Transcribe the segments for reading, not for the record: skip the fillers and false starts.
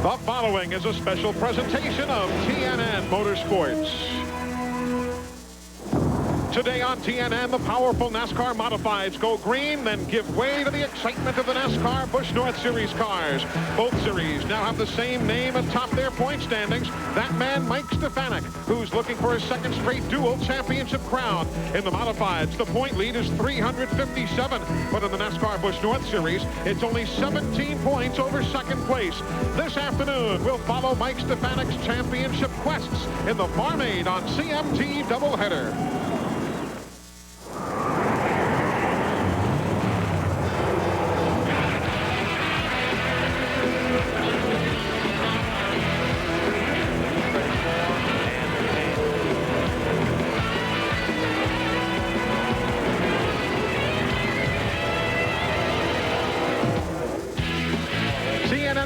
The following is a special presentation of TNN Motorsports. Today on TNN, the powerful NASCAR Modifieds go green, then give way to the excitement of the NASCAR Busch North Series cars. Both series now have the same name atop their point standings. That man, Mike Stefanik, who's looking for his second straight dual championship crown. In the Modifieds, the point lead is 357. But in the NASCAR Busch North Series, it's only 17 points over second place. This afternoon, we'll follow Mike Stefanik's championship quests in the Farm Aid on CMT doubleheader.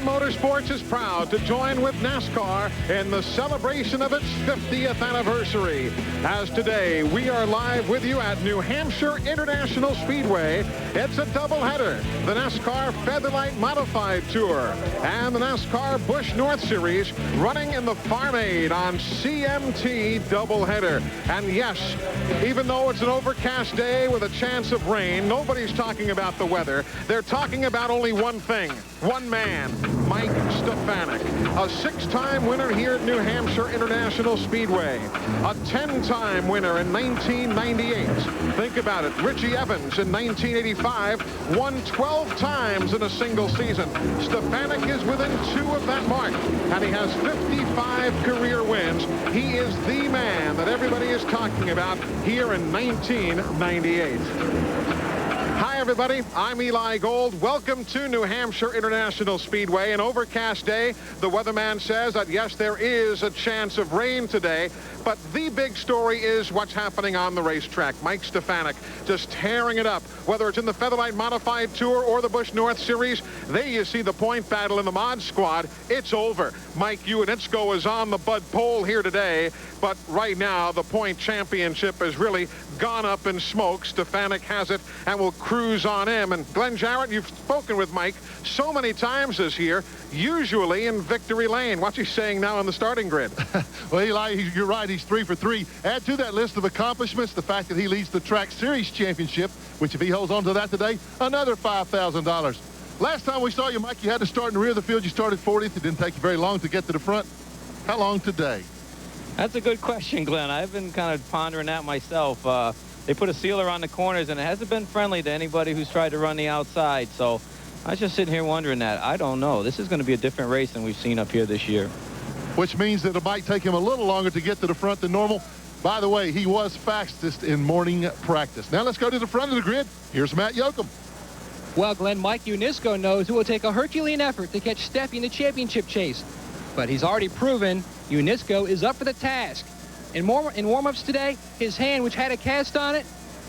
Motorsports is proud to join with NASCAR in the celebration of its 50th anniversary. As today, we are live with you at New Hampshire International Speedway. It's a doubleheader. The NASCAR Featherlite Modified Tour and the NASCAR Busch North Series running in the Farm Aid on CMT doubleheader. And yes, even though it's an overcast day with a chance of rain, nobody's talking about the weather. They're talking about only one thing, one man. Mike Stefanik, a 6-time winner here at New Hampshire International Speedway, a 10-time winner in 1998. Think about it. Richie Evans in 1985 won 12 times in a single season. Stefanik is within 2 of that mark, and he has 55 career wins. He is the man that everybody is talking about here in 1998. Hi, everybody. I'm Eli Gold. Welcome to New Hampshire International Speedway. An overcast day. The weatherman says that, yes, there is a chance of rain today. But the big story is what's happening on the racetrack. Mike Stefanik just tearing it up. Whether it's in the Featherlite Modified Tour or the Busch North Series, there you see the point battle in the Mod Squad. It's over. Mike Unitsko is on the Bud pole here today. But right now, the point championship has really gone up in smoke. Stefanik has it and will cruise on him. And Glenn Jarrett, you've spoken with Mike so many times this year, usually in victory lane. What's he saying now on the starting grid? Well, Eli, you're right. He's 3 for 3. Add to that list of accomplishments the fact that he leads the Track Series Championship, which if he holds on to that today, another $5,000. Last time we saw you, Mike, you had to start in the rear of the field. You started 40th. It didn't take you very long to get to the front. How long today? That's a good question, Glenn. I've been kind of pondering that myself. They put a sealer on the corners, and it hasn't been friendly to anybody who's tried to run the outside. So I was just sitting here wondering that. I don't know. This is going to be a different race than we've seen up here this year. Which means that it might take him a little longer to get to the front than normal. By the way, he was fastest in morning practice. Now let's go to the front of the grid. Here's Matt Yoakum. Well, Glenn, Mike Unitsko knows it will take a Herculean effort to catch Steffi in the championship chase. But he's already proven Unitsko is up for the task. In warm-ups today, his hand, which had a cast on it,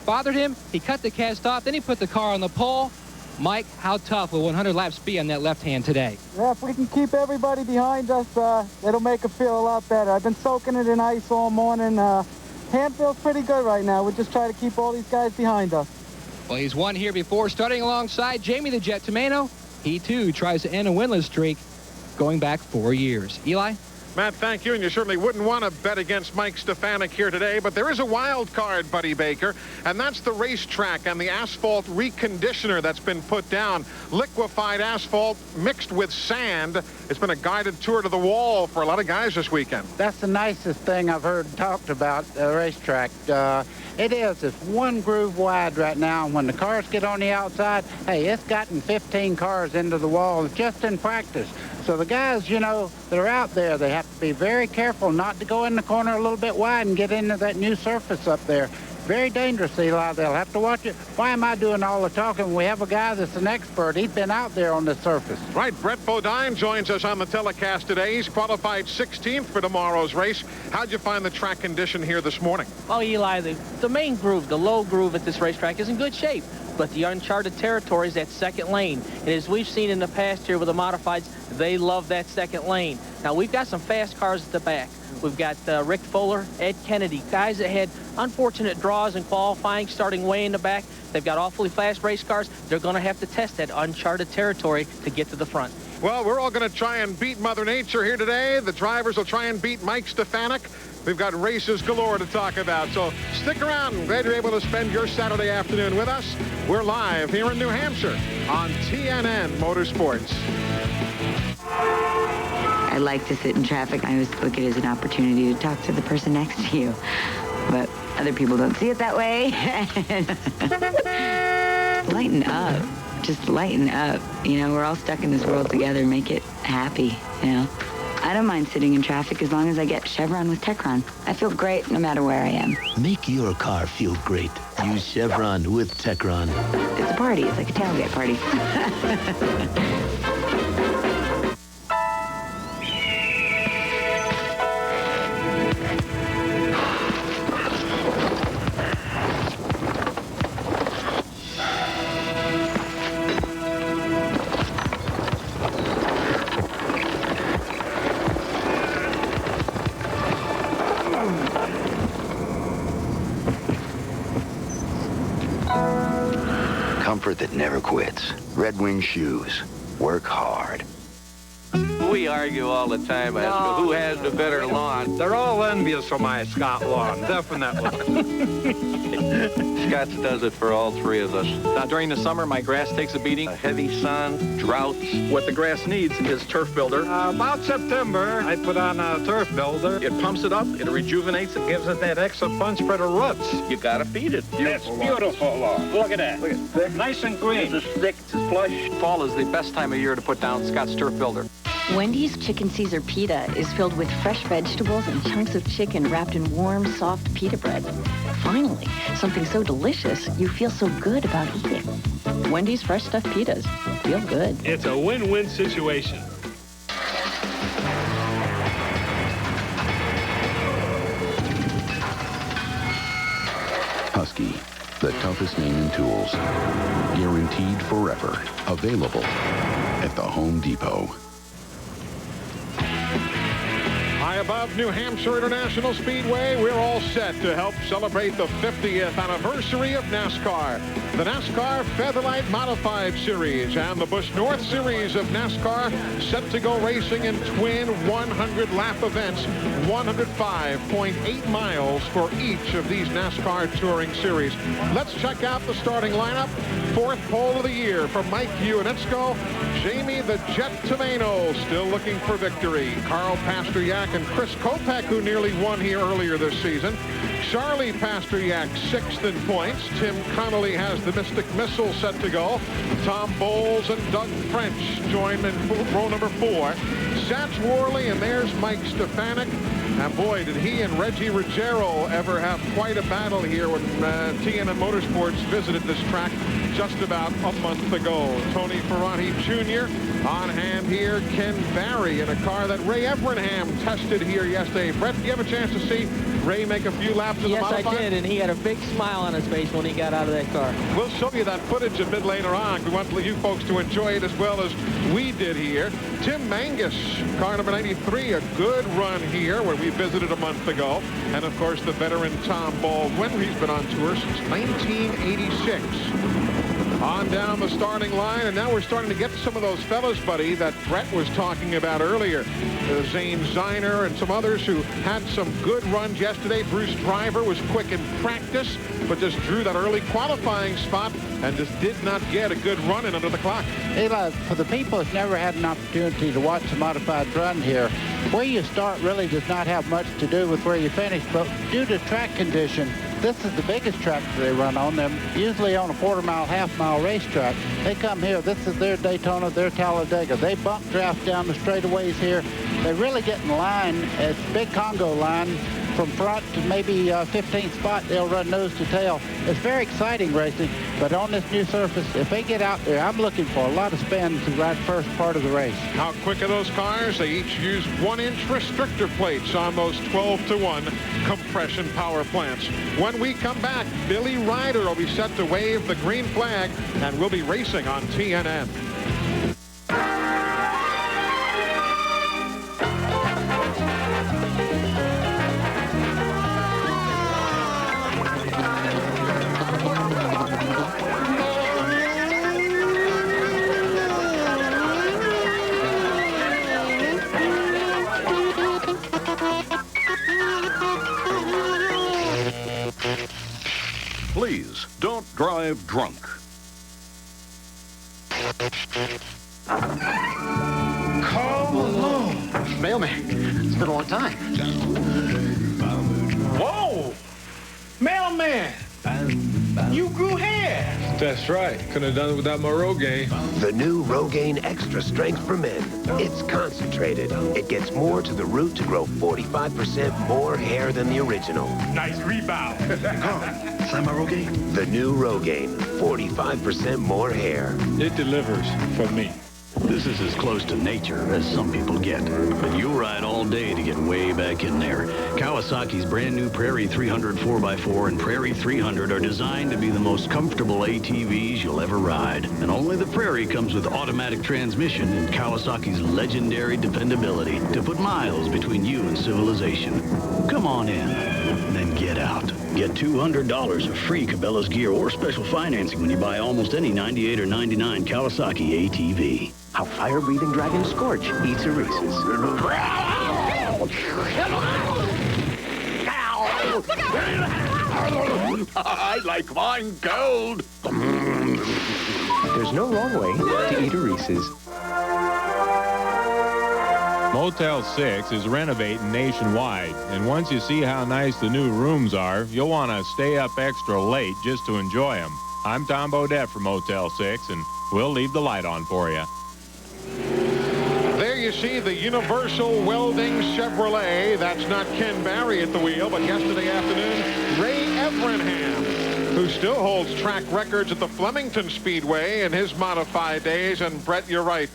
bothered him. He cut the cast off, then he put the car on the pole. Mike, how tough will 100 laps be on that left hand today? Yeah, if we can keep everybody behind us, it'll make it feel a lot better. I've been soaking it in ice all morning. Hand feels pretty good right now. We'll just try to keep all these guys behind us. Well, he's won here before, starting alongside Jamie the Jet Tomeno. He, too, tries to end a winless streak going back 4 years. Eli? Matt, thank you, and you certainly wouldn't want to bet against Mike Stefanik here today, but there is a wild card, Buddy Baker, and that's the racetrack and the asphalt reconditioner that's been put down. Liquefied asphalt mixed with sand. It's been a guided tour to the wall for a lot of guys this weekend. That's the nicest thing I've heard talked about the racetrack. It is. It's one groove wide right now, and when the cars get on the outside, hey, it's gotten 15 cars into the wall just in practice. So the guys, you know, that are out there, they have to be very careful not to go in the corner a little bit wide and get into that new surface up there. Very dangerous, Eli. They'll have to watch it. Why am I doing all the talking? We have a guy that's an expert. He's been out there on the surface. Right. Brett Bodine joins us on the telecast today. He's qualified 16th for tomorrow's race. How'd you find the track condition here this morning? Well, Eli, the main groove, the low groove at this racetrack is in good shape. But the uncharted territory is that second lane. And as we've seen in the past here with the modifieds, they love that second lane. Now, we've got some fast cars at the back. We've got Rick Fuller, Ed Kennedy, guys that had unfortunate draws in qualifying, starting way in the back. They've got awfully fast race cars. They're going to have to test that uncharted territory to get to the front. Well, we're all going to try and beat Mother Nature here today. The drivers will try and beat Mike Stefanik. We've got races galore to talk about, so stick around. I'm glad you're able to spend your Saturday afternoon with us. We're live here in New Hampshire on TNN Motorsports. I like to sit in traffic. I always look at it as an opportunity to talk to the person next to you, but other people don't see it that way. Lighten up. Just lighten up. You know, we're all stuck in this world together. Make it happy, you know. I don't mind sitting in traffic as long as I get Chevron with Techron. I feel great no matter where I am. Make your car feel great. Use Chevron with Techron. It's a party. It's like a tailgate party. Comfort that never quits. Red Wing shoes. Work hard. We argue all the time as to who has the better lawn. They're all envious of my Scott lawn, definitely. Scott's does it for all three of us. Now, during the summer, my grass takes a beating. A heavy sun, droughts. What the grass needs is turf builder. About September, I put on a turf builder. It pumps it up, it rejuvenates, it gives it that extra punch for the roots. You gotta feed it. It's beautiful lawn. Look at that. Look at thick. Nice and green. It's thick, it's flush. Fall is the best time of year to put down Scott's turf builder. Wendy's Chicken Caesar Pita is filled with fresh vegetables and chunks of chicken wrapped in warm, soft pita bread. Finally, something so delicious, you feel so good about eating. Wendy's fresh stuffed pitas. Feel good. It's a win-win situation. Husky, the toughest name in tools. Guaranteed forever. Available at the Home Depot. High above New Hampshire International Speedway, we're all set to help celebrate the 50th anniversary of NASCAR. The NASCAR Featherlite Modified Series and the Busch North Series of NASCAR set to go racing in twin 100-lap events, 105.8 miles for each of these NASCAR Touring Series. Let's check out the starting lineup. Fourth pole of the year for Mike Iunicko. Jamie the Jet Tomeno still looking for victory. Carl Pasteryak and Chris Kopech, who nearly won here earlier this season. Charlie Pasteryak, 6th in points. Tim Connolly has the Mystic Missile set to go. Tom Bowles and Doug French join in row number 4. Satch Worley, and there's Mike Stefanik. And boy, did he and Reggie Ruggiero ever have quite a battle here when TNN Motorsports visited this track just about a month ago. Tony Ferranti Jr. on hand here. Ken Barry in a car that Ray Evernham tested here yesterday. Brett, do you have a chance to see Ray make a few laps in the modified? Yes, I did, and he had a big smile on his face when he got out of that car. We'll show you that footage a bit later on. We want you folks to enjoy it as well as we did here. Tim Mangus, car number 93, a good run here where we visited a month ago. And, of course, the veteran Tom Baldwin. He's been on tour since 1986. On down the starting line, and now we're starting to get to some of those fellas, buddy, that Brett was talking about earlier. Zane Ziner and some others who had some good runs yesterday. Bruce Driver was quick in practice, but just drew that early qualifying spot and just did not get a good run in under the clock. Eli, for the people who've never had an opportunity to watch the modified run here, where you start really does not have much to do with where you finish, but due to track condition, this is the biggest track that they run on. They're usually on a quarter-mile, half-mile racetrack. They come here. This is their Daytona, their Talladega. They bump draft down the straightaways here. They really get in line. It's big Congo line. From front to maybe 15th spot, they'll run nose to tail. It's very exciting racing, but on this new surface, if they get out there, I'm looking for a lot of spin to ride first part of the race. How quick are those cars? They each use 1-inch restrictor plates on those 12-to-1 compression power plants. When we come back, Billy Ryder will be set to wave the green flag, and we'll be racing on TNN. drive drunk. Come along. Mailman, it's been a long time. Whoa! Mailman! You grew hair. That's right. Couldn't have done it without my Rogaine. The new Rogaine Extra Strength for Men. It's concentrated. It gets more to the root to grow 45% more hair than the original. Nice rebound. Come on. Sign my Rogaine. The new Rogaine. 45% more hair. It delivers for me. This is as close to nature as some people get. But you ride all day to get way back in there. Kawasaki's brand new Prairie 300 4x4 and Prairie 300 are designed to be the most comfortable ATVs you'll ever ride. And only the Prairie comes with automatic transmission and Kawasaki's legendary dependability to put miles between you and civilization. Come on in, then get out. Get $200 of free Cabela's gear or special financing when you buy almost any 98 or 99 Kawasaki ATV. How fire-breathing dragon Scorch eats a Reese's. I like mine cold. There's no wrong way to eat a Reese's. Motel 6 is renovating nationwide, and once you see how nice the new rooms are, you'll want to stay up extra late just to enjoy them. I'm Tom Bodette from Motel 6, and we'll leave the light on for you. There you see the Universal Welding Chevrolet. That's not Ken Barry at the wheel, but yesterday afternoon, Ray Evernham, who still holds track records at the Flemington Speedway in his modified days. And Brett, you're right.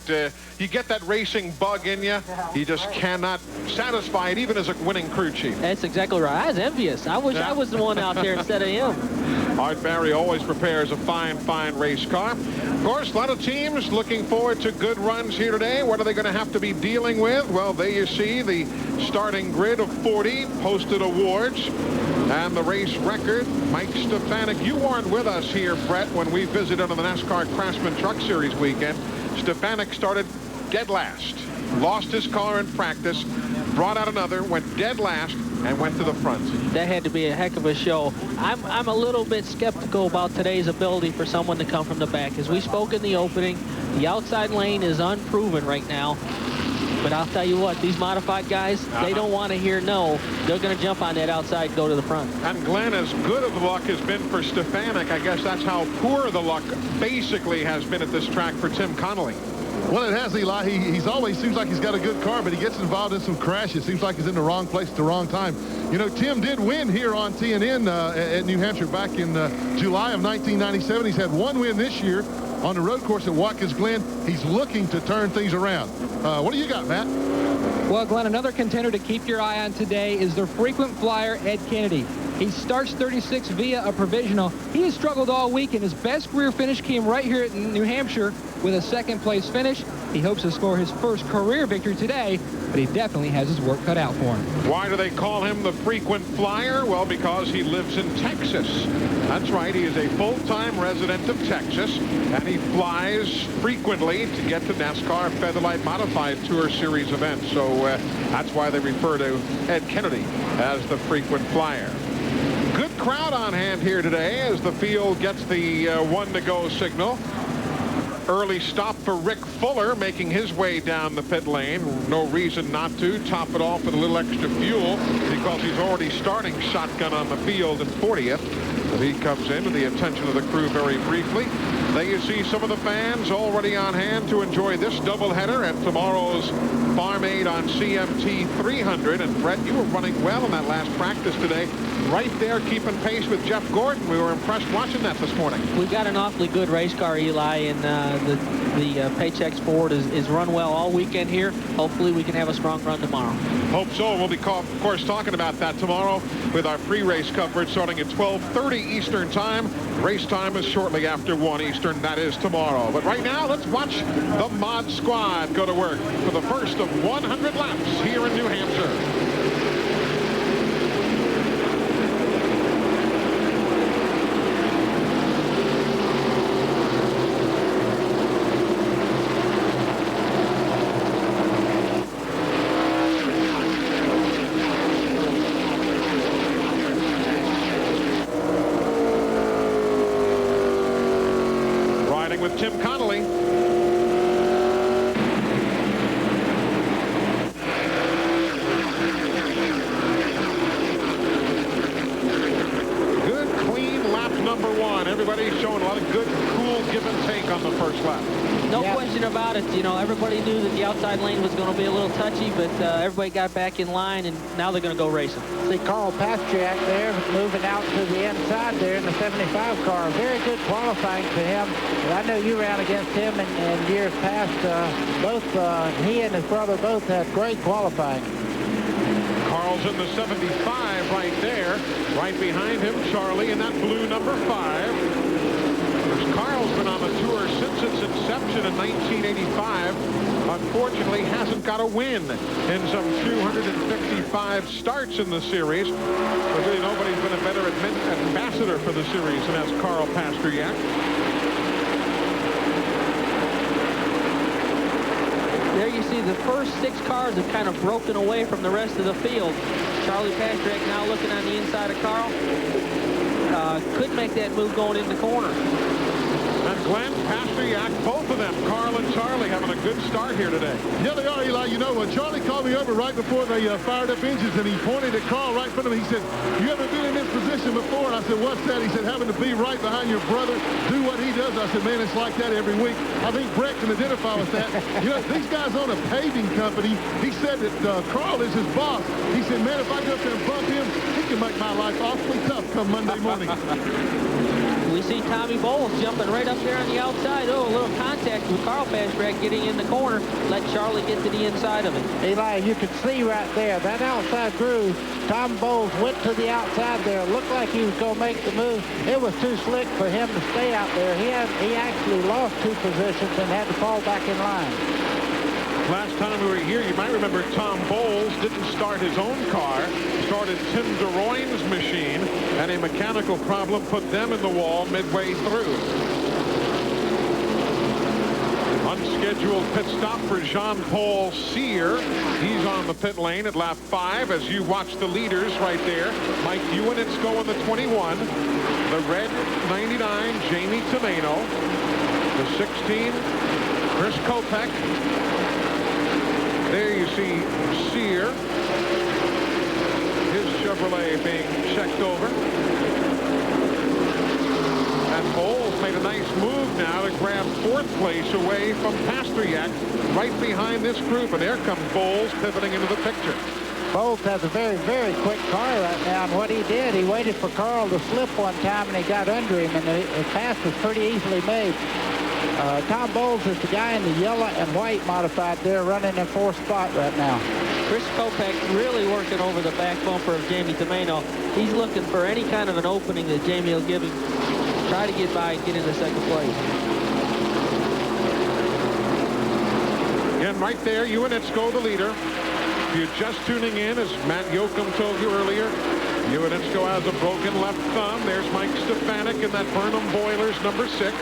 You get that racing bug in you. You just cannot satisfy it, even as a winning crew chief. That's exactly right. I was envious. I wish I was the one out there instead of him. Art Barry always prepares a fine, fine race car. Of course, a lot of teams looking forward to good runs here today. What are they going to have to be dealing with? Well, there you see the starting grid of 40 posted awards. And the race record, Mike Stefanik. You weren't with us here, Brett, when we visited on the NASCAR Craftsman Truck Series weekend. Stefanik started dead last, lost his car in practice, brought out another, went dead last, and went to the front. That had to be a heck of a show. I'm a little bit skeptical about today's ability for someone to come from the back. As we spoke in the opening, the outside lane is unproven right now. But I'll tell you what, these modified guys, they don't want to hear no. They're going to jump on that outside, go to the front. And Glenn, as good of the luck has been for Stefanik, I guess that's how poor the luck basically has been at this track for Tim Connolly. Well, it has, Eli. He's always seems like he's got a good car, but he gets involved in some crashes. Seems like he's in the wrong place at the wrong time. You know, Tim did win here on TNN at New Hampshire back in July of 1997. He's had one win this year on the road course at Watkins Glen. He's looking to turn things around. What do you got, Matt? Well, Glenn, another contender to keep your eye on today is the frequent flyer, Ed Kennedy. He starts 36 via a provisional. He has struggled all week, and his best career finish came right here at New Hampshire with a second-place finish. He hopes to score his first career victory today, but he definitely has his work cut out for him. Why do they call him the frequent flyer? Well, because he lives in Texas. That's right, he is a full-time resident of Texas, and he flies frequently to get to NASCAR Featherlite Modified Tour Series events. So that's why they refer to Ed Kennedy as the frequent flyer. Good crowd on hand here today as the field gets the one-to-go signal. Early stop for Rick Fuller making his way down the pit lane. No reason not to. Top it off with a little extra fuel because he's already starting shotgun on the field at 40th. But he comes in to the attention of the crew very briefly. There you see some of the fans already on hand to enjoy this doubleheader at tomorrow's Farm Aid on CMT 300. And Brett, you were running well in that last practice today. Right there keeping pace with Jeff Gordon. We were impressed watching that this morning. We've got an awfully good race car, Eli, and the Paychex Ford is run well all weekend here. Hopefully we can have a strong run tomorrow. Hope so. We'll be, of course, talking about that tomorrow with our pre-race coverage starting at 12:30 Eastern Time. Race time is shortly after 1 Eastern. That is tomorrow. But right now, let's watch the Mod Squad go to work for the first of 100 laps here in New Hampshire. Tim Connolly. Good, clean lap number 1. Everybody's showing a lot of good, cool give and take on the first lap. No question about it. You know, everybody knew that the outside lane was going to be a little touchy, but everybody got back in line, and now they're going to go racing. See Carl Pastriak there moving out to the inside there in the 75 car. Very good qualifying for him. And I know you ran against him in years past. He and his brother both had great qualifying. Carl's in the 75 right there. Right behind him, Charlie in that blue number 5. Carl's been on the tour since its inception in 1985. Unfortunately, hasn't got a win in some 255 starts in the series. But really, nobody's been a better ambassador for the series, and that's Carl Pastriak. There you see the first 6 cars have kind of broken away from the rest of the field. Charlie Pastriak now looking on the inside of Carl. Could make that move going in the corner. And Glenn, Pastriak, both of them, Carl and Charlie, having a good start here today. Yeah, they are, Eli. You know, Charlie called me over right before they fired up engines, and he pointed at Carl right in front of me. He said, "You ever been in this position before?" And I said, "What's that?" He said, "Having to be right behind your brother, do what he does." I said, "Man, it's like that every week." I think Brett can identify with that. You know, these guys own a paving company. He said that Carl is his boss. He said, "Man, if I go up there and bump him, he can make my life awfully tough come Monday morning." We see Tommy Bowles jumping right up there on the outside. Oh, a little contact with Carl Pastriak getting in the corner. Let Charlie get to the inside of it. Eli, you can see right there, that outside groove, Tom Bowles went to the outside there. Looked like he was going to make the move. It was too slick for him to stay out there. He actually lost 2 positions and had to fall back in line. Last time we were here, you might remember Tom Bowles didn't start his own car, started Tim DeRoyne's machine, and a mechanical problem put them in the wall midway through. Unscheduled pit stop for Jean-Paul Cyr. He's on the pit lane at lap 5 as you watch the leaders right there. Mike Ewanitsko in the 21. The red 99, Jamie Tomeno. The 16, Chris Kopech. There you see Cyr, his Chevrolet being checked over. And Bowles made a nice move now to grab 4th place away from Pastriak, right behind this group. And there comes Bowles pivoting into the picture. Bowles has a very, very quick car right now. And what he did, he waited for Carl to slip one time, and he got under him, and the pass was pretty easily made. Tom Bowles is the guy in the yellow and white modified there, running in 4th spot right now. Chris Kopech really working over the back bumper of Jamie Tomeno. He's looking for any kind of an opening that Jamie will give him. Try to get by and get into 2nd place. And right there, Ewanitsko, the leader. If you're just tuning in, as Matt Yoakum told you earlier, Ewanitsko has a broken left thumb. There's Mike Stefanik in that Burnham Boilers number 6.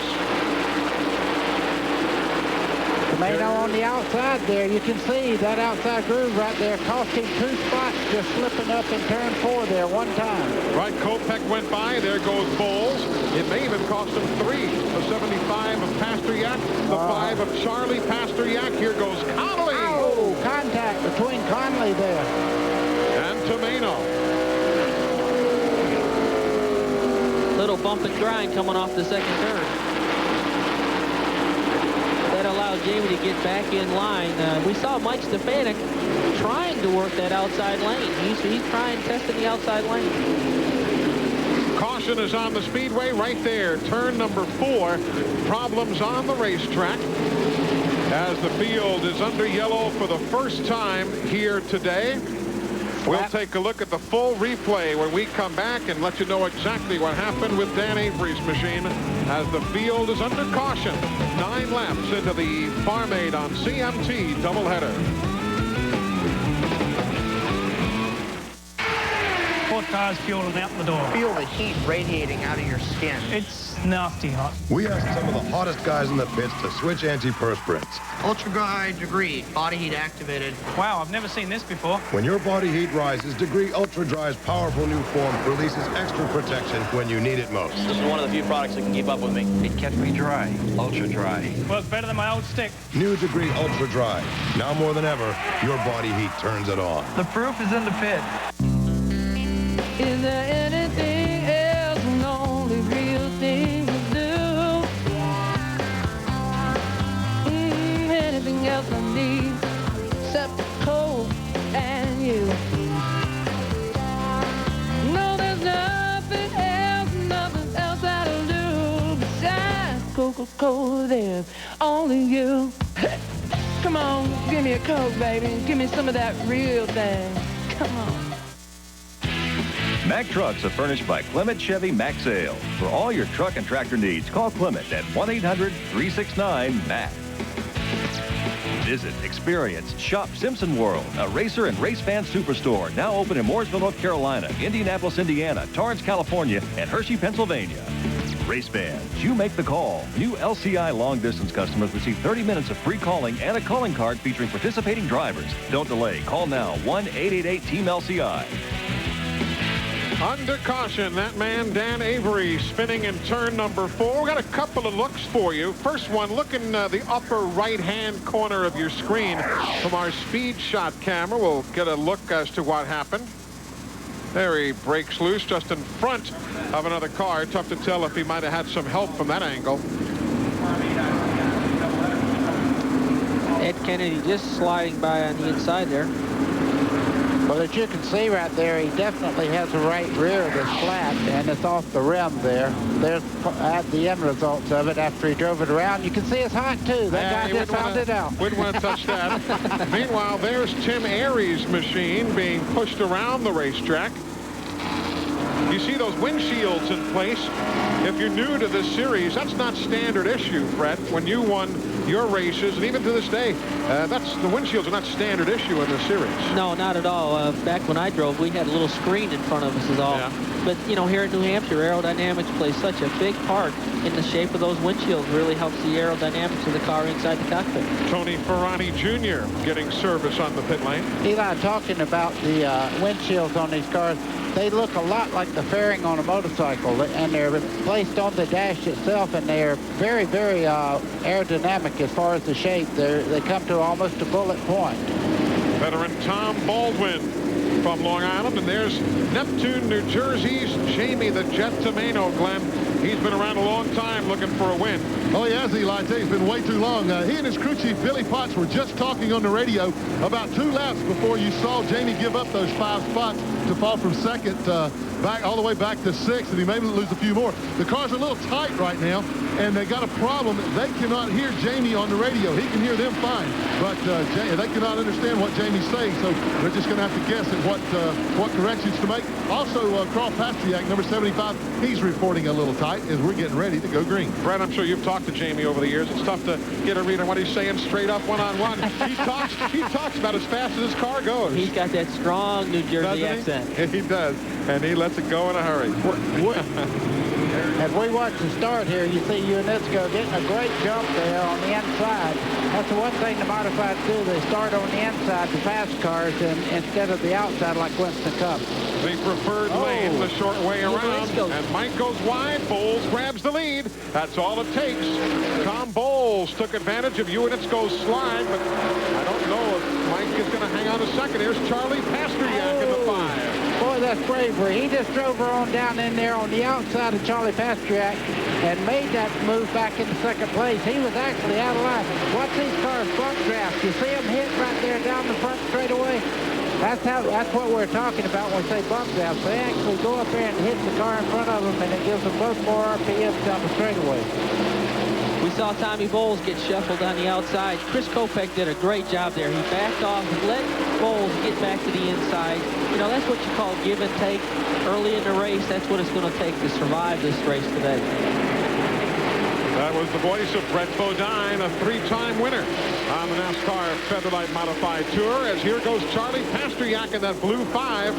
Tomeno on the outside there. You can see that outside groove right there cost him 2 spots just slipping up in turn 4 there one time. Right, Kopech went by. There goes Bowles. It may even cost him 3. The 75 of Pastriak, the 5 of Charlie Pastriak. Here goes Connolly. Oh, contact between Connolly there. And Tomeno. Little bump and grind coming off the 2nd turn. That allowed Jamie to get back in line. We saw Mike Stefanik trying to work that outside lane. He's trying, testing the outside lane. Caution is on the speedway right there. Turn number 4. Problems on the racetrack as the field is under yellow for the first time here today. We'll take a look at the full replay when we come back and let you know exactly what happened with Dan Avery's machine as the field is under caution. 9 laps into the Farm Aid on CMT doubleheader. For cars fueling out the door. Feel the heat radiating out of your skin. It's nasty hot. We asked some of the hottest guys in the pits to switch antiperspirants. Ultra dry degree, body heat activated. Wow, I've never seen this before. When your body heat rises, Degree Ultra Dry's powerful new form releases extra protection when you need it most. This is one of the few products that can keep up with me. It kept me dry, ultra dry. Works better than my old stick. New Degree Ultra Dry. Now more than ever, your body heat turns it on. The proof is in the pit. Is there anything else? An only real thing to do? Anything else I need except the cold and you? No, there's nothing else that'll do besides Coca-Cola. There's only you. Come on, give me a Coke, baby. Give me some of that real thing. Come on. Mack trucks are furnished by Clement Chevy Mack Sales. For all your truck and tractor needs, call Clement at 1-800-369-MACK. Visit, experience, shop Simpson World, a racer and race fan superstore, now open in Mooresville, North Carolina, Indianapolis, Indiana, Torrance, California, and Hershey, Pennsylvania. Race fans, you make the call. New LCI long-distance customers receive 30 minutes of free calling and a calling card featuring participating drivers. Don't delay. Call now, 1-888-TEAM-LCI. Under caution, that man, Dan Avery, spinning in turn number 4. We got a couple of looks for you. First one, look in the upper right-hand corner of your screen from our speed shot camera. We'll get a look as to what happened. There he breaks loose just in front of another car. Tough to tell if he might have had some help from that angle. Ed Kennedy just sliding by on the inside there. Well, as you can see right there, he definitely has a right rear that's flat, and it's off the rim there. There's the end results of it after he drove it around. You can see it's hot, too. That guy just found it out. Wouldn't want to touch that. Meanwhile, there's Tim Airy's machine being pushed around the racetrack. You see those windshields in place. If you're new to this series, that's not standard issue, Fred. When you won your races, and even to this day, the windshields are not standard issue in this series. No, not at all. Back when I drove, we had a little screen in front of us is all. Yeah. But, you know, here in New Hampshire, aerodynamics plays such a big part in the shape of those windshields. Really helps the aerodynamics of the car inside the cockpit. Tony Pronyne Jr. getting service on the pit lane. Eli, talking about the windshields on these cars, they look a lot like the fairing on a motorcycle, and they're placed on the dash itself, and they're very, very aerodynamic as far as the shape. They come to almost a bullet point. Veteran Tom Baldwin from Long Island, and there's Neptune, New Jersey's Jamie the Jet Tomeno, Glenn. He's been around a long time looking for a win. Oh, he has, Eli. I tell you, it's been way too long. He and his crew chief, Billy Potts, were just talking on the radio about 2 laps before you saw Jamie give up those 5 spots to fall from second back all the way back to 6th, and he may lose a few more. The car's a little tight right now, and they got a problem. They cannot hear Jamie on the radio. He can hear them fine, but they cannot understand what Jamie's saying, so they're just going to have to guess at what corrections to make. Also, Carl Pastriak, number 75, he's reporting a little tight as we're getting ready to go green. Brad, I'm sure you've talked to Jamie over the years. It's tough to get a read on what he's saying straight up one-on-one. He talks about as fast as his car goes. He's got that strong New Jersey accent. He does, and he lets it go in a hurry. As we watch the start here, you see Unisco getting a great jump there on the inside. That's the one thing the modifieds do. They start on the inside, the fast cars, instead of the outside like Winston Cup. The preferred lane, the short way around, and Mike goes wide. Bowles grabs the lead. That's all it takes. Tom Bowles took advantage of Unisco's slide, but I don't know if Mike is going to hang on a second. Here's Charlie Pastriak in the 5. Boy, that's bravery. He just drove her on down in there on the outside of Charlie Pastriak and made that move back into second place. He was actually out of line. Watch these cars bump draft. You see them hit right there down the front straightaway? That's what we're talking about when we say bump draft. They actually go up there and hit the car in front of them, and it gives them both more RPM down the straightaway. We saw Tommy Bowles get shuffled on the outside. Chris Kopech did a great job there. He backed off and let Bowles get back to the inside. You know, that's what you call give and take early in the race. That's what it's going to take to survive this race today. That was the voice of Brett Bodine, a three-time winner on the NASCAR Featherlite Modified Tour. As here goes Charlie Pasteryak in that blue 5.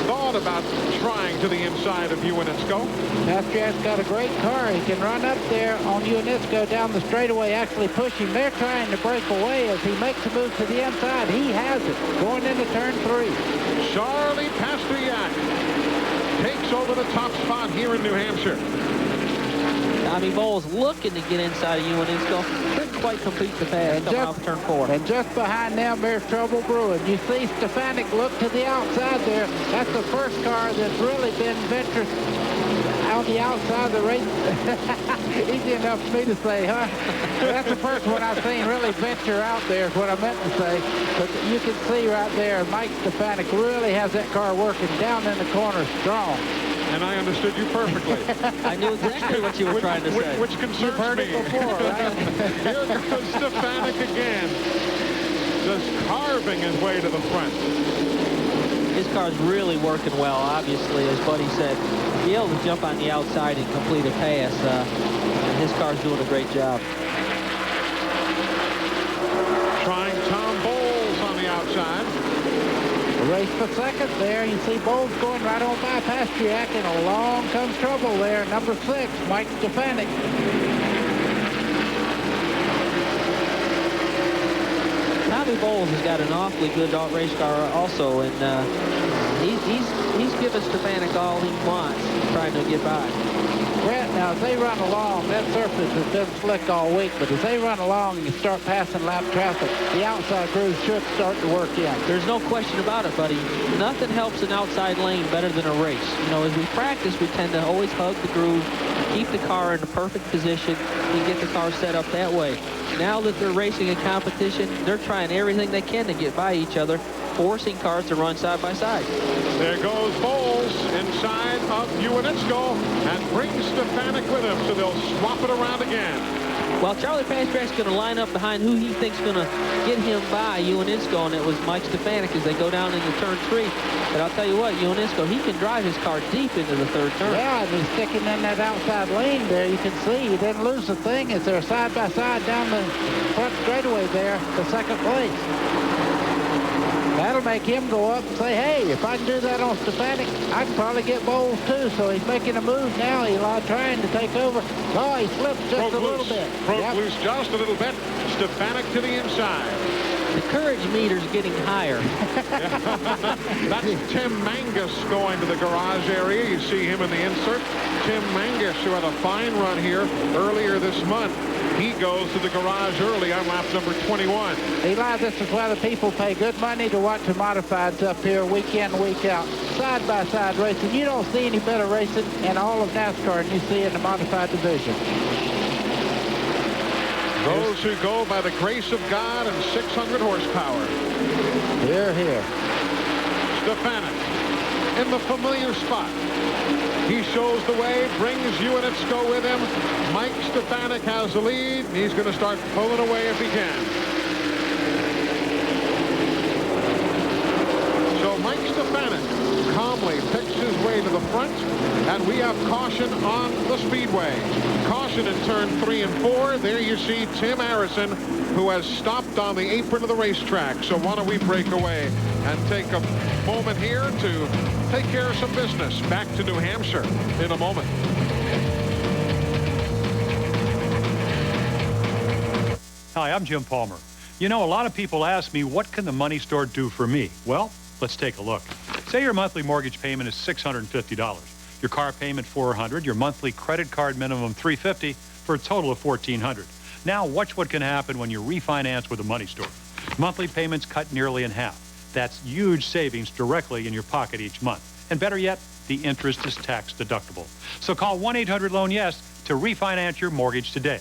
Thought about trying to the inside of Uinitsko. Pasteryak's got a great car. He can run up there on Uinitsko down the straightaway, actually push him. They're trying to break away as he makes a move to the inside. He has it going into turn 3. Charlie Pasteryak takes over the top spot here in New Hampshire. Tommy Bowles looking to get inside of Uinitsko. Couldn't quite complete the pass coming off turn 4. And just behind them, there's trouble brewing. You see Stefanik look to the outside there. That's the first car that's really been ventured on the outside of the race. Easy enough for me to say, huh? That's the first one I've seen really venture out there is what I meant to say. But you can see right there, Mike Stefanik really has that car working down in the corner strong. And I understood you perfectly. I knew exactly what you were trying to say. Which concerns You've heard me. it before, right? Here goes Stefanik again. Just carving his way to the front. His car's really working well, obviously, as Buddy said. To be able to jump on the outside and complete a pass, his car's doing a great job. Trying Tom Bowles on the outside. A race for second there. You see Bowles going right on by Pasteryak, and along comes trouble there. Number 6, Mike Stefanik. Tommy Bowles has got an awfully good race car also, and he's given Stefanik all he wants, trying to get by. Brett, now as they run along, that surface has been slick all week, but as they run along and you start passing lap traffic, the outside groove should start to work in. There's no question about it, buddy. Nothing helps an outside lane better than a race. You know, as we practice, we tend to always hug the groove, keep the car in the perfect position, and get the car set up that way. Now that they're racing a competition, they're trying everything they can to get by each other, forcing cars to run side by side. There goes Bowles inside of Uinitsko and brings Stefanik with him, so they'll swap it around again. Well, Charlie Pasteryak's going to line up behind who he thinks going to get him by Uinitsko, and it was Mike Stefanik as they go down into turn 3. But I'll tell you what, Uinitsko, he can drive his car deep into the third turn. Yeah, and he's sticking in that outside lane there. You can see he didn't lose a thing as they're side by side down the front straightaway there to second place. That'll make him go up and say, hey, if I can do that on Stefanik, I can probably get Bowles too. So he's making a move now, Eli, trying to take over. Oh, he slipped just a little bit. Broke loose just a little bit. Stefanik to the inside. The courage meter's getting higher. That's Tim Mangus going to the garage area. You see him in the insert. Tim Mangus, who had a fine run here earlier this month. He goes to the garage early on lap number 21. Eli, this is why the people pay good money to watch the modifieds up here week in, week out. Side-by-side racing. You don't see any better racing in all of NASCAR than you see in the modified division. Those who go by the grace of God and 600 horsepower. Here, here. Stefanik in the familiar spot. He shows the way, brings Uinitsko with him. Mike Stefanik has the lead, and he's going to start pulling away if he can. So Mike Stefanik calmly picks his way to the front, and we have caution on the Speedway. Caution in turn 3 and 4. There you see Tim Harrison, who has stopped on the apron of the racetrack. So why don't we break away and take a moment here to take care of some business. Back to New Hampshire in a moment. Hi, I'm Jim Palmer. You know, a lot of people ask me, what can the money store do for me? Well, let's take a look. Say your monthly mortgage payment is $650. Your car payment $400, your monthly credit card minimum $350 for a total of $1,400. Now, watch what can happen when you refinance with a money store. Monthly payments cut nearly in half. That's huge savings directly in your pocket each month. And better yet, the interest is tax deductible. So call 1-800-LOAN-YES to refinance your mortgage today.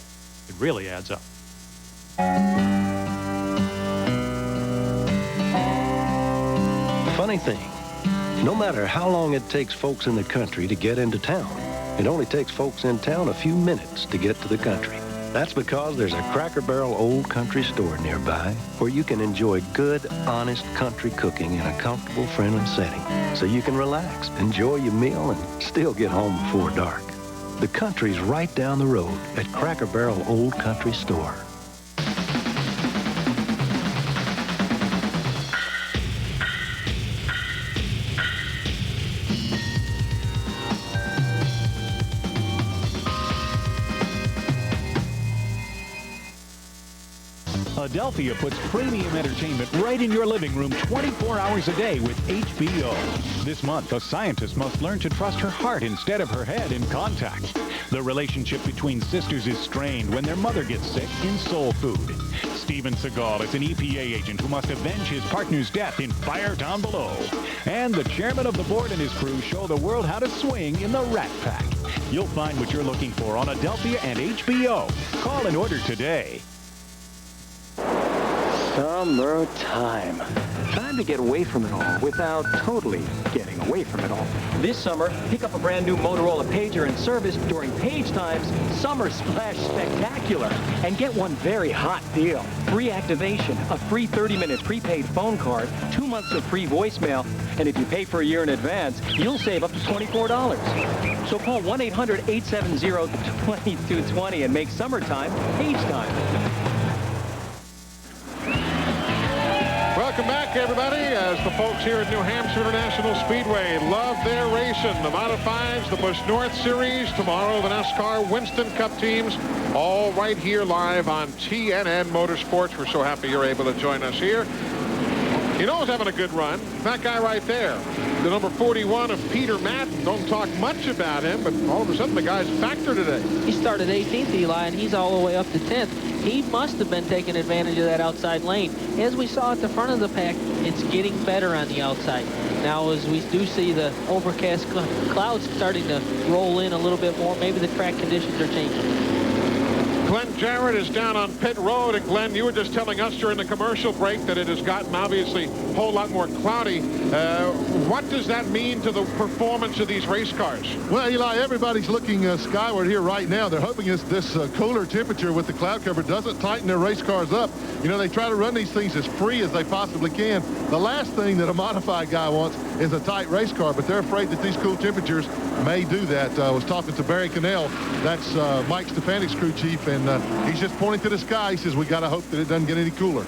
It really adds up. Funny thing, no matter how long it takes folks in the country to get into town, it only takes folks in town a few minutes to get to the country. That's because there's a Cracker Barrel Old Country store nearby where you can enjoy good, honest country cooking in a comfortable, friendly setting. So you can relax, enjoy your meal, and still get home before dark. The country's right down the road at Cracker Barrel Old Country Store. Adelphia puts premium entertainment right in your living room 24 hours a day with HBO. This month, a scientist must learn to trust her heart instead of her head in Contact. The relationship between sisters is strained when their mother gets sick in Soul Food. Steven Seagal is an EPA agent who must avenge his partner's death in Fire Down Below. And the chairman of the board and his crew show the world how to swing in the Rat Pack. You'll find what you're looking for on Adelphia and HBO. Call and order today. Summertime. Time to get away from it all without totally getting away from it all. This summer, pick up a brand new Motorola pager in service during Page Time's Summer Splash Spectacular and get one very hot deal. Free activation, a free 30-minute prepaid phone card, 2 months of free voicemail, and if you pay for a year in advance, you'll save up to $24. So call 1-800-870-2220 and make summertime Page Time. Welcome back, everybody, as the folks here at New Hampshire International Speedway love their racing. The Modifieds, the Busch North Series, tomorrow the NASCAR Winston Cup teams, all right here live on TNN Motorsports. We're so happy you're able to join us here. You know who's having a good run? That guy right there, the number 41 of Peter Madden. Don't talk much about him, but all of a sudden the guy's a factor today. He started 18th, Eli, and he's all the way up to 10th. He must have been taking advantage of that outside lane. As we saw at the front of the pack, it's getting better on the outside. Now, as we do see the overcast clouds starting to roll in a little bit more, maybe the track conditions are changing. Glenn Jarrett is down on pit road, and Glenn, you were just telling us during the commercial break that it has gotten obviously a whole lot more cloudy. What does that mean to the performance of these race cars? Well, Eli, everybody's looking skyward here right now. They're hoping this cooler temperature with the cloud cover doesn't tighten their race cars up. You know, they try to run these things as free as they possibly can. The last thing that a modified guy wants is a tight race car, but they're afraid that these cool temperatures may do that. I was talking to Barry Cannell, that's Mike Stefanik's crew chief, and he's just pointing to the sky. He says, we got to hope that it doesn't get any cooler.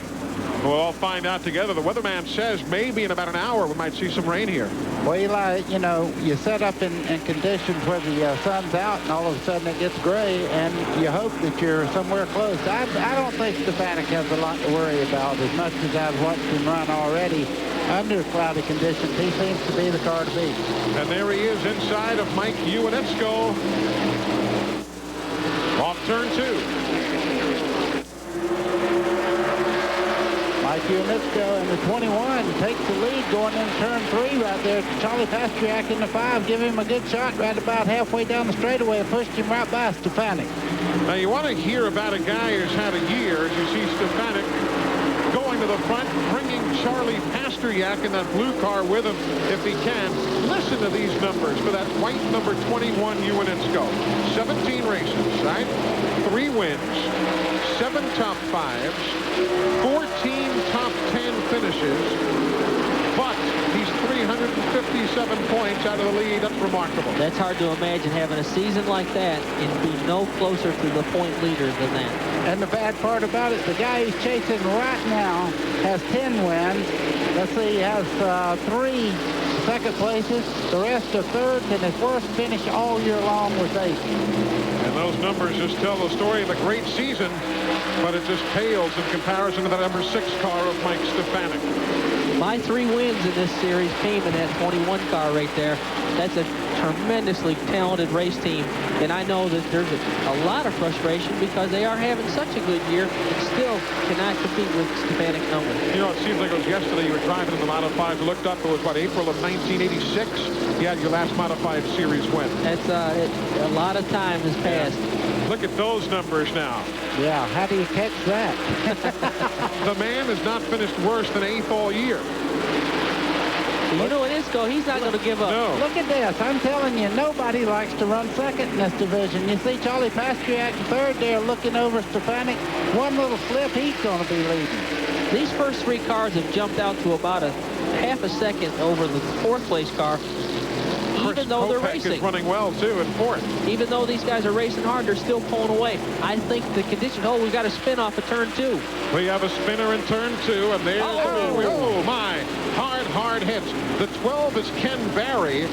We'll all find out together. The weatherman says maybe in about an hour we might see some rain here. Well, Eli, you know, you set up in conditions where the sun's out and all of a sudden it gets gray and you hope that you're somewhere close. I don't think Stefanik has a lot to worry about as much as I've watched him run already. Under cloudy conditions, he seems to be the car to beat. And there he is inside of Mike Uinitsko. Off turn 2. Mike Uinitsko in the 21 takes the lead going into turn 3 right there. Charlie Pastriak in the 5. Give him a good shot right about halfway down the straightaway and pushed him right by Stefanik. Now you want to hear about a guy who's had a year, as you see Stefanik going to the front, bringing Charlie Pastriak in that blue car with him if he can. Listen to these numbers for that white number 21 Uinitsko. 17 races, right? 3 wins, 7 top 5s, 14 top 10 finishes, but he's 357 points out of the lead. That's remarkable. That's hard to imagine having a season like that and be no closer to the point leader than that. And the bad part about it, the guy he's chasing right now has 10 wins. Let's see, he has 3 second places. The rest are thirds, and his worst finish all year long was 8th. And those numbers just tell the story of a great season, but it just pales in comparison to the number 6 car of Mike Stefanik. My 3 wins in this series came in that 21 car right there. That's a tremendously talented race team, and I know that there's a lot of frustration because they are having such a good year and still cannot compete with Stefanik numbers. You know, it seems like it was yesterday you were driving in the Modifieds. I looked up, it was, what, April of 1986? You had your last Modified Series win. That's a lot of time has passed. Look at those numbers now. Yeah, how do you catch that? The man has not finished worse than 8th all year. You know, Uinitsko, he's not going to give up. No. Look at this. I'm telling you, nobody likes to run second in this division. You see Charlie Pastriak third there looking over Stefanik. One little slip, he's going to be leading. These first 3 cars have jumped out to about a half a second over the 4th place car. even though they're Kopech racing. is running well, too, in fourth. Even though these guys are racing hard, they're still pulling away. I think the condition, we've got a spin off of turn 2. We have a spinner in turn 2, and there's, oh my, hard hits. The 12 is Ken Barry.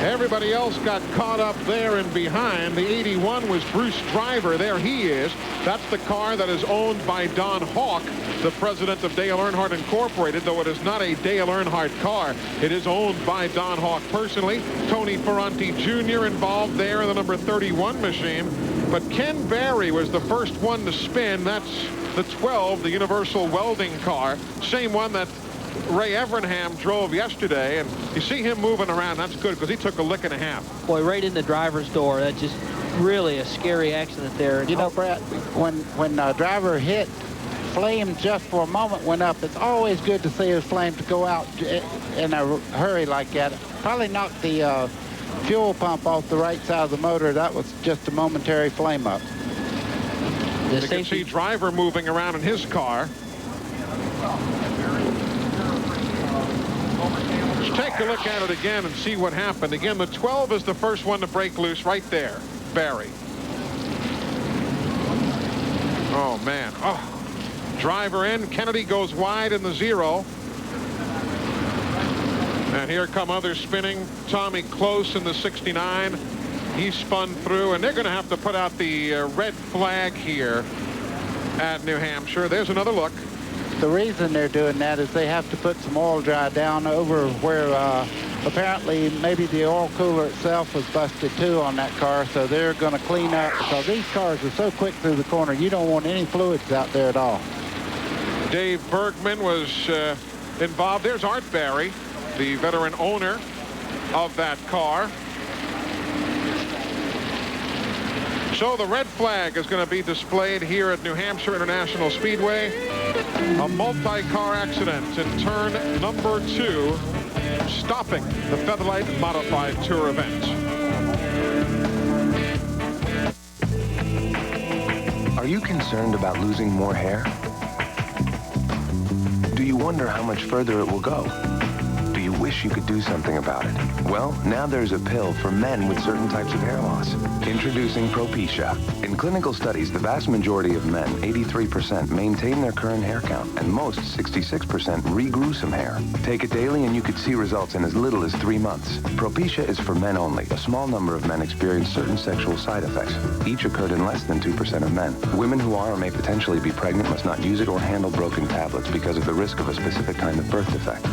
Everybody else got caught up there and behind. The 81 was Bruce Driver. There he is. That's the car that is owned by Don Hawk, the president of Dale Earnhardt Incorporated, though it is not a Dale Earnhardt car. It is owned by Don Hawk personally. Tony Ferranti Jr. involved there in the number 31 machine. But Ken Barry was the first one to spin. That's the 12, the Universal Welding car. Same one that Ray Evernham drove yesterday, and you see him moving around. That's good because he took a lick and a half. Boy, right in the driver's door. That's just really a scary accident there. You know, Brett, when driver hit, flame just for a moment went up. It's always good to see his flame to go out in a hurry like that. Probably knocked the fuel pump off the right side of the motor. That was just a momentary flame up. You can see Driver moving around in his car. Let's take a look at it again and see what happened. Again, the 12 is the first one to break loose right there. Barry. Oh, man. Oh. Driver in. Kennedy goes wide in the 0. And here come others spinning. Tommy Close in the 69. He spun through, and they're going to have to put out the red flag here at New Hampshire. There's another look. The reason they're doing that is they have to put some oil dry down over where apparently maybe the oil cooler itself was busted too on that car, so they're going to clean up because these cars are so quick through the corner. You don't want any fluids out there at all. Dave Bergman was involved. There's Art Barry, the veteran owner of that car. So the red flag is going to be displayed here at New Hampshire International Speedway. A multi-car accident in turn number 2, stopping the Featherlite Modified Tour event. Are you concerned about losing more hair? Do you wonder how much further it will go? Do you wish you could do something about it? Well, now there's a pill for men with certain types of hair loss. Introducing Propecia. In clinical studies, the vast majority of men, 83%, maintain their current hair count, and most, 66%, regrew some hair. Take it daily and you could see results in as little as 3 months. Propecia is for men only. A small number of men experience certain sexual side effects. Each occurred in less than 2% of men. Women who are or may potentially be pregnant must not use it or handle broken tablets because of the risk of a specific kind of birth defect.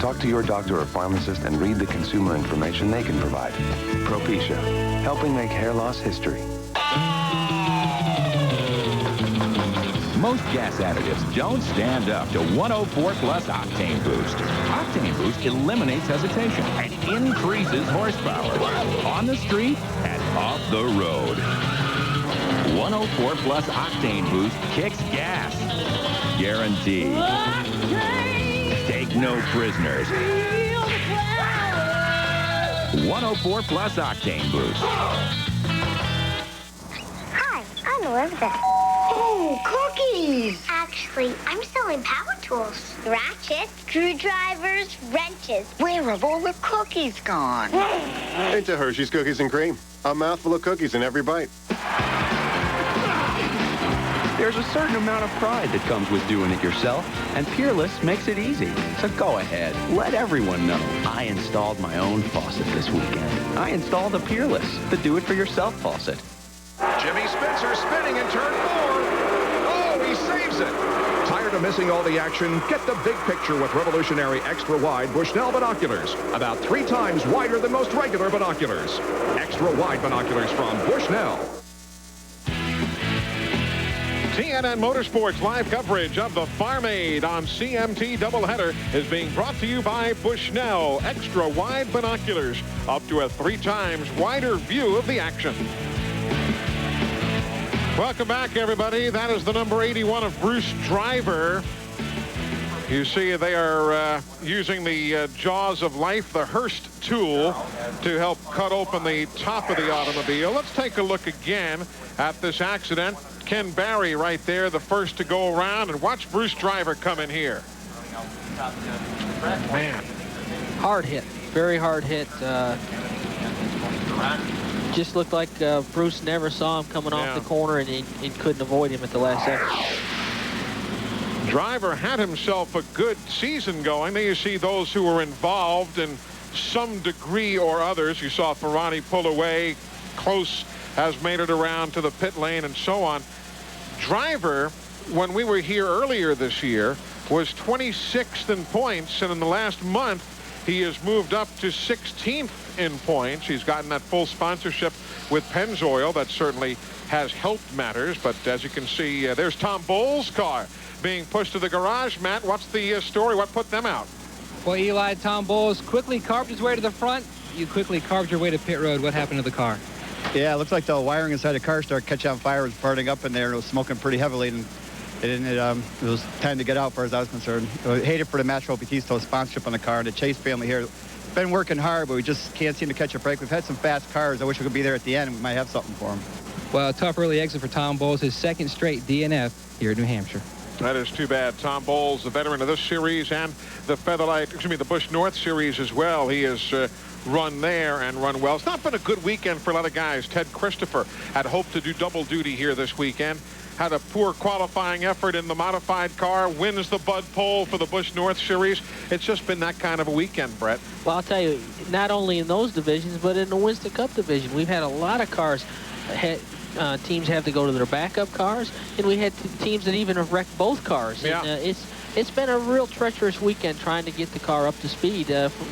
Talk to your doctor or pharmacist and read the consumer information they can provide. Propecia, helping make hair loss history. Most gas additives don't stand up to 104 Plus Octane Boost. Octane Boost eliminates hesitation and increases horsepower on the street and off the road. 104 Plus Octane Boost kicks gas. Guaranteed. Take no prisoners. 104 Plus Octane Boost. Hi, I'm Elizabeth. Oh, cookies! Actually, I'm selling power tools. Ratchets, screwdrivers, wrenches. Where have all the cookies gone? Into Hershey's Cookies and Cream. A mouthful of cookies in every bite. There's a certain amount of pride that comes with doing it yourself, and Peerless makes it easy. So go ahead, let everyone know. I installed my own faucet this weekend. I installed a Peerless, the do-it-for-yourself faucet. Jimmy Spencer spinning in turn 4. Oh, he saves it. Tired of missing all the action? Get the big picture with revolutionary extra-wide Bushnell binoculars. About 3 times wider than most regular binoculars. Extra-wide binoculars from Bushnell. CNN Motorsports live coverage of the Farm Aid on CMT doubleheader is being brought to you by Bushnell extra wide binoculars, up to a 3 times wider view of the action. Welcome back, everybody. That is the number 81 of Bruce Driver. You see they are using the jaws of life, the Hearst tool, to help cut open the top of the automobile. Let's take a look again at this accident. Ken Barry right there, the first to go around, and watch Bruce Driver come in here. Man. Hard hit, very hard hit. Just looked like Bruce never saw him coming off the corner and couldn't avoid him at the last second. Driver had himself a good season going. Then you see those who were involved in some degree or others. You saw Pronyne pull away. Close has made it around to the pit lane and so on. Driver, when we were here earlier this year, was 26th in points, and in the last month he has moved up to 16th in points. He's gotten that full sponsorship with Pennzoil. That certainly has helped matters. But as you can see, there's Tom Bowles' car being pushed to the garage. Matt, what's the story? What put them out? Well, Eli, Tom Bowles quickly carved his way to the front. You quickly carved your way to pit road. What happened to the car? Yeah, it looks like the wiring inside the car started catching on fire. It was burning up in there, and it was smoking pretty heavily. And it was time to get out, as far as I was concerned. I hated for the Metro Batista sponsorship on the car, and the Chase family here. Been working hard, but we just can't seem to catch a break. We've had some fast cars. I wish we could be there at the end, and we might have something for them. Well, a tough early exit for Tom Bowles, his second straight DNF here in New Hampshire. That is too bad. Tom Bowles, the veteran of this series and the the Busch North Series as well. He has run there and run well. It's not been a good weekend for a lot of guys. Ted Christopher had hoped to do double duty here this weekend. Had a poor qualifying effort in the modified car. Wins the Bud Pole for the Busch North Series. It's just been that kind of a weekend, Brett. Well, I'll tell you, not only in those divisions, but in the Winston Cup division, we've had a lot of cars. Teams have to go to their backup cars, and we had teams that even have wrecked both cars. Yeah. And, it's been a real treacherous weekend trying to get the car up to speed,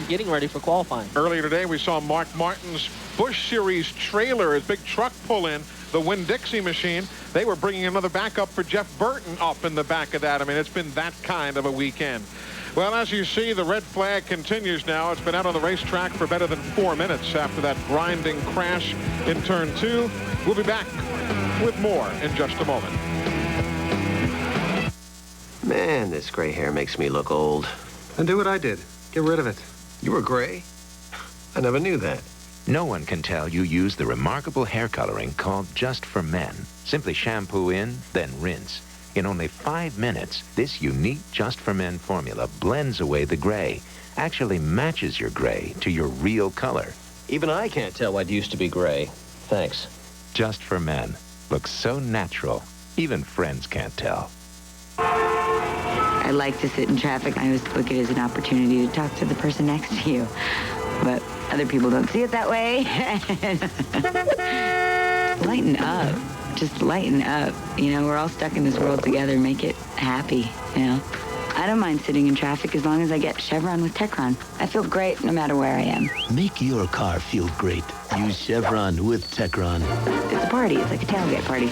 getting ready for qualifying. Earlier today, we saw Mark Martin's Busch Series trailer, his big truck pull in, the Winn-Dixie machine. They were bringing another backup for Jeff Burton up in the back of that. I mean, it's been that kind of a weekend. Well, as you see, the red flag continues now. It's been out on the racetrack for better than 4 minutes after that grinding crash in turn 2. We'll be back with more in just a moment. Man, this gray hair makes me look old. And do what I did. Get rid of it. You were gray? I never knew that. No one can tell you use the remarkable hair coloring called Just for Men. Simply shampoo in, then rinse. In only 5 minutes, this unique Just for Men formula blends away the gray, actually matches your gray to your real color. Even I can't tell what used to be gray. Thanks. Just for Men. Looks so natural, even friends can't tell. I like to sit in traffic. I always look at it as an opportunity to talk to the person next to you. But other people don't see it that way. Lighten up. Just lighten up. You know, we're all stuck in this world together. Make it happy, you know. I don't mind sitting in traffic as long as I get Chevron with Techron. I feel great no matter where I am. Make your car feel great. Use Chevron with Techron. It's a party. It's like a tailgate party.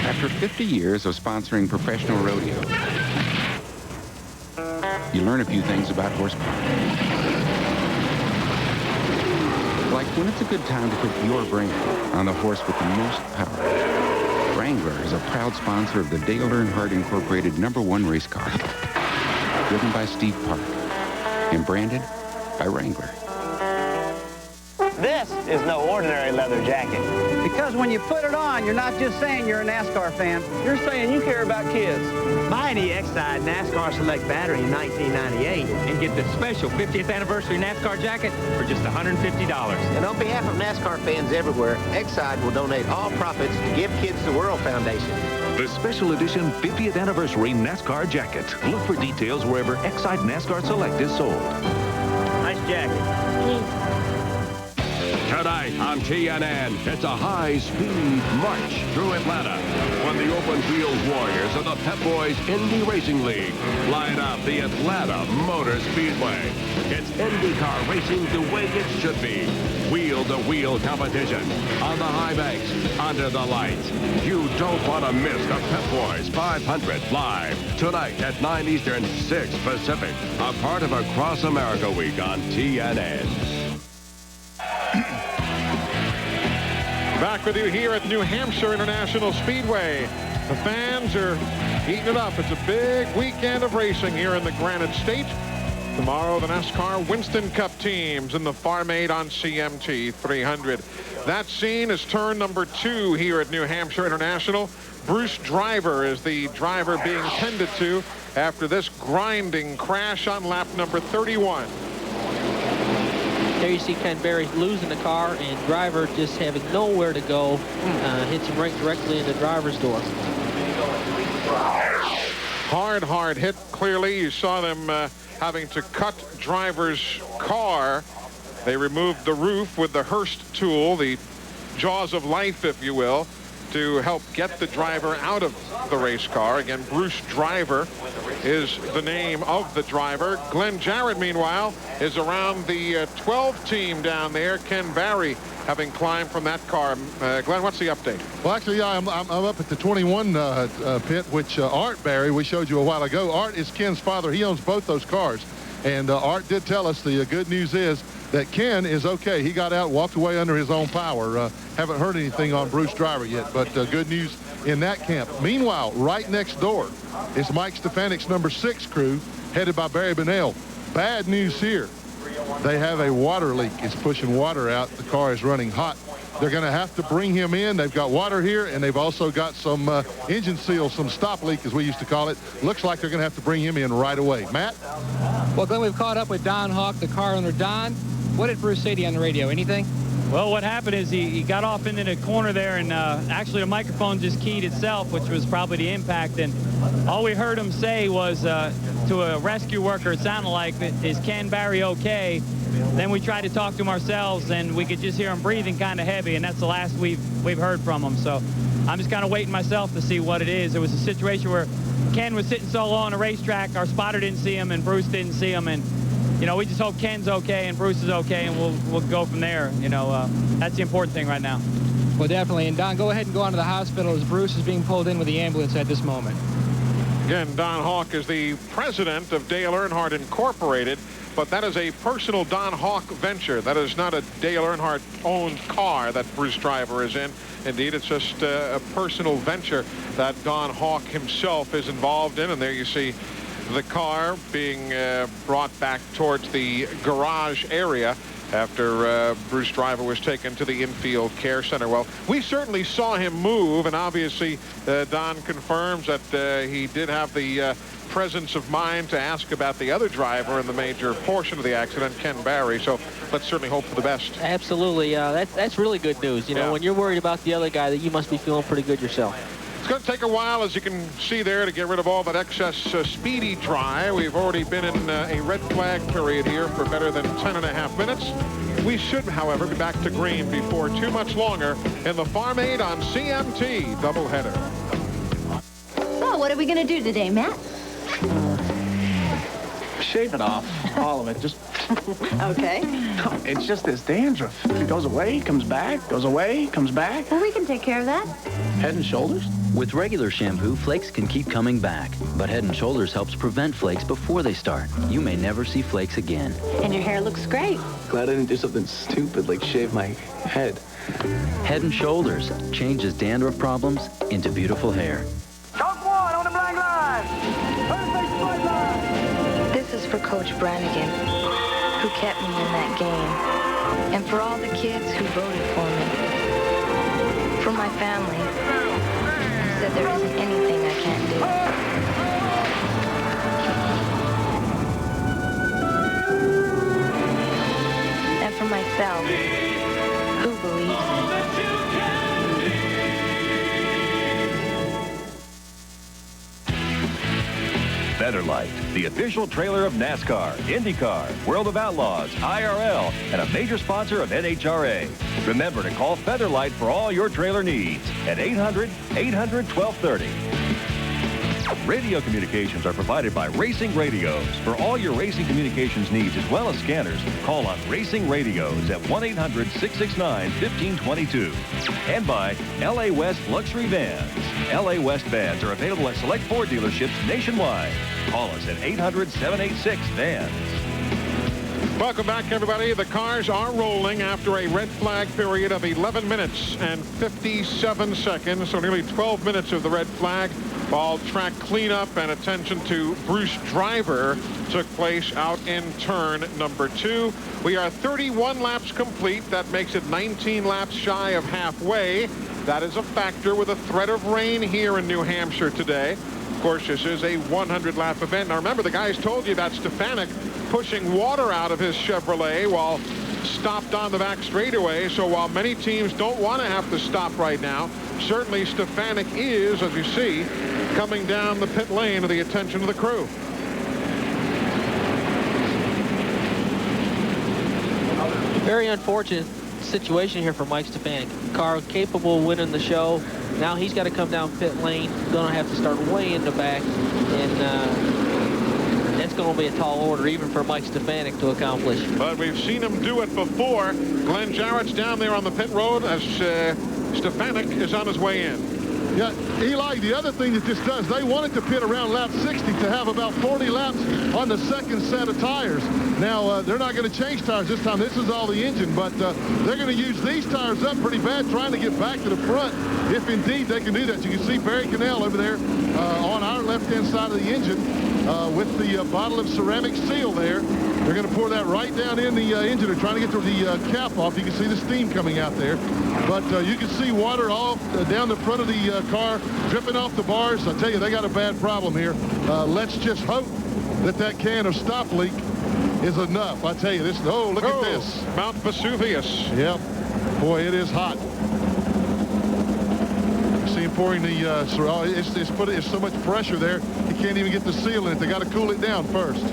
After 50 years of sponsoring professional rodeo, you learn a few things about horsepower. Like when it's a good time to put your brand on the horse with the most power. Wrangler is a proud sponsor of the Dale Earnhardt Incorporated #1 race car, driven by Steve Park and branded by Wrangler. This is no ordinary leather jacket. Because when you put it on, you're not just saying you're a NASCAR fan. You're saying you care about kids. Buy an EX-side NASCAR Select battery in 1998 and get the special 50th anniversary NASCAR jacket for just $150. And on behalf of NASCAR fans everywhere, Exide will donate all profits to Give Kids the World Foundation. The special edition 50th anniversary NASCAR jacket. Look for details wherever Exide NASCAR Select is sold. Nice jacket. Tonight on TNN, it's a high-speed march through Atlanta when the Open Wheels Warriors of the Pep Boys Indy Racing League line up the Atlanta Motor Speedway. It's IndyCar racing the way it should be. Wheel-to-wheel competition on the high banks, under the lights. You don't want to miss the Pep Boys 500 live tonight at 9 Eastern, 6 Pacific, a part of Across America Week on TNN. Back with you here at New Hampshire International Speedway. The fans are eating it up. It's a big weekend of racing here in the Granite State. Tomorrow, the NASCAR Winston Cup teams in the Farm Aid on CMT 300. That scene is turn number 2 here at New Hampshire International. Bruce Driver is the driver being tended to after this grinding crash on lap number 31. There you see Ken Berry losing the car, and Driver just having nowhere to go. Hits him right directly in the driver's door. Hard hit, clearly. You saw them having to cut Driver's car. They removed the roof with the Hurst tool, the jaws of life, if you will, to help get the driver out of the race car. Again, Bruce Driver is the name of the driver. Glenn Jarrett, meanwhile, is around the 12 team down there. Ken Barry having climbed from that car. Glenn, what's the update? Well, actually, yeah, I'm up at the 21 pit, which Art Barry, we showed you a while ago. Art is Ken's father. He owns both those cars. And Art did tell us the good news is that Ken is okay. He got out, walked away under his own power. Haven't heard anything on Bruce Driver yet, but good news in that camp. Meanwhile, right next door is Mike Stefanik's number 6 crew, headed by Barry Bunnell. Bad news here. They have a water leak. It's pushing water out. The car is running hot. They're going to have to bring him in. They've got water here, and they've also got some engine seal, some stop leak, as we used to call it. Looks like they're going to have to bring him in right away. Matt? Well, Glenn, we've caught up with Don Hawk, the car owner. Don, what did Bruce say to you on the radio? Anything? Well, what happened is he got off into the corner there, and actually the microphone just keyed itself, which was probably the impact. And all we heard him say was to a rescue worker, it sounded like, is Ken Barry okay? Then we tried to talk to him ourselves, and we could just hear him breathing kind of heavy, and that's the last we've heard from him. So I'm just kind of waiting myself to see what it is. It was a situation where Ken was sitting so low on the racetrack, our spotter didn't see him, and Bruce didn't see him, and you know, we just hope Ken's okay and Bruce is okay, and we'll go from there. You know, that's the important thing right now. Well, definitely. And Don, go ahead and go on to the hospital as Bruce is being pulled in with the ambulance at this moment. Again, Don Hawk is the president of Dale Earnhardt Incorporated, but that is a personal Don Hawk venture. That is not a Dale Earnhardt-owned car that Bruce Driver is in. Indeed, it's just a personal venture that Don Hawk himself is involved in. And there you see the car being brought back towards the garage area after Bruce Driver was taken to the infield care center. Well, we certainly saw him move, and obviously Don confirms that he did have the presence of mind to ask about the other driver in the major portion of the accident, Ken Barry. So let's certainly hope for the best. Absolutely. That's really good news. You know, when you're worried about the other guy, that you must be feeling pretty good yourself. It's going to take a while, as you can see there, to get rid of all that excess speedy dry. We've already been in a red flag period here for better than 10.5 minutes. We should, however, be back to green before too much longer in the Farm Aid on CMT doubleheader. So, what are we going to do today, Matt? Shave it off, all of it. Just Okay. it's just this dandruff. It goes away, comes back, goes away, comes back. Well, we can take care of that. Head and Shoulders? With regular shampoo, flakes can keep coming back, but Head and Shoulders helps prevent flakes before they start. You may never see flakes again. And your hair looks great. Glad I didn't do something stupid like shave my head. Head and Shoulders changes dandruff problems into beautiful hair. Chalk one on the blank line. Perfect white line. This is for Coach Brannigan, who kept me in that game. And for all the kids who voted for me. For my family, who said there isn't anything I can't do. And for myself, who believes in it. Featherlite, the official trailer of NASCAR, IndyCar, World of Outlaws, IRL, and a major sponsor of NHRA. Remember to call Featherlite for all your trailer needs at 800-800-1230. Radio communications are provided by Racing Radios. For all your racing communications needs as well as scanners, call on Racing Radios at 1-800-669-1522. And by LA West Luxury Vans. LA West vans are available at select Ford dealerships nationwide. Call us at 800-786-VANS. Welcome back, everybody. The cars are rolling after a red flag period of 11 minutes and 57 seconds, so nearly 12 minutes of the red flag. while track cleanup and attention to Bruce driver took place out in turn number 2. We are 31 laps complete. That makes it 19 laps shy of halfway. That is a factor with a threat of rain here in New Hampshire today. Of course, this is a 100-lap event. Now remember, the guys told you about Stefanik pushing water out of his Chevrolet while stopped on the back straightaway. So while many teams don't want to have to stop right now, certainly Stefanik is, as you see, coming down the pit lane to the attention of the crew. Very unfortunate situation here for Mike Stefanik. Car capable of winning the show. Now he's got to come down pit lane. Going to have to start way in the back, and that's going to be a tall order even for Mike Stefanik to accomplish. But we've seen him do it before. Glenn Jarrett's down there on the pit road as Stefanik is on his way in. Yeah, Eli, the other thing that this does, they wanted to pit around lap 60 to have about 40 laps on the second set of tires. Now, they're not going to change tires this time. This is all the engine, but they're going to use these tires up pretty bad trying to get back to the front, if indeed they can do that. You can see Barry Cannell over there on our left-hand side of the engine with the bottle of ceramic seal there. They're going to pour that right down in the engine. They're trying to get the cap off. You can see the steam coming out there. But you can see water all down the front of the car, dripping off the bars. I tell you, they got a bad problem here. Let's just hope that that can of stop leak is enough. I tell you, this. Oh, look at this. Mount Vesuvius. Yep. Boy, it is hot. See him pouring the, it's so much pressure there, he can't even get the seal in it. They got to cool it down first.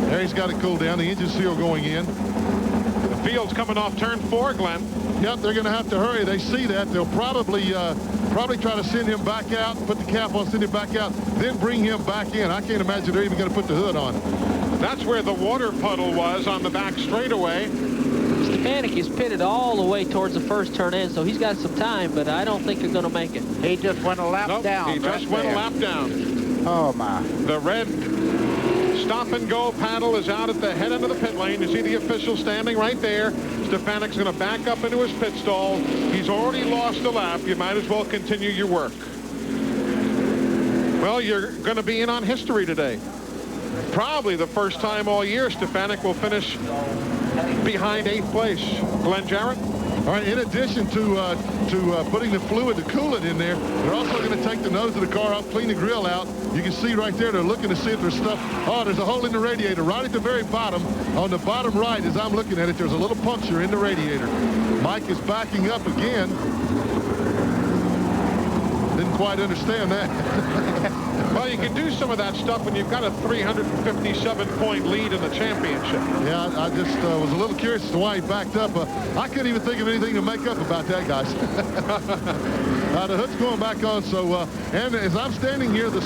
There he's got it cooled down, the engine seal going in. The field's coming off turn 4, Glenn. Yep, they're going to have to hurry. They see that. They'll probably try to send him back out, put the cap on, send him back out, then bring him back in. I can't imagine they're even going to put the hood on. That's where the water puddle was on the back straightaway. Stefanik is pitted all the way towards the first turn in, so he's got some time, but I don't think they're going to make it. He just went a lap down. He just went a lap down. Oh, my. The red stop-and-go paddle is out at the head end of the pit lane. You see the official standing right there. Stefanik's going to back up into his pit stall. He's already lost a lap. You might as well continue your work. Well, you're going to be in on history today. Probably the first time all year Stefanik will finish behind 8th place. Glenn Jarrett? All right, in addition to putting the fluid to cool it in there, they're also going to take the nose of the car off, clean the grill out. You can see right there, they're looking to see if there's stuff. Oh, there's a hole in the radiator right at the very bottom. On the bottom right, as I'm looking at it, there's a little puncture in the radiator. Mike is backing up again. Didn't quite understand that. Well, you can do some of that stuff when you've got a 357-point lead in the championship. Yeah, I just was a little curious as to why he backed up. I couldn't even think of anything to make up about that, guys. The hood's going back on, so and as I'm standing here, the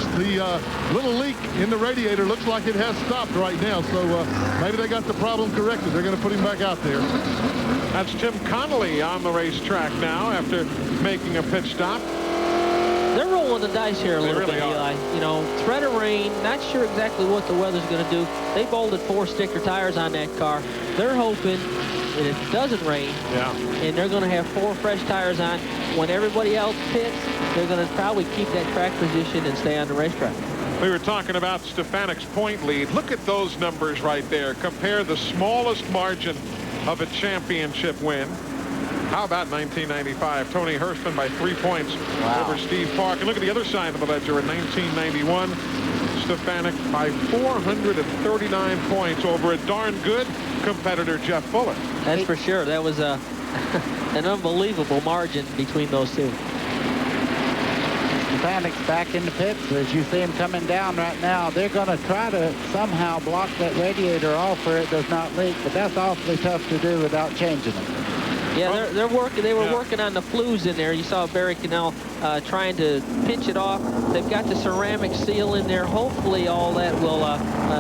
little leak in the radiator looks like it has stopped right now, so maybe they got the problem corrected. They're going to put him back out there. That's Tim Connolly on the racetrack now after making a pit stop. They're rolling the dice here a little bit, Eli. You know, threat of rain, not sure exactly what the weather's going to do. They bolted 4 sticker tires on that car. They're hoping that it doesn't rain. Yeah. And they're going to have 4 fresh tires on. When everybody else pits, they're going to probably keep that track position and stay on the racetrack. We were talking about Stefanik's point lead. Look at those numbers right there. Compare the smallest margin of a championship win. How about 1995? Tony Hurstman by 3 points over Steve Park. And look at the other side of the ledger in 1991. Stefanik by 439 points over a darn good competitor, Jeff Fuller. That's for sure. That was an unbelievable margin between those two. Stefanik's back in the pits. As you see him coming down right now, they're going to try to somehow block that radiator off where it does not leak, but that's awfully tough to do without changing it. Yeah, they're working. They were working on the flues in there. You saw Barry Cannell trying to pinch it off. They've got the ceramic seal in there. Hopefully, all that will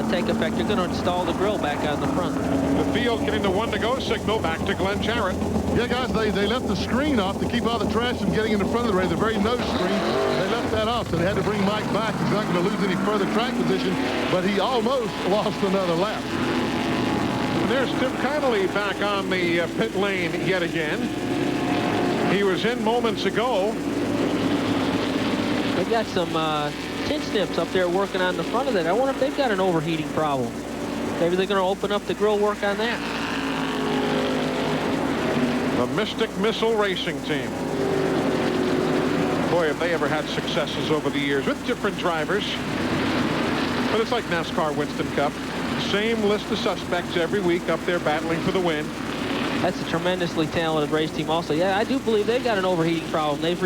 take effect. They're going to install the grill back on the front. The field getting the 1-to-go signal back to Glenn Jarrett. Yeah, guys, they left the screen off to keep all the trash from getting in the front of the race. The very nose screen, they left that off, so they had to bring Mike back. He's not going to lose any further track position, but he almost lost another lap. There's Tim Connolly back on the pit lane yet again. He was in moments ago. They've got some tin snips up there working on the front of it. I wonder if they've got an overheating problem. Maybe they're going to open up the grill, work on that. The Mystic Missile Racing Team. Boy, have they ever had successes over the years with different drivers. But it's like NASCAR Winston Cup. Same list of suspects every week up there battling for the win. That's a tremendously talented race team also. Yeah, I do believe they've got an overheating problem. They've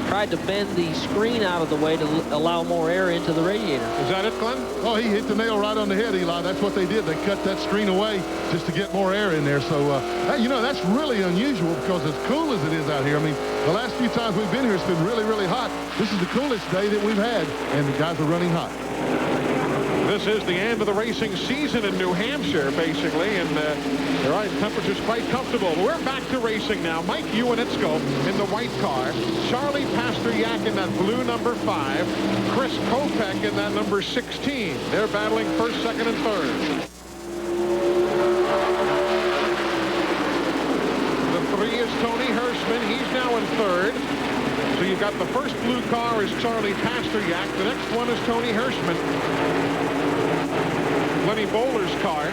tried to bend the screen out of the way to allow more air into the radiator. Is that it, Glenn? Oh, he hit the nail right on the head, Eli. That's what they did. They cut that screen away just to get more air in there. So, you know, that's really unusual because as cool as it is out here, I mean, the last few times we've been here, it's been really, really hot. This is the coolest day that we've had, and the guys are running hot. This is the end of the racing season in New Hampshire, basically, and the right temperature's quite comfortable. We're back to racing now. Mike Uinitsko in the white car, Charlie Pasteryak in that blue number 5, Chris Kopech in that number 16. They're battling first, second, and third. The 3 is Tony Hirschman. He's now in third. So you've got the first blue car is Charlie Pasteryak. The next one is Tony Hirschman. Lenny Bowler's car.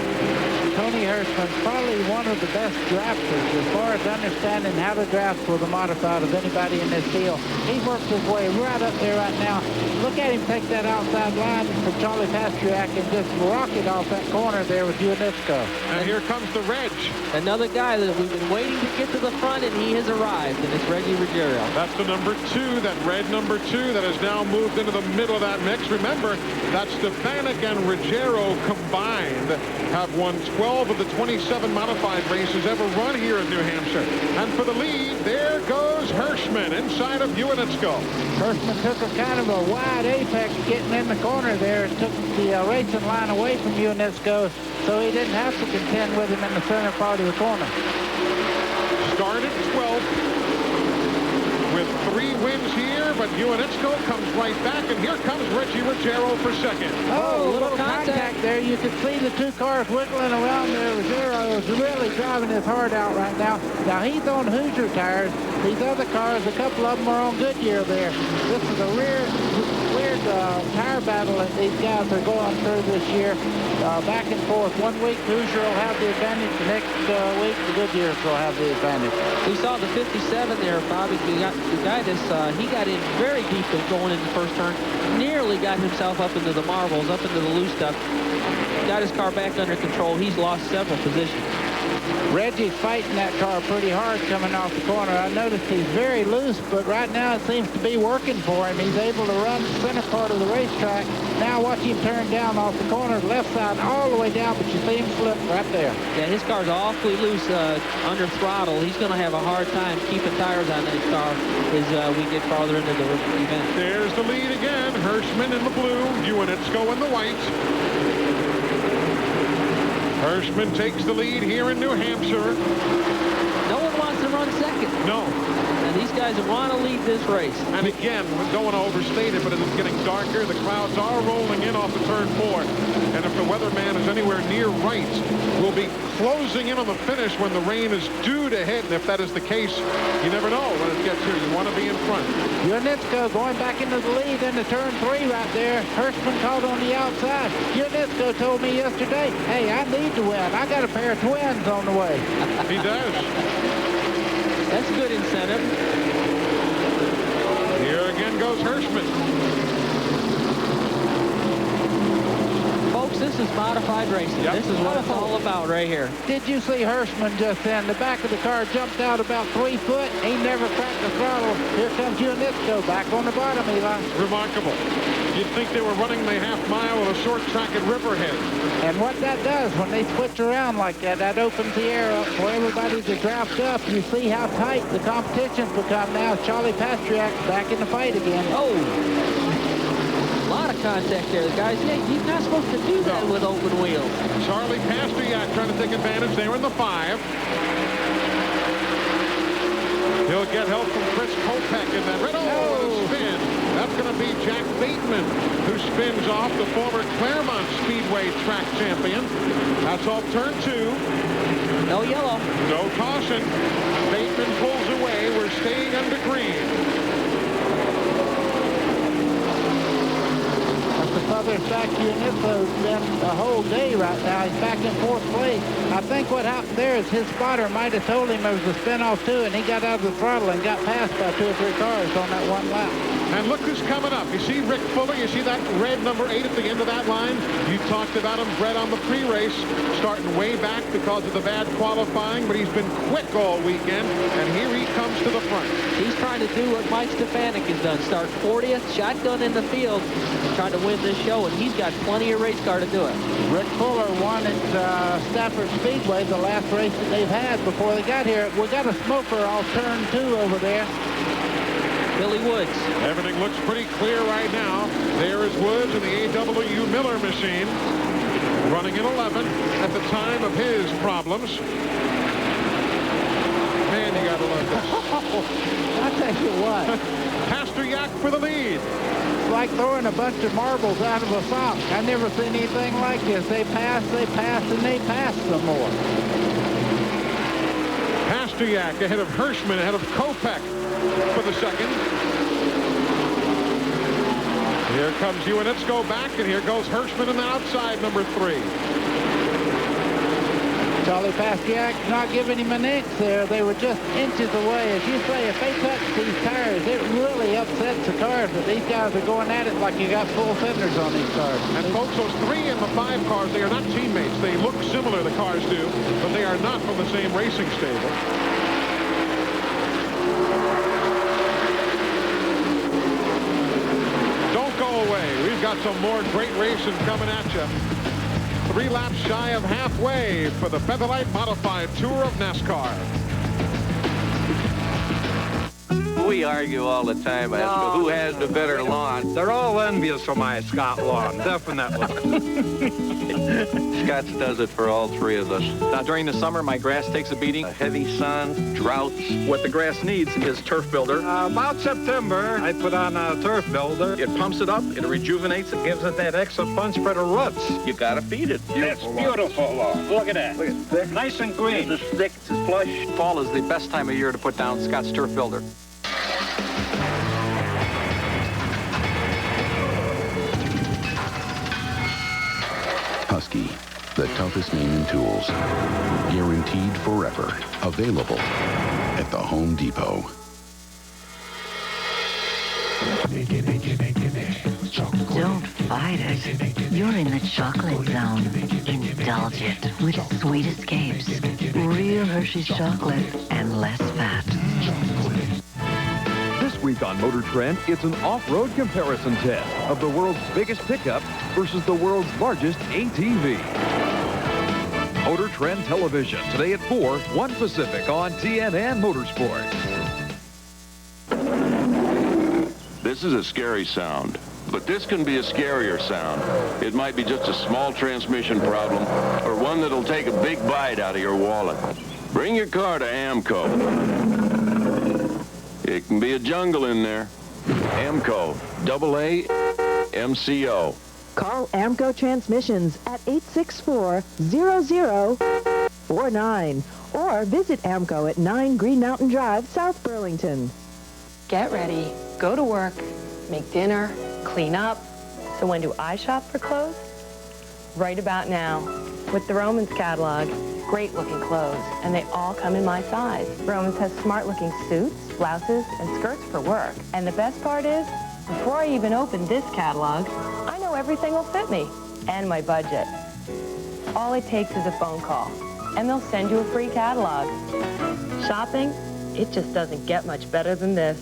Tony Hirschman's probably one of the best drafters as far as understanding how to draft for the modified of anybody in this field. He works his way right up there right now. Look at him take that outside line for Charlie Pasteryak and just rocket off that corner there with Uinitsko. And here comes the Reg. Another guy that we've been waiting to get to the front, and he has arrived, and it's Reggie Ruggiero. That's the number 2, that red number 2 that has now moved into the middle of that mix. Remember, that's Stefanik and Ruggiero combined have won 12 of the 27 modified races ever run here in New Hampshire. And for the lead, there goes Hirschman inside of Uinitsko. Hirschman took a kind of a wide apex getting in the corner there and took the racing line away from Uinitsko, so he didn't have to contend with him in the center part of the corner. Started 12th with 3 wins here, but Uinitsko comes right back, and here comes Reggie Ruggiero for second. Oh, little contact there. You can see the 2 cars wiggling around there. Ruggiero is really driving his heart out right now. Now, he's on Hoosier tires. These other cars, a couple of them are on Goodyear there. This is a weird tire battle that these guys are going through this year. Back and forth. 1 week, Hoosier will have the advantage. The next week, the Goodyears will have the advantage. We saw the 57 there, Bobby. The guy he got in very deep going in the first turn. Nearly got himself up into the marbles, up into the loose stuff. Got his car back under control. He's lost several positions. Reggie's fighting that car pretty hard coming off the corner. I noticed he's very loose, but right now it seems to be working for him. He's able to run the center part of the racetrack. Now watch him turn down off the corner, left side all the way down, but you see him slip right there. Yeah, his car's awfully loose under throttle. He's going to have a hard time keeping tires on that car as we get farther into the event. There's the lead again. Hirschman in the blue, Uinitsko in the white. Hirschman takes the lead here in New Hampshire. No one wants to run second. No. And these guys want to lead this race. And again, we don't want to overstate it, but as it's getting darker, the crowds are rolling in off of turn 4. And if the weatherman is anywhere near right, we'll be closing in on the finish when the rain is due to hit. And if that is the case, you never know when it gets here. You want to be in front. Uinitsko going back into the lead into turn 3 right there. Hirschman caught on the outside. Uinitsko told me yesterday, hey, I need to win. I got a pair of twins on the way. He does. That's good incentive. Here again goes Hirschman. Folks, this is modified racing. Yep. This is what it's all about right here. Did you see Hirschman just then? The back of the car jumped out about 3 foot. He never cracked the throttle. Here comes Uinitsko back on the bottom, Eli. Remarkable. You'd think they were running the half mile of a short track at Riverhead. And what that does, when they switch around like that, that opens the air up for everybody to draft up. You see how tight the competition's become now. Charlie Pasteryak back in the fight again. Oh, a lot of contact there. The guys, yeah, you're not supposed to do that with open wheels. Charlie Pasteryak trying to take advantage there in the 5. He'll get help from Chris Kopech in that red. Oh, spin. That's going to be Jack Bateman, who spins off, the former Claremont Speedway track champion. That's off turn 2. No yellow. No caution. Bateman pulls away. We're staying under green. back here in this road's been a whole day right now. He's back in 4th place. I think what happened there is his spotter might have told him there was a spin-off too, and he got out of the throttle and got passed by 2 or 3 cars on that one lap. And look who's coming up. You see Rick Fuller, you see that red number 8 at the end of that line? You talked about him, Brett, on the pre-race, starting way back because of the bad qualifying, but he's been quick all weekend, and here he comes to the front. He's trying to do what Mike Stefanik has done, start 40th, shotgun in the field, trying to win this show, and he's got plenty of race car to do it. Rick Fuller won at Stafford Speedway, the last race that they've had before they got here. We got a smoker off turn 2 over there. Billy Woods. Everything looks pretty clear right now. There is Woods in the A.W. Miller machine, running in 11 at the time of his problems. Man, you got to love this. I'll tell you what. Pastor Yak for the lead. It's like throwing a bunch of marbles out of a sock. I've never seen anything like this. They pass, and they pass some more. Pastor Yak ahead of Hirschman, ahead of Kopech for the second. Here comes Ewanitsko back, and here goes Hirschman in the outside, number 3. Charlie Pastiak's not giving him an inch there. They were just inches away. As you say, if they touch these tires, it really upsets the cars. But these guys are going at it like you got full fenders on these cars. And folks, those 3 and the 5 cars, they are not teammates. They look similar, the cars do, but they are not from the same racing stable. Don't go away. We've got some more great racing coming at you. 3 laps shy of halfway for the Featherlite Modified Tour of NASCAR. We argue all the time as to who has the better lawn. They're all envious of my Scott lawn, definitely. Scott's does it for all 3 of us. Now, during the summer, my grass takes a beating. A heavy sun, droughts. What the grass needs is turf builder. About September, I put on a turf builder. It pumps it up, it rejuvenates it. Gives it that extra punch for the roots. You gotta feed it. It's beautiful lawn. Look at that. Look at thick. Nice and green. It's thick, it's flush. Fall is the best time of year to put down Scott's turf builder. Husky, the toughest name in tools. Guaranteed forever. Available at the Home Depot. Don't fight it. You're in the chocolate zone. Indulge it with sweet escapes, real Hershey's chocolate, and less fat. This week on Motor Trend, it's an off-road comparison test of the world's biggest pickup versus the world's largest ATV. Motor Trend Television, today at 4, 1 Pacific on TNN Motorsports. This is a scary sound, but this can be a scarier sound. It might be just a small transmission problem or one that'll take a big bite out of your wallet. Bring your car to AMCO. It can be a jungle in there. AMCO, AAMCO. Call AMCO Transmissions at 864-0049 or visit AMCO at 9 Green Mountain Drive, South Burlington. Get ready, go to work, make dinner, clean up. So when do I shop for clothes? Right about now. With the Romans catalog, great looking clothes, and they all come in my size. Romans has smart looking suits, blouses, and skirts for work. And the best part is, before I even open this catalog, I know everything will fit me and my budget. All it takes is a phone call, and they'll send you a free catalog. Shopping, it just doesn't get much better than this.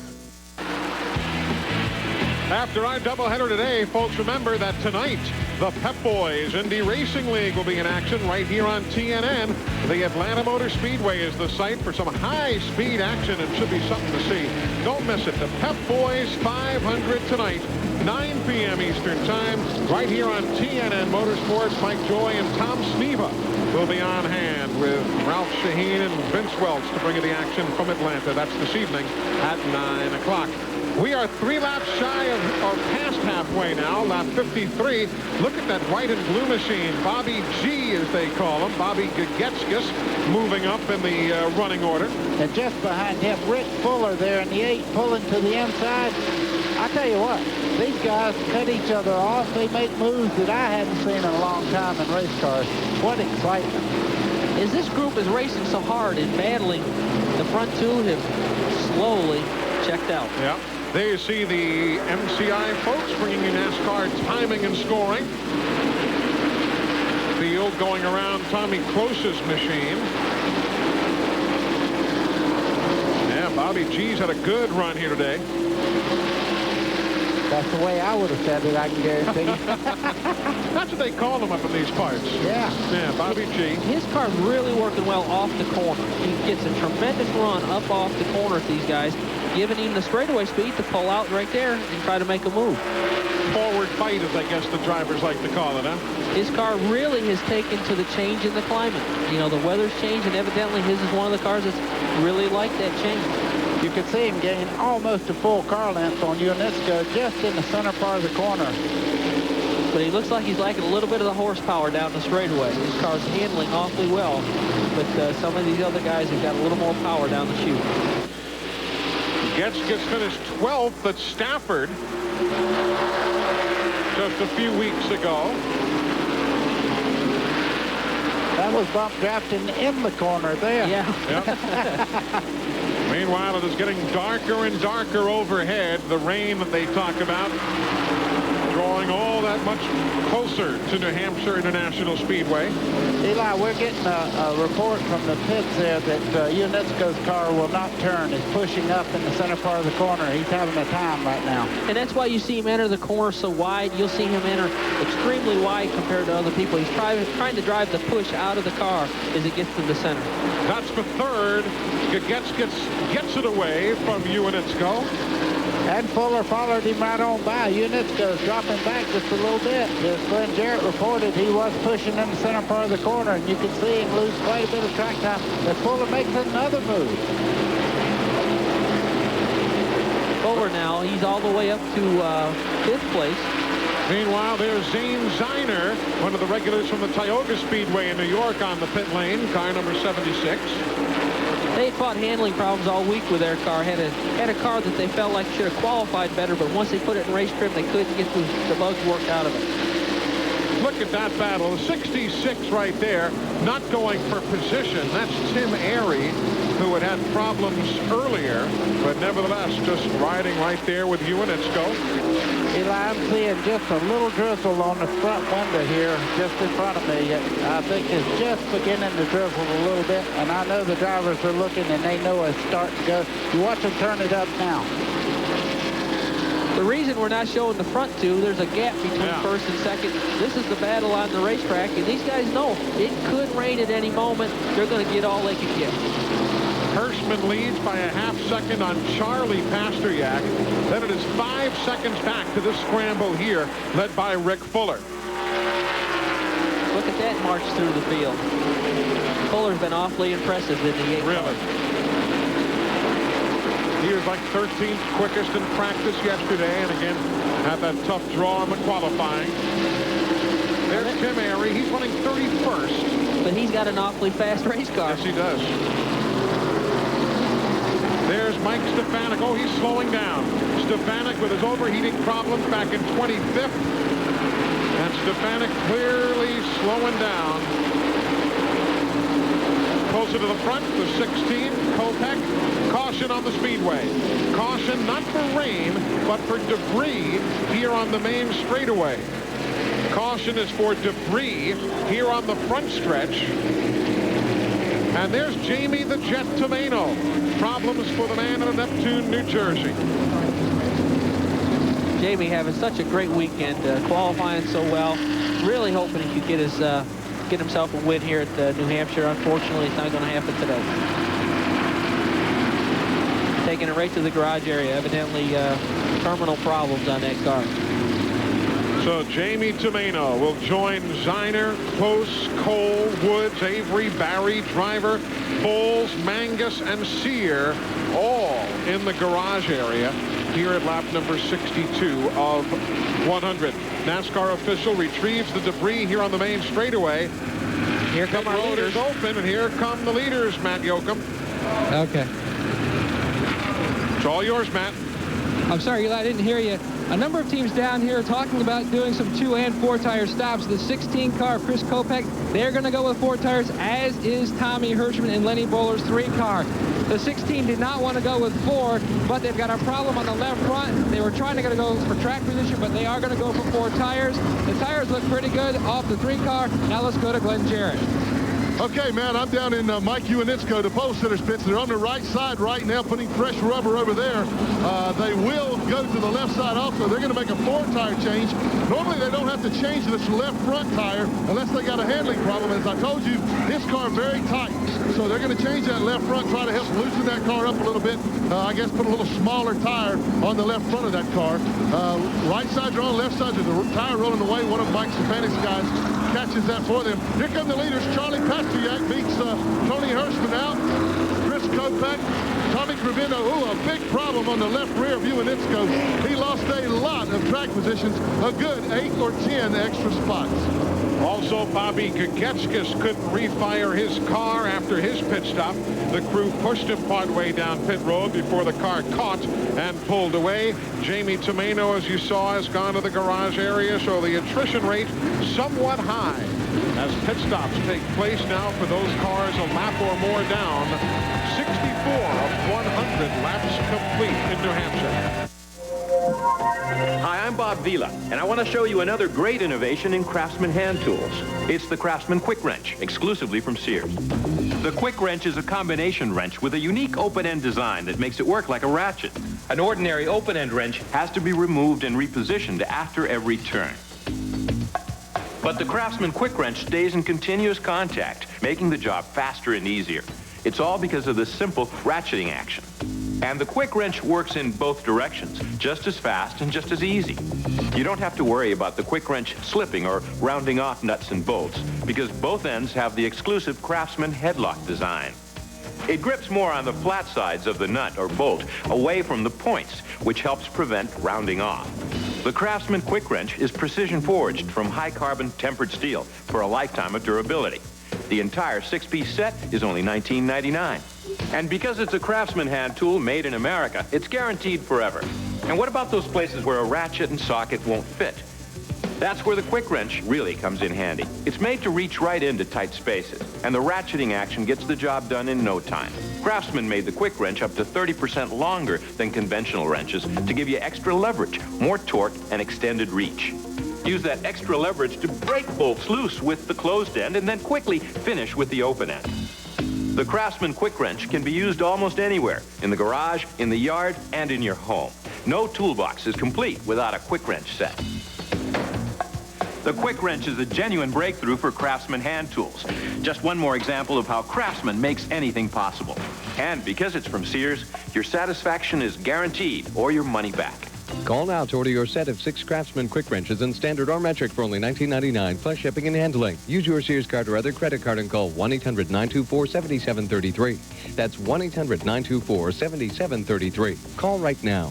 After our doubleheader today, folks, remember that tonight, the Pep Boys Indy Racing League will be in action right here on TNN. The Atlanta Motor Speedway is the site for some high-speed action and should be something to see. Don't miss it. The Pep Boys 500 tonight, 9 p.m. Eastern Time, right here on TNN Motorsports. Mike Joy and Tom Sneva will be on hand with Ralph Shaheen and Vince Welch to bring you the action from Atlanta. That's this evening at 9 o'clock. We are 3 laps shy of, or past halfway now, lap 53. Look at that white and blue machine. Bobby G, as they call him, Bobby Gagetskis, moving up in the running order. And just behind him, Rick Fuller there in the 8, pulling to the inside. I tell you what, these guys cut each other off. They make moves that I hadn't seen in a long time in race cars. What excitement. As this group is racing so hard and battling, the front two have slowly checked out. Yeah. There you see the MCI folks bringing you NASCAR timing and scoring. Field going around Tommy Close's machine. Yeah, Bobby G's had a good run here today. That's the way I would have said it, I can guarantee. That's what they call him up in these parts. Yeah. Yeah, Bobby G. His car's really working well off the corner. He gets a tremendous run up off the corner at these guys, giving him the straightaway speed to pull out right there and try to make a move. Forward fight, as I guess the drivers like to call it, huh? His car really has taken to the change in the climate. You know, the weather's changed, and evidently his is one of the cars that's really like that change. You could see him gain almost a full car length on Unisco just in the center part of the corner. But he looks like he's lacking a little bit of the horsepower down the straightaway. His car's handling awfully well, but some of these other guys have got a little more power down the chute. Gets finished 12th at Stafford just a few weeks ago. That was bump drafting in the corner there. Yeah. Yep. Meanwhile, it is getting darker and darker overhead. The rain that they talk about drawing all that much closer to New Hampshire International Speedway. Eli, we're getting a report from the pits there that Unisco's car will not turn. It's pushing up in the center part of the corner. He's having a time right now. And that's why you see him enter the corner so wide. You'll see him enter extremely wide compared to other people. He's trying to drive the push out of the car as it gets to the center. That's for third. Gets it away from Unisco. And Fuller followed him right on by. Unisco's dropping back just a little bit. As Glenn Jarrett reported, he was pushing in the center part of the corner, and you can see him lose quite a bit of track time as Fuller makes another move. Fuller now, he's all the way up to 5th place. Meanwhile, there's Zane Ziner, one of the regulars from the Tioga Speedway in New York, on the pit lane, car number 76. They fought handling problems all week with their car. Had a car that they felt like should have qualified better, but once they put it in race trim, they couldn't get the bugs worked out of it. Look at that battle. 66 right there, not going for position. That's Tim Airy, who had problems earlier, but nevertheless just riding right there with Unisco. Eli, I'm seeing just a little drizzle on the front window here, just in front of me. I think it's just beginning to drizzle a little bit, and I know the drivers are looking and they know it's starting to go. You watch them turn it up now. The reason we're not showing the front two, there's a gap between first and second. This is the battle on the racetrack, and these guys know it could rain at any moment. They're going to get all they can get. Hirschman leads by a half second on Charlie Pasteryak. Then it is 5 seconds back to this scramble here, led by Rick Fuller. Look at that march through the field. Fuller's been awfully impressive in the 8th. Really? He was like 13th quickest in practice yesterday, and again, had that tough draw in the qualifying. There's Tim Airy. He's running 31st. But he's got an awfully fast race car. Yes, he does. There's Mike Stefanik. Oh, he's slowing down. Stefanik with his overheating problems back in 25th. And Stefanik clearly slowing down. Closer to the front, the 16, Kopech. Caution on the speedway. Caution not for rain, but for debris here on the main straightaway. Caution is for debris here on the front stretch. And there's Jamie the Jet Tomeno. Problems for the man in Neptune, New Jersey. Jamie having such a great weekend, qualifying so well. Really hoping he could get himself a win here at New Hampshire. Unfortunately, it's not going to happen today. Taking it right to the garage area. Evidently, terminal problems on that car. So Jamie Tomeno will join Ziner, Close, Cole, Woods, Avery, Barry, Driver, Bowles, Mangus, and Sear all in the garage area here at lap number 62 of 100. NASCAR official retrieves the debris here on the main straightaway. Here come our leaders. Open, and here come the leaders, Matt Yoakum. Okay. It's all yours, Matt. I'm sorry, Eli, I didn't hear you. A number of teams down here are talking about doing some 2- and 4-tire stops. The 16 car, Chris Kopech, they're going to go with 4 tires, as is Tommy Hirschman and Lenny Bowler's 3 car. The 16 did not want to go with 4, but they've got a problem on the left front. They were trying to go for track position, but they are going to go for 4 tires. The tires look pretty good off the 3 car. Now let's go to Glenn Jarrett. Okay, man, I'm down in Mike Uinitsko, the pole sitters pits. They're on the right side right now, putting fresh rubber over there. They will go to the left side also. They're going to make a 4-tire change. Normally, they don't have to change this left front tire unless they got a handling problem. As I told you, this car very tight. So they're going to change that left front, try to help loosen that car up a little bit. I guess put a little smaller tire on the left front of that car. Right side's on, left side's the tire rolling away. One of Mike Stefanik's guys catches that for them. Here come the leaders. Charlie Pastriak beats Tony Hirschman out. Chris Kopech, Tommy Cravino. Ooh, a big problem on the left rear of Uinitsko. He lost a lot of track positions, a good 8 or 10 extra spots. Also, Bobby Kuketskis couldn't refire his car after his pit stop. The crew pushed him partway down pit road before the car caught and pulled away. Jamie Tomeno, as you saw, has gone to the garage area, so the attrition rate somewhat high as pit stops take place now for those cars a lap or more down. 64 of 100 laps complete in New Hampshire. Hi, I'm Bob Vila, and I want to show you another great innovation in Craftsman hand tools. It's the Craftsman Quick Wrench, exclusively from Sears. The Quick Wrench is a combination wrench with a unique open-end design that makes it work like a ratchet. An ordinary open-end wrench has to be removed and repositioned after every turn. But the Craftsman Quick Wrench stays in continuous contact, making the job faster and easier. It's all because of this simple ratcheting action. And the Quick Wrench works in both directions, just as fast and just as easy. You don't have to worry about the Quick Wrench slipping or rounding off nuts and bolts, because both ends have the exclusive Craftsman headlock design. It grips more on the flat sides of the nut or bolt, away from the points, which helps prevent rounding off. The Craftsman Quick Wrench is precision forged from high-carbon tempered steel for a lifetime of durability. The entire 6-piece set is only $19.99. And because it's a Craftsman hand tool made in America, it's guaranteed forever. And what about those places where a ratchet and socket won't fit? That's where the Quick Wrench really comes in handy. It's made to reach right into tight spaces, and the ratcheting action gets the job done in no time. Craftsman made the Quick Wrench up to 30% longer than conventional wrenches to give you extra leverage, more torque, and extended reach. Use that extra leverage to break bolts loose with the closed end and then quickly finish with the open end. The Craftsman Quick Wrench can be used almost anywhere, in the garage, in the yard, and in your home. No toolbox is complete without a Quick Wrench set. The Quick Wrench is a genuine breakthrough for Craftsman hand tools. Just one more example of how Craftsman makes anything possible. And because it's from Sears, your satisfaction is guaranteed or your money back. Call now to order your set of 6 Craftsman Quick Wrenches in standard or metric for only $19.99, plus shipping and handling. Use your Sears card or other credit card and call 1-800-924-7733. That's 1-800-924-7733. Call right now.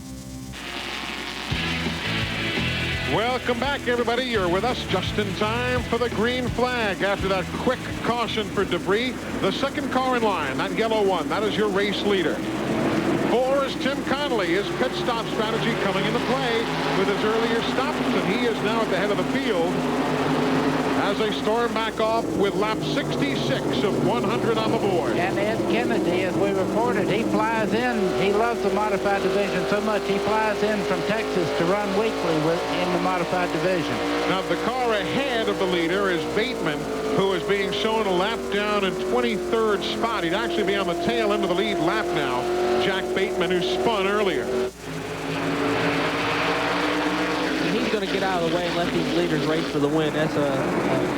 Welcome back, everybody. You're with us just in time for the green flag after that quick caution for debris. The second car in line, that yellow one, that is your race leader. 4 is Tim Connolly. His pit stop strategy coming into play with his earlier stops, and he is now at the head of the field as they storm back off with lap 66 of 100 on the board. And Ed Kennedy, as we reported, he flies in. He loves the modified division so much, he flies in from Texas to run weekly in the modified division. Now, the car ahead of the leader is Bateman, who is being shown a lap down in 23rd spot. He'd actually be on the tail end of the lead lap now. Jack Bateman, who spun earlier. He's going to get out of the way and let these leaders race for the win. That's a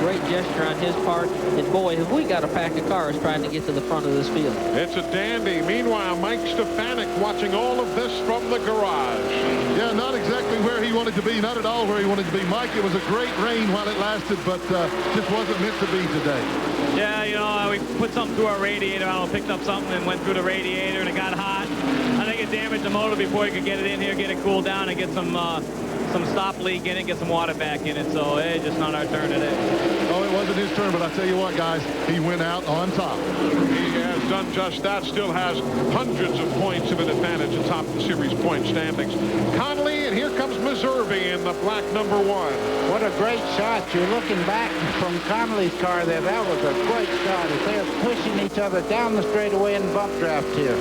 great gesture on his part. And boy, have we got a pack of cars trying to get to the front of this field. It's a dandy. Meanwhile, Mike Stefanik watching all of this from the garage. Yeah, not exactly where he wanted to be. Not at all where he wanted to be. Mike, it was a great rain while it lasted, but just wasn't meant to be today. Yeah, you know, we put something through our radiator. I don't know, picked up something and went through the radiator, and it got hot. damaged the motor before he could get it in here, get it cooled down, and get some stop leak in it, get some water back in it. So it's just not our turn today. Oh, it wasn't his turn, but I tell you what, guys, he went out on top. He has done just that. Still has hundreds of points of an advantage atop the series point standings. Connolly, and here comes Meserve in the black number 1. What a great shot. You're looking back from Connolly's car there. That was a great shot as they're pushing each other down the straightaway in bump draft here.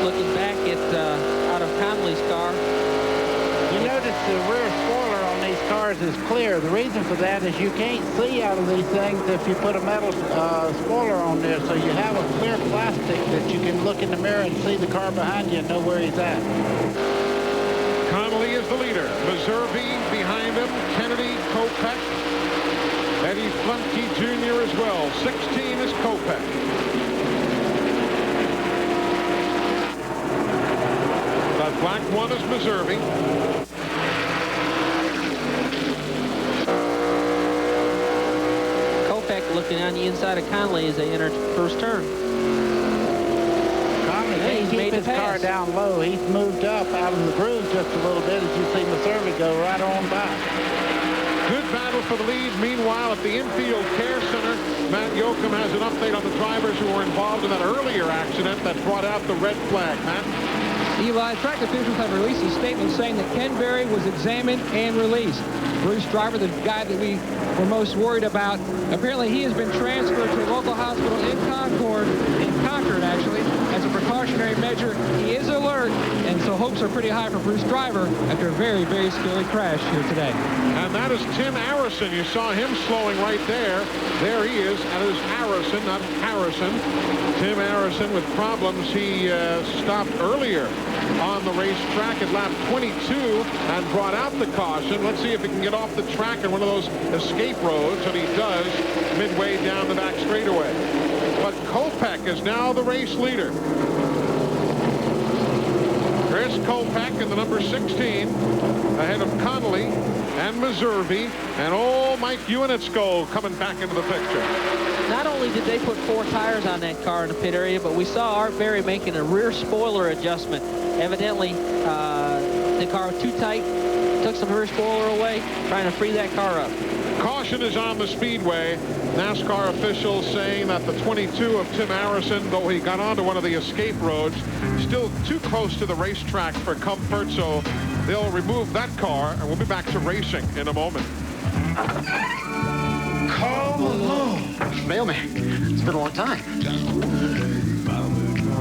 Looking back at out of Connolly's car. You notice the rear spoiler on these cars is clear. The reason for that is you can't see out of these things if you put a metal spoiler on there. So you have a clear plastic that you can look in the mirror and see the car behind you and know where he's at. Connolly is the leader. Meserve behind him. Kennedy, Kopech. Eddie Flunky Jr. as well. 16 is Kopech. The black 1 is Meserve. Kopech looking on the inside of Connolly as they enter first turn. Connolly can't keep his car down low. He's moved up out of the groove just a little bit as you see Meserve go right on by. Good battle for the lead. Meanwhile, at the infield care center, Matt Yoakum has an update on the drivers who were involved in that earlier accident that brought out the red flag. Matt? Eli, track officials have released a statement saying that Ken Berry was examined and released. Bruce Driver, the guy that we were most worried about, apparently he has been transferred to a local hospital in Concord, actually, as a precautionary measure. He is alert, and so hopes are pretty high for Bruce Driver after a very, very scary crash here today. And that is Tim Arison. You saw him slowing right there. There he is. That is Arison, not Harrison. Tim Arison with problems. He stopped earlier on the racetrack at lap 22 and brought out the caution. Let's see if he can get off the track in one of those escape roads, and he does midway down the back straightaway. But Kopech is now the race leader. Chris Kopech in the number 16 ahead of Connolly and Meserve, and old Mike Ewanitsko coming back into the picture. Not only did they put 4 tires on that car in the pit area, but we saw Art Berry making a rear spoiler adjustment. Evidently, the car was too tight, took some rear spoiler away, trying to free that car up. Caution is on the speedway. NASCAR officials saying that the 22 of Tim Arison, though he got onto one of the escape roads, still too close to the racetrack for comfort, so they'll remove that car, and we'll be back to racing in a moment. Come along. Mailman, it's been a long time.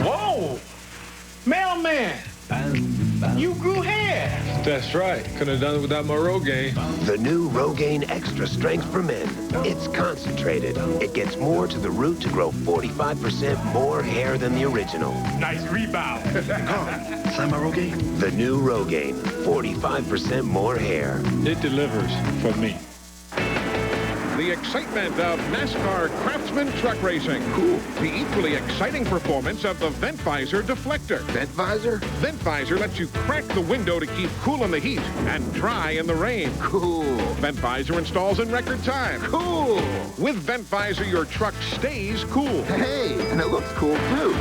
Whoa! Mailman! You grew hair. That's right. Couldn't have done it without my Rogaine. The new Rogaine Extra Strength for Men. It's concentrated. It gets more to the root to grow 45% more hair than the original. Nice rebound. Sign my Rogaine. The new Rogaine. 45% more hair. It delivers for me. The excitement of NASCAR Craftsman truck racing. Cool. The equally exciting performance of the vent visor deflector. Vent visor? Vent visor lets you crack the window to keep cool in the heat and dry in the rain. Cool. Vent visor installs in record time. Cool. With vent visor, your truck stays cool. Hey, and it looks cool too.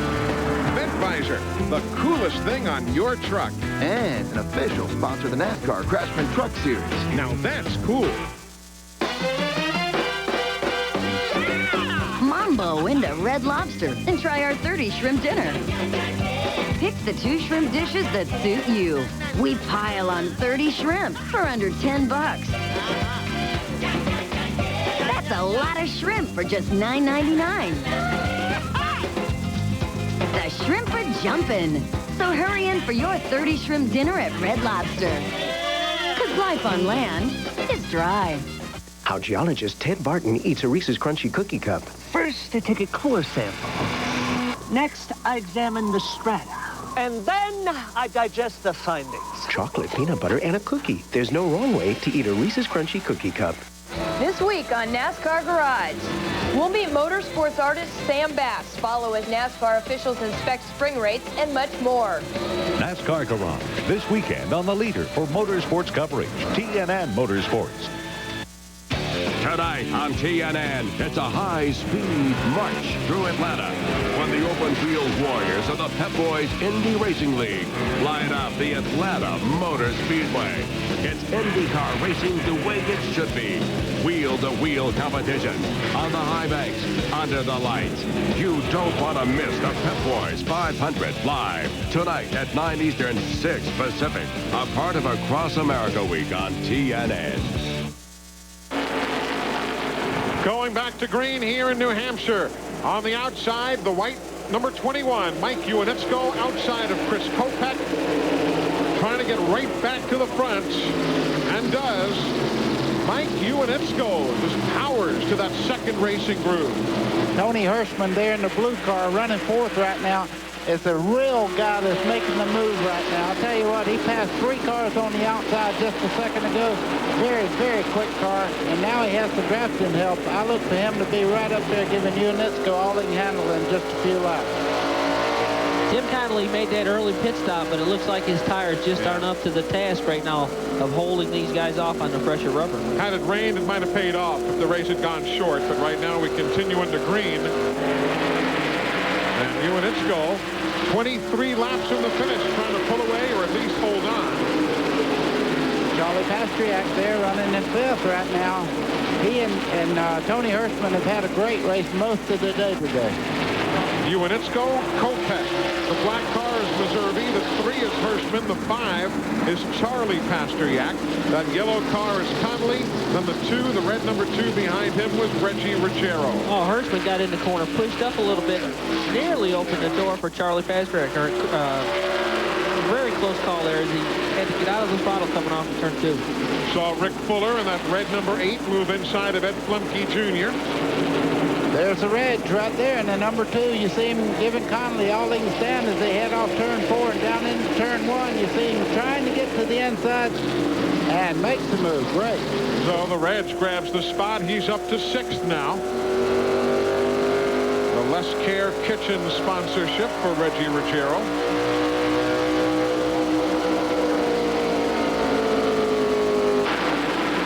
Vent visor, the coolest thing on your truck. And an official sponsor of the NASCAR Craftsman Truck Series. Now that's cool. Mambo into Red Lobster and try our 30 shrimp dinner. Pick the 2 shrimp dishes that suit you. We pile on 30 shrimp for under $10. That's a lot of shrimp for just $9.99. The shrimp are jumping. So hurry in for your 30 shrimp dinner at Red Lobster. 'Cause life on land is dry. How geologist Ted Barton eats a Reese's Crunchy Cookie Cup. First, I take a core sample. Next, I examine the strata. And then I digest the findings. Chocolate, peanut butter, and a cookie. There's no wrong way to eat a Reese's Crunchy Cookie Cup. This week on NASCAR Garage, we'll meet motorsports artist Sam Bass, follow as NASCAR officials inspect spring rates, and much more. NASCAR Garage, this weekend on the leader for motorsports coverage, TNN Motorsports. Tonight on TNN, it's a high-speed march through Atlanta when the open wheels warriors of the Pep Boys Indy Racing League line up the Atlanta Motor Speedway. It's IndyCar racing the way it should be. Wheel-to-wheel competition on the high banks, under the lights. You don't want to miss the Pep Boys 500 live tonight at 9 Eastern, 6 Pacific, a part of Across America Week on TNN. Going back to green here in New Hampshire. On the outside, the white number 21, Mike Iwanitzko, outside of Chris Kopech. Trying to get right back to the front, and does. Mike Iwanitzko just powers to that second racing groove. Tony Hirschman there in the blue car running fourth right now is the real guy that's making the move right now. I'll tell you what, he passed 3 cars on the outside just a second ago. Very, very quick car, and now he has the drafting help. I look for him to be right up there giving Iwanitzko all he can handle in just a few laps. Tim Connolly made that early pit stop, but it looks like his tires just aren't up to the task right now of holding these guys off on the fresher rubber. Had it rained, it might have paid off if the race had gone short, but right now we continue into green. And Iwanitzko, 23 laps from the finish, trying to pull away or at least hold on. Charlie Pastriak there running in fifth right now. He and Tony Hirschman have had a great race most of the day today. Iwanitzko, Kopech. The black car is Meserve. The 3 is Hirschman. The 5 is Charlie Pastriak. That yellow car is Connolly. Then the 2, the red number 2 behind him was Reggie Ruggiero. Oh, Hirschman got in the corner, pushed up a little bit, nearly opened the door for Charlie Pastriak. Very close call there as he had to get out of the throttle coming off of turn 2. Saw Rick Fuller and that red number 8 move inside of Ed Flemke Jr. There's the Reg right there, and the number 2, you see him giving Connolly all he can stand as they head off turn 4 and down into turn 1. You see him trying to get to the inside and makes the move. Great. So the Reg grabs the spot. He's up to 6th now. The Less Care Kitchen sponsorship for Reggie Ruggiero.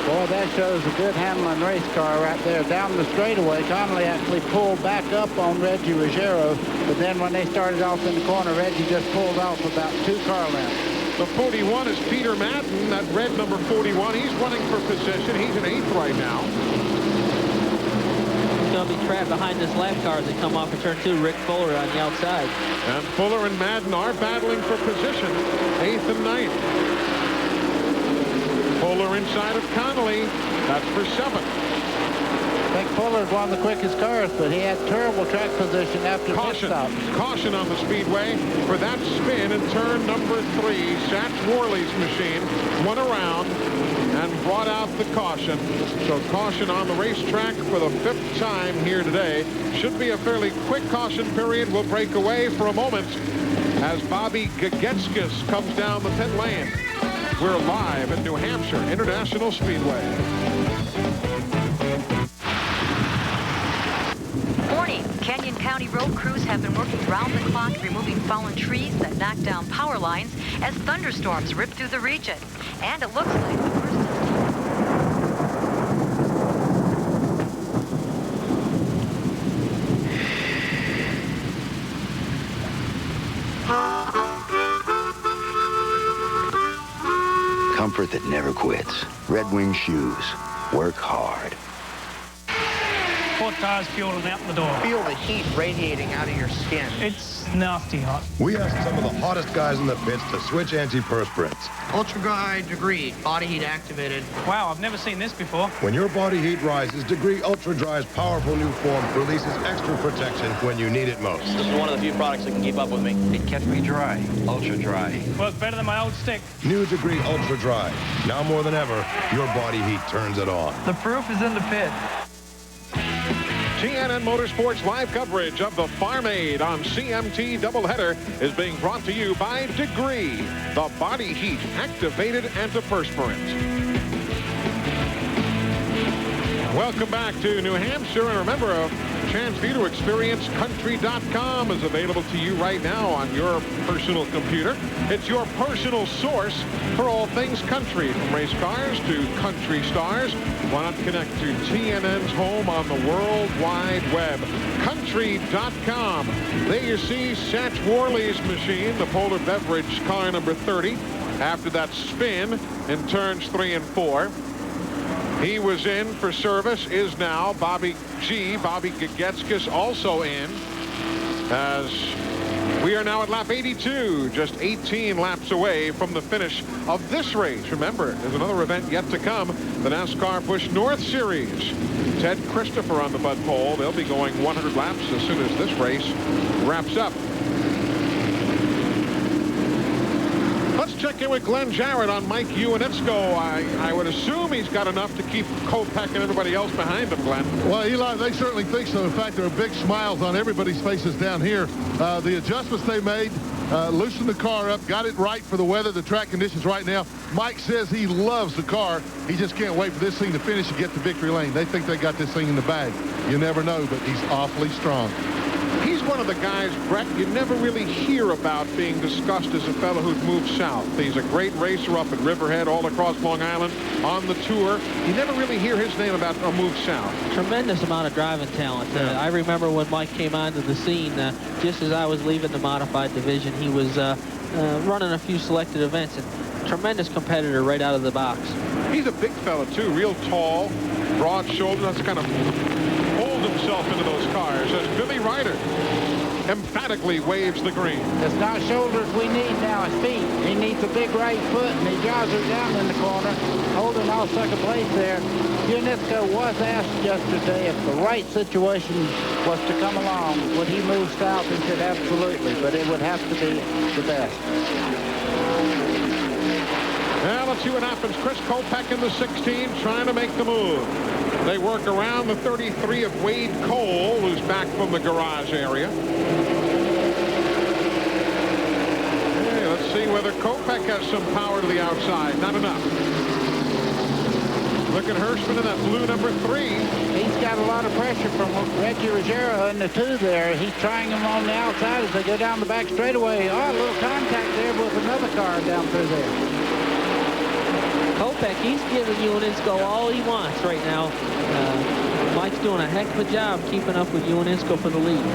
Boy, that shows a good handling race car right there. Down the straightaway, Connolly actually pulled back up on Reggie Ruggiero, but then when they started off in the corner, Reggie just pulled off about 2 car lengths. The 41 is Peter Madden, that red number 41. He's running for position. He's in 8th right now. He's going to be trapped behind this lap car as they come off of turn 2. Rick Fuller on the outside. And Fuller and Madden are battling for position, 8th and 9th. Fuller inside of Connolly. That's for 7th. I think Fuller's one of the quickest cars, but he had terrible track position after pit stops. Caution on the speedway for that spin in turn number 3. Satch Worley's machine went around and brought out the caution. So caution on the racetrack for the 5th time here today. Should be a fairly quick caution period. We'll break away for a moment as Bobby Gagetskis comes down the pit lane. We're live at New Hampshire International Speedway. Morning. Canyon County road crews have been working round the clock removing fallen trees that knock down power lines as thunderstorms rip through the region. And it looks like the worst is... Comfort that never quits. Red Wing shoes. Work hard. Hot cars fueling out the door. Feel the heat radiating out of your skin. It's nasty hot. We asked some of the hottest guys in the pits to switch antiperspirants. Ultra Dry Degree, body heat activated. Wow, I've never seen this before. When your body heat rises, Degree Ultra Dry's powerful new form releases extra protection when you need it most. This is one of the few products that can keep up with me. It kept me dry. Ultra Dry. Works better than my old stick. New Degree Ultra Dry. Now more than ever, your body heat turns it on. The proof is in the pit. TNN Motorsports live coverage of the Farm Aid on CMT Doubleheader is being brought to you by Degree, the body heat activated antiperspirant. Welcome back to New Hampshire, and remember, Chance for you to experience country.com is available to you right now on your personal computer. It's your personal source for all things country, from race cars to country stars. Why not connect to TNN's home on the World Wide Web? Country.com. There you see Satch Worley's machine, the Polar Beverage car number 30, after that spin in turns 3 and 4. He was in for service, is now. Bobby Gagetskis also in, as we are now at lap 82, just 18 laps away from the finish of this race. Remember, there's another event yet to come, the NASCAR Busch North Series. Ted Christopher on the Bud Pole. They'll be going 100 laps as soon as this race wraps up. Let's check in with Glenn Jarrett on Mike Ioannidze. I would assume he's got enough to keep Kopech and everybody else behind him, Glenn. Well, Eli, they certainly think so. In fact, there are big smiles on everybody's faces down here. The adjustments they made, loosened the car up, got it right for the weather, the track conditions right now. Mike says he loves the car. He just can't wait for this thing to finish and get to victory lane. They think they got this thing in the bag. You never know, but he's awfully strong. He's one of the guys, Brett, you never really hear about being discussed as a fellow who's moved south. He's a great racer up at Riverhead, all across Long Island, on the tour. You never really hear his name about a move south. Tremendous amount of driving talent. I remember when Mike came onto the scene, just as I was leaving the modified division, he was running a few selected events, and tremendous competitor right out of the box. He's a big fella, too, real tall, broad shoulders. That's kind of himself into those cars as Billy Ryder emphatically waves the green. It's not shoulders we need now, it's feet. He needs a big right foot, and he drives her down in the corner, holding off second place there. Ioannidze was asked yesterday if the right situation was to come along, would he move south? He said absolutely, but it would have to be the best. Now let's see what happens. Chris Kopech in the 16 trying to make the move. They work around the 33 of Wade Cole, who's back from the garage area. Okay, let's see whether Kopech has some power to the outside. Not enough. Look at Hirschman in that blue number 3. He's got a lot of pressure from Reggie Ruggiero in the 2 there. He's trying him on the outside as they go down the back straightaway. Oh, a little contact there with another car down through there. Kopech, he's giving Ioannidze all he wants right now. Mike's doing a heck of a job keeping up with Ioannidze for the lead.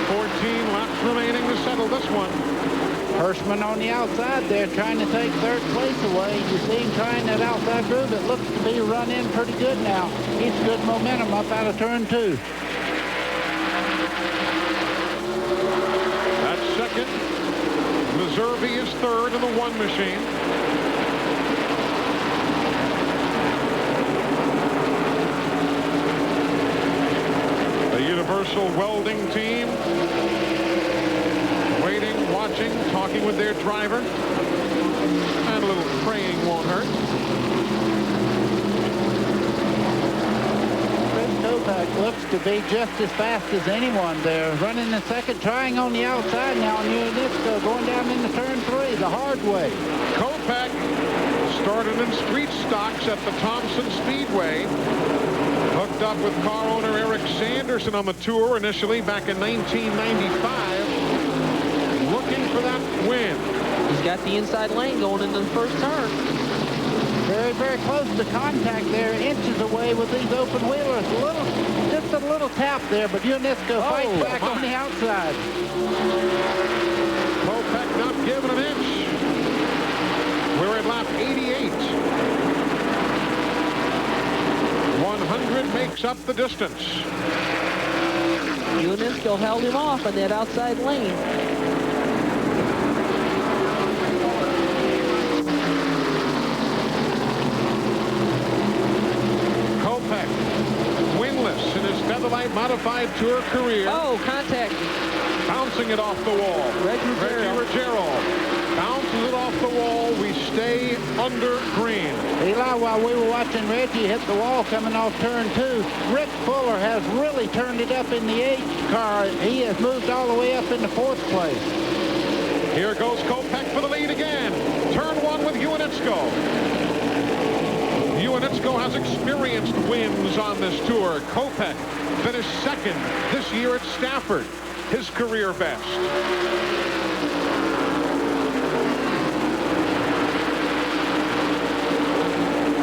14 laps remaining to settle this one. Hirschman on the outside there trying to take third place away. You see him trying that outside groove. It looks to be run in pretty good now. He's good momentum up out of turn 2. That's second. Meservey is third in the 1 machine. The Universal Welding team waiting, watching, talking with their driver. And a little praying won't hurt. Kopech looks to be just as fast as anyone there. Running the second, trying on the outside now. And Ioannidze going down into turn 3 the hard way. Kopech started in street stocks at the Thompson Speedway. Hooked up with car owner Eric Sanderson on the tour initially back in 1995. Looking for that win. He's got the inside lane going into the first turn. Very, very close to contact there, inches away with these open wheelers. Just a little tap there, but Ioannidze fights back on the outside. Kopech not giving an inch. We're at lap 88. 100 makes up the distance. Ioannidze held him off on that outside lane. Winless in his Featherlite modified tour career. Oh, contact. Bouncing it off the wall. Reggie Ruggiero bounces it off the wall. We stay under green. Eli, while we were watching Reggie hit the wall coming off turn 2, Rick Fuller has really turned it up in the 8 car. He has moved all the way up into 4th place. Here goes Kopech for the lead again. Turn 1 with Ioannidze. UNITSCO has experienced wins on this tour. Kopech finished second this year at Stafford, his career best.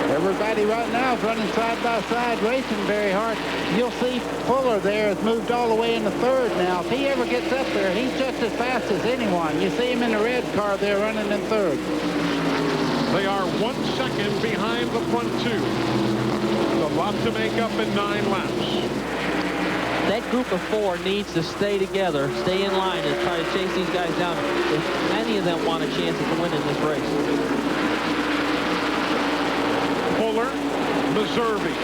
Everybody right now is running side-by-side, racing very hard. You'll see Fuller there has moved all the way into third now. If he ever gets up there, he's just as fast as anyone. You see him in the red car there running in third. They are 1 second behind the front two. A lot to make up in 9 laps. That group of 4 needs to stay together, stay in line, and try to chase these guys down if any of them want a chance at winning this race. Fuller, Meservey,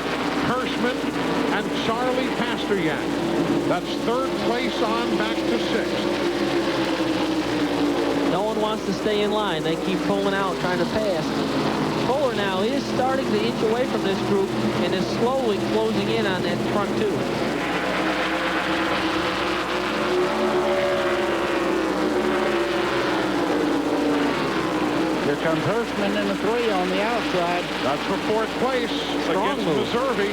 Hirschman, and Charlie Pasteryak. That's 3rd place on back to 6th. No one wants to stay in line. They keep pulling out, trying to pass. Fuller now is starting to inch away from this group and is slowly closing in on that front two. Here comes Hirschman in the 3 on the outside. That's for 4th place Strong against move. Meservey.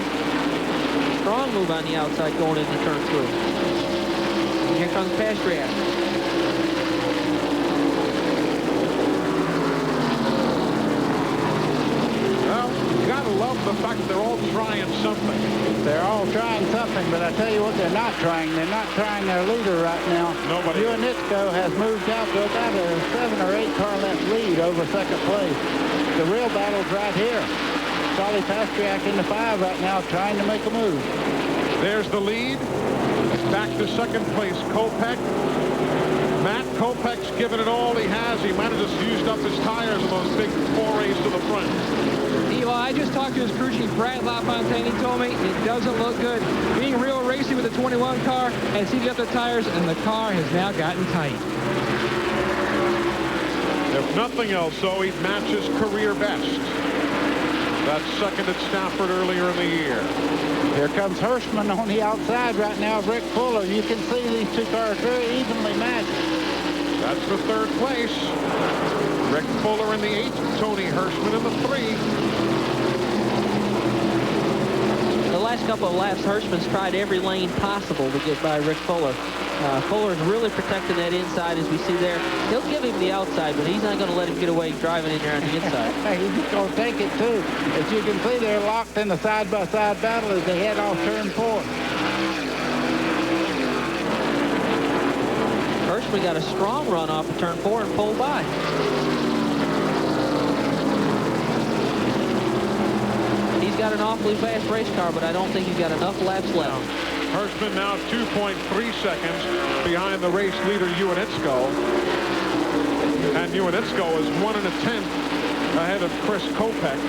Strong move on the outside going into turn 2. And here comes Pasteryak. Well, you gotta love the fact that they're all trying something. They're all trying something, but I tell you what they're not trying. They're not trying their leader right now. Nobody. UNITSCO has moved out to about a 7 or 8 car length lead over 2nd place. The real battle's right here. Charlie Pasteryak in the 5 right now trying to make a move. There's the lead. Back to 2nd place, Kopech. Matt Kopech's given it all he has. He might have just used up his tires in those big forays to the front. Well, I just talked to his crew chief, Brad LaFontaine. He told me it doesn't look good. Being real racy with the 21 car has heated up the tires, and the car has now gotten tight. If nothing else, though, he'd match his career best. That's 2nd at Stafford earlier in the year. Here comes Hirschman on the outside right now of Rick Fuller. You can see these 2 cars very evenly matched. That's for 3rd place. Rick Fuller in the 8, Tony Hirschman in the 3. The last couple of laps, Hirschman's tried every lane possible to get by Rick Fuller. Fuller's really protecting that inside, as we see there. He'll give him the outside, but he's not going to let him get away driving in there on the inside. He's going to take it, too. As you can see, they're locked in the side-by-side battle as they head off turn 4. Hirschman got a strong run off of turn 4 and pulled by. He's got an awfully fast race car, but I don't think he's got enough laps left. Hirschman now 2.3 seconds behind the race leader, UNITSCO. And UNITSCO is 1 1/10 ahead of Chris Kopech.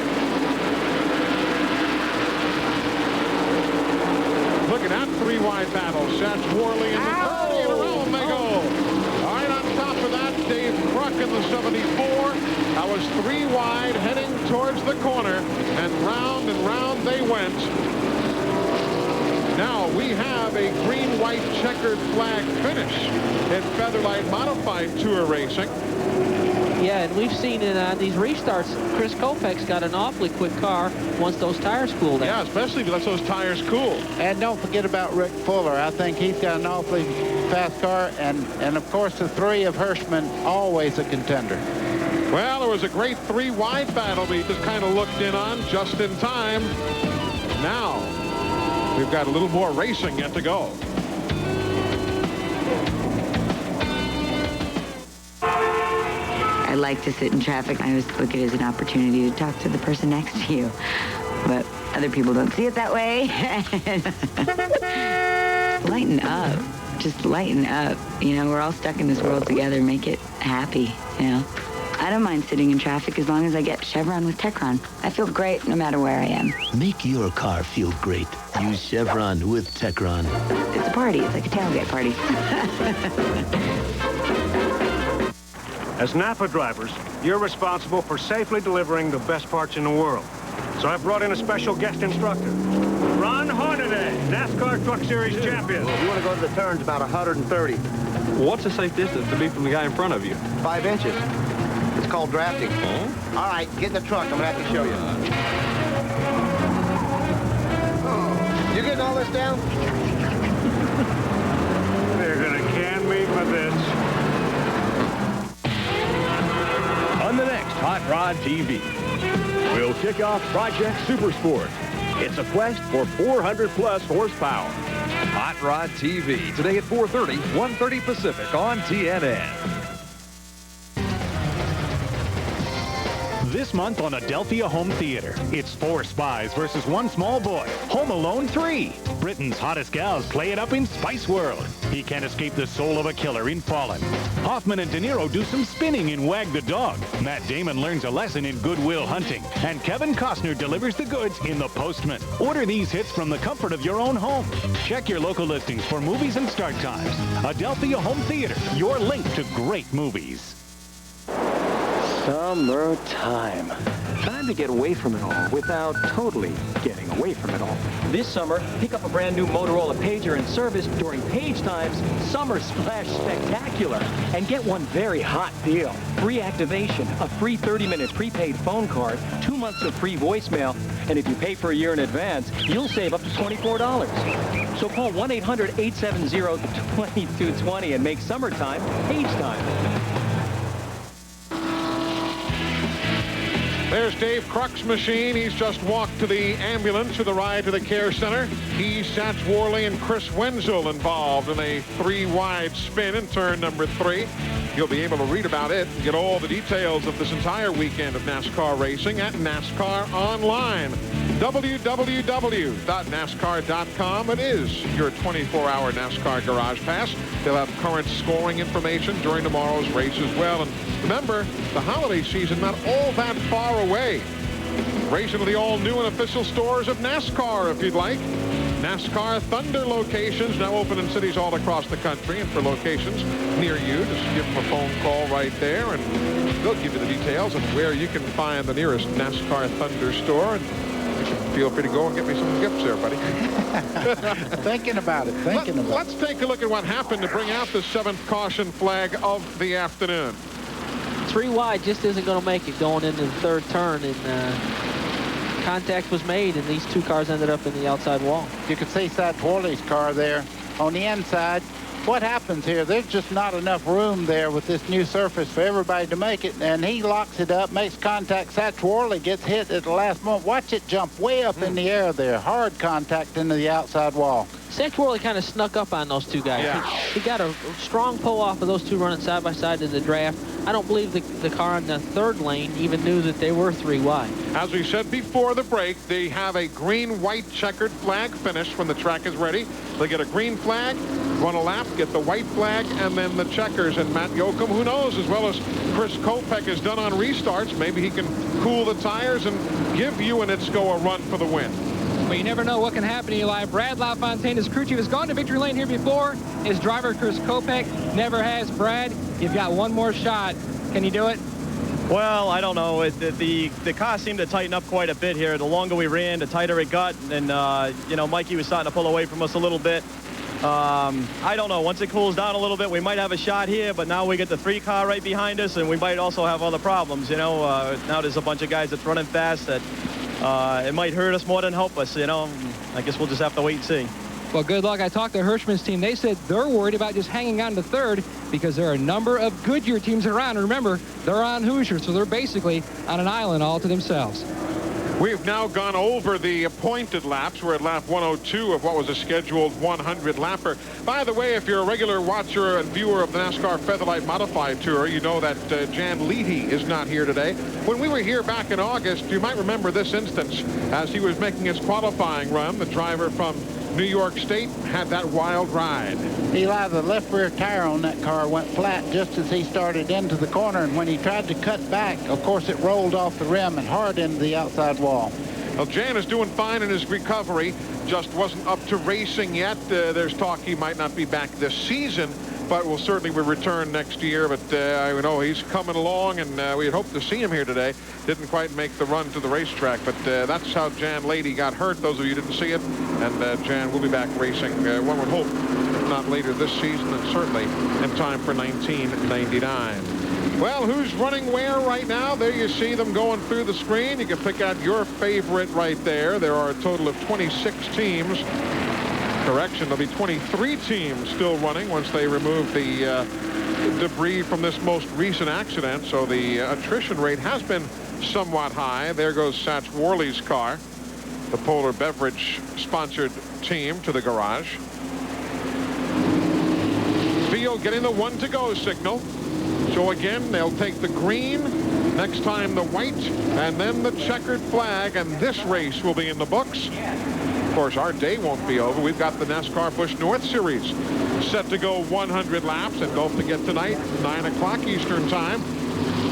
Look at that 3-wide battle. Satch Worley in the 30, and around they go. All right, on top of that, Dave Bruck in the 74. That was 3 wide heading towards the corner, and round they went. Now we have a green-white checkered flag finish in Featherlite Modified Tour Racing. Yeah, and we've seen it on these restarts. Chris Kopech's got an awfully quick car once those tires cool down. Yeah, especially if he lets those tires cool. And don't forget about Rick Fuller. I think he's got an awfully fast car. And of course, the 3 of Hirschman, always a contender. Well, it was a great 3-wide battle we just kind of looked in on just in time. Now, we've got a little more racing yet to go. I like to sit in traffic. I always look at it as an opportunity to talk to the person next to you. But other people don't see it that way. Lighten up. Just lighten up. You know, we're all stuck in this world together. Make it happy, you know. I don't mind sitting in traffic as long as I get Chevron with Techron. I feel great no matter where I am. Make your car feel great. Use Chevron with Techron. It's a party. It's like a tailgate party. As Napa drivers, you're responsible for safely delivering the best parts in the world. So I brought in a special guest instructor. Ron Hornaday, NASCAR Truck Series champion. You want to go to the turns about 130. What's the safe distance to be from the guy in front of you? 5 inches. It's called drafting. Oh? All right, get in the truck. I'm going to have to show you. You getting all this down? They're going to can me for this. On the next Hot Rod TV, we'll kick off Project Supersport. It's a quest for 400-plus horsepower. Hot Rod TV, today at 4:30, 1:30 Pacific on TNN. This month on Adelphia Home Theater, it's 4 spies versus 1 small boy. Home Alone 3. Britain's hottest gals play it up in Spice World. He can't escape the soul of a killer in Fallen. Hoffman and De Niro do some spinning in Wag the Dog. Matt Damon learns a lesson in Good Will Hunting. And Kevin Costner delivers the goods in The Postman. Order these hits from the comfort of your own home. Check your local listings for movies and start times. Adelphia Home Theater, your link to great movies. Summertime. Time to get away from it all without totally getting away from it all. This summer, pick up a brand new Motorola pager in service during Page Time's Summer Splash Spectacular and get one very hot deal. Free activation, a free 30-minute prepaid phone card, 2 months of free voicemail, and if you pay for a year in advance, you'll save up to $24. So call 1-800-870-2220 and make summertime Page Time. There's Dave Kruk's machine. He's just walked to the ambulance for the ride to the care center. He's Satch Worley and Chris Wenzel involved in a 3-wide spin in turn number 3. You'll be able to read about it and get all the details of this entire weekend of NASCAR racing at NASCAR Online. www.nascar.com. It is your 24-hour NASCAR Garage Pass. They'll have current scoring information during tomorrow's race as well. And remember, the holiday season not all that far away. Race into the all-new and official stores of NASCAR if you'd like. NASCAR Thunder locations now open in cities all across the country. And for locations near you, just give them a phone call right there, and they'll give you the details of where you can find the nearest NASCAR Thunder store. And feel free to go and get me some gifts there, buddy. Thinking about it. Let's take a look at what happened to bring out the 7th caution flag of the afternoon. 3 wide just isn't going to make it going into the 3rd turn, and contact was made, and these 2 cars ended up in the outside wall. You can see Satch Worley's car there on the inside. What happens here, there's just not enough room there with this new surface for everybody to make it, and he locks it up, makes contact. Satch Worley gets hit at the last moment. Watch it jump way up in the air there. Hard contact into the outside wall. Satch Worley kind of snuck up on those 2 guys. Yeah. He got a strong pull off of those 2 running side by side in the draft. I don't believe the car on the 3rd lane even knew that they were 3 wide. As we said before the break, they have a green-white checkered flag finish when the track is ready. They get a green flag, run a lap, get the white flag, and then the checkers. And Matt Yoakum, who knows, as well as Chris Kopech has done on restarts, maybe he can cool the tires and give UNITSCO a run for the win. But you never know what can happen, Eli. Brad LaFontaine, his crew chief, has gone to victory lane here before. His driver, Chris Kopech, never has. Brad, you've got one more shot. Can you do it? Well, I don't know. The car seemed to tighten up quite a bit here. The longer we ran, the tighter it got. And, you know, Mikey was starting to pull away from us a little bit. I don't know. Once it cools down a little bit, we might have a shot here. But now we get the 3 car right behind us, and we might also have other problems, you know. Now there's a bunch of guys that's running fast that it might hurt us more than help us, you know. I guess we'll just have to wait and see. Well, good luck. I talked to Hirschman's team. They said they're worried about just hanging on to 3rd because there are a number of Goodyear teams around. And remember, they're on Hoosier, so they're basically on an island all to themselves. We've now gone over the appointed laps. We're at lap 102 of what was a scheduled 100 lapper. By the way, if you're a regular watcher and viewer of the NASCAR Featherlite Modified Tour, you know that Jan Leedy is not here today. When we were here back in August, you might remember this instance as he was making his qualifying run. The driver from New York State had that wild ride. Eli, the left rear tire on that car went flat just as he started into the corner, and when he tried to cut back, of course, it rolled off the rim and hard into the outside wall. Well, Jan is doing fine in his recovery, just wasn't up to racing yet. There's talk he might not be back this season, but will certainly return next year. But I know he's coming along, and we had hoped to see him here today. Didn't quite make the run to the racetrack, but that's how Jan Leedy got hurt. Those of you who didn't see it, and Jan will be back racing, one would hope, if not later this season, and certainly in time for 1999. Well, who's running where right now? There you see them going through the screen. You can pick out your favorite right there. There are a total of 26 teams. Correction, there'll be 23 teams still running once they remove the debris from this most recent accident. So the attrition rate has been somewhat high. There goes Satch Worley's car, the Polar Beverage sponsored team, to the garage. Field getting the 1 to go signal. So again, they'll take the green, next time the white, and then the checkered flag, and this race will be in the books. Of course, our day won't be over. We've got the NASCAR Busch North Series set to go 100 laps, and don't forget tonight, 9 o'clock Eastern time,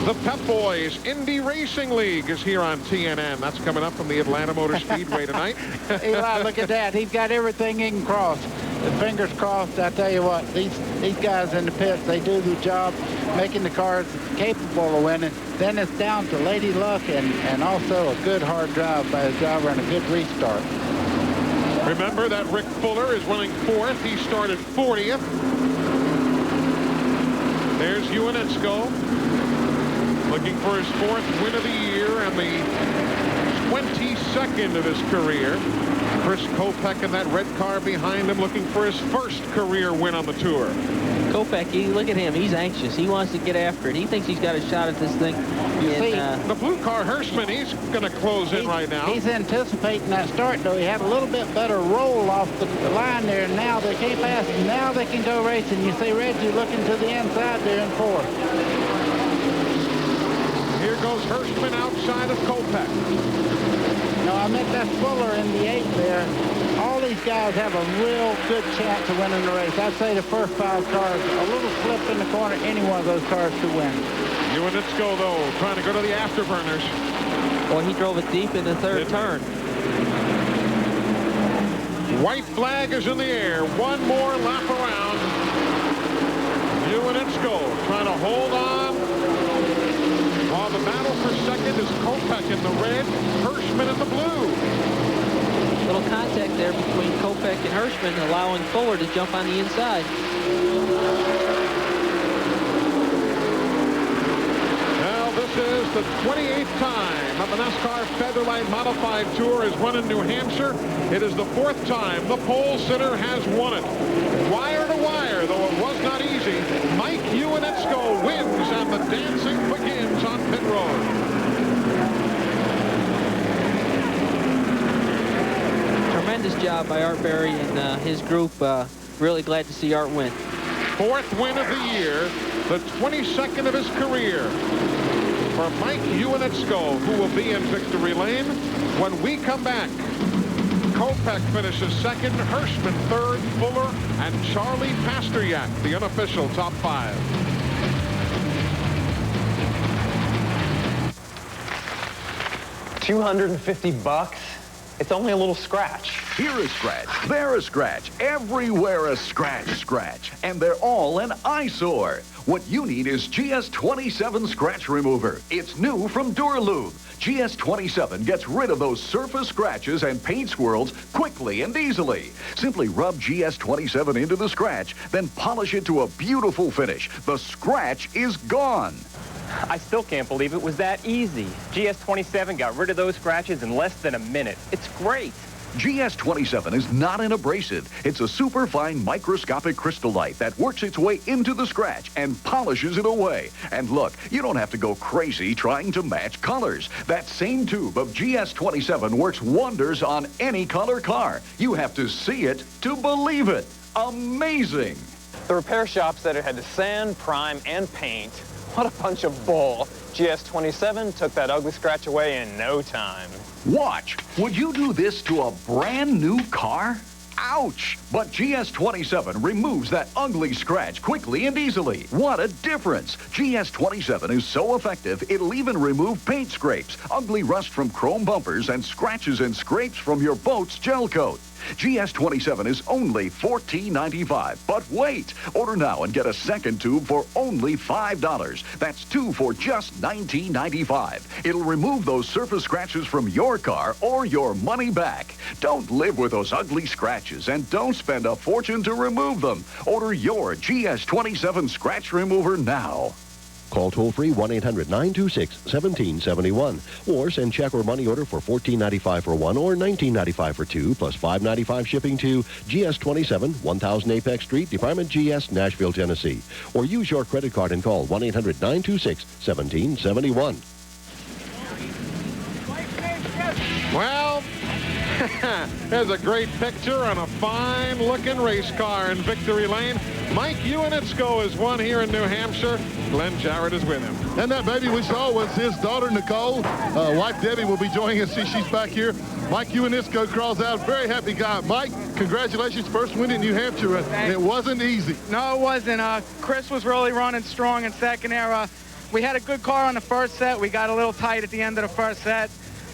the Pep Boys Indy Racing League is here on TNN. That's coming up from the Atlanta Motor Speedway tonight. Eli, look at that. He's got everything he can cross. The fingers crossed. I tell you what, these guys in the pits, they do the job making the cars capable of winning. Then it's down to lady luck and also a good hard drive by the driver and a good restart. Remember that Rick Fuller is running 4th. He started 40th. There's Ewanetsko looking for his 4th win of the year and the 22nd of his career. Chris Kopech in that red car behind him looking for his 1st career win on the tour. Kopech, look at him. He's anxious. He wants to get after it. He thinks he's got a shot at this thing. The blue car, Hirschman, he's going to close in right now. He's anticipating that start, though. He had a little bit better roll off the line there, and now they can't pass him. Now they can go racing. You see Reggie looking to the inside there in 4th. Here goes Hirschman outside of Kopech. No, I meant that Fuller in the 8th there. All these guys have a real good chance of winning the race. I'd say the first 5 cars, a little slip in the corner, any one of those cars could win. Ewanetsko, though, trying to go to the afterburners. Boy, he drove it deep in the 3rd turn. White flag is in the air. One more lap around. Ewanetsko trying to hold on. While the battle for second is Kopech in the red, Hirschman in the blue. Little contact there between Kopech and Hirschman, allowing Fuller to jump on the inside. Well, this is the 28th time that the NASCAR Featherlite Modified Tour is run in New Hampshire. It is the 4th time the pole sitter has won it. Wire to wire, though it was not easy, Mike Ewanetsko wins and the dancing begins on pit road. Tremendous job by Art Berry and his group. Really glad to see Art win. 4th win of the year, the 22nd of his career for Mike Ewanetsko, who will be in victory lane when we come back. Kopech finishes 2nd, Hirschman 3rd, Fuller and Charlie Pasteryak, the unofficial top 5. $250? It's only a little scratch. Here a scratch, there a scratch, everywhere a scratch. And they're all an eyesore. What you need is GS27 Scratch Remover. It's new from Duralube. GS27 gets rid of those surface scratches and paint swirls quickly and easily. Simply rub GS27 into the scratch, then polish it to a beautiful finish. The scratch is gone. I still can't believe it was that easy. GS27 got rid of those scratches in less than a minute. It's great. GS27 is not an abrasive. It's a superfine microscopic crystallite that works its way into the scratch and polishes it away. And look, you don't have to go crazy trying to match colors. That same tube of GS27 works wonders on any color car. You have to see it to believe it. Amazing. The repair shop said it had to sand, prime, and paint. What a bunch of bull. GS27 took that ugly scratch away in no time. Watch. Would you do this to a brand new car? Ouch! But GS27 removes that ugly scratch quickly and easily. What a difference! GS27 is so effective, it'll even remove paint scrapes, ugly rust from chrome bumpers, and scratches and scrapes from your boat's gel coat. GS27 is only $14.95. But wait! Order now and get a second tube for only $5. That's 2 for just $19.95. It'll remove those surface scratches from your car or your money back. Don't live with those ugly scratches and don't spend a fortune to remove them. Order your GS27 Scratch Remover now. Call toll-free 1-800-926-1771 or send check or money order for $14.95 for one or $19.95 for two, plus $5.95 shipping to GS27, 1000 Apex Street, Department GS, Nashville, Tennessee. Or use your credit card and call 1-800-926-1771. Well, there's a great picture on a fine-looking race car in Victory Lane. Mike Ewanitsko has won here in New Hampshire. Glenn Jarrett is with him. And that baby we saw was his daughter, Nicole. Wife Debbie will be joining us. See, she's back here. Mike Ewanitsko crawls out. Very happy guy. Mike, congratulations. First win in New Hampshire. It wasn't easy. No, it wasn't. Chris was really running strong in second there. We had a good car on the first set. We got a little tight at the end of the first set.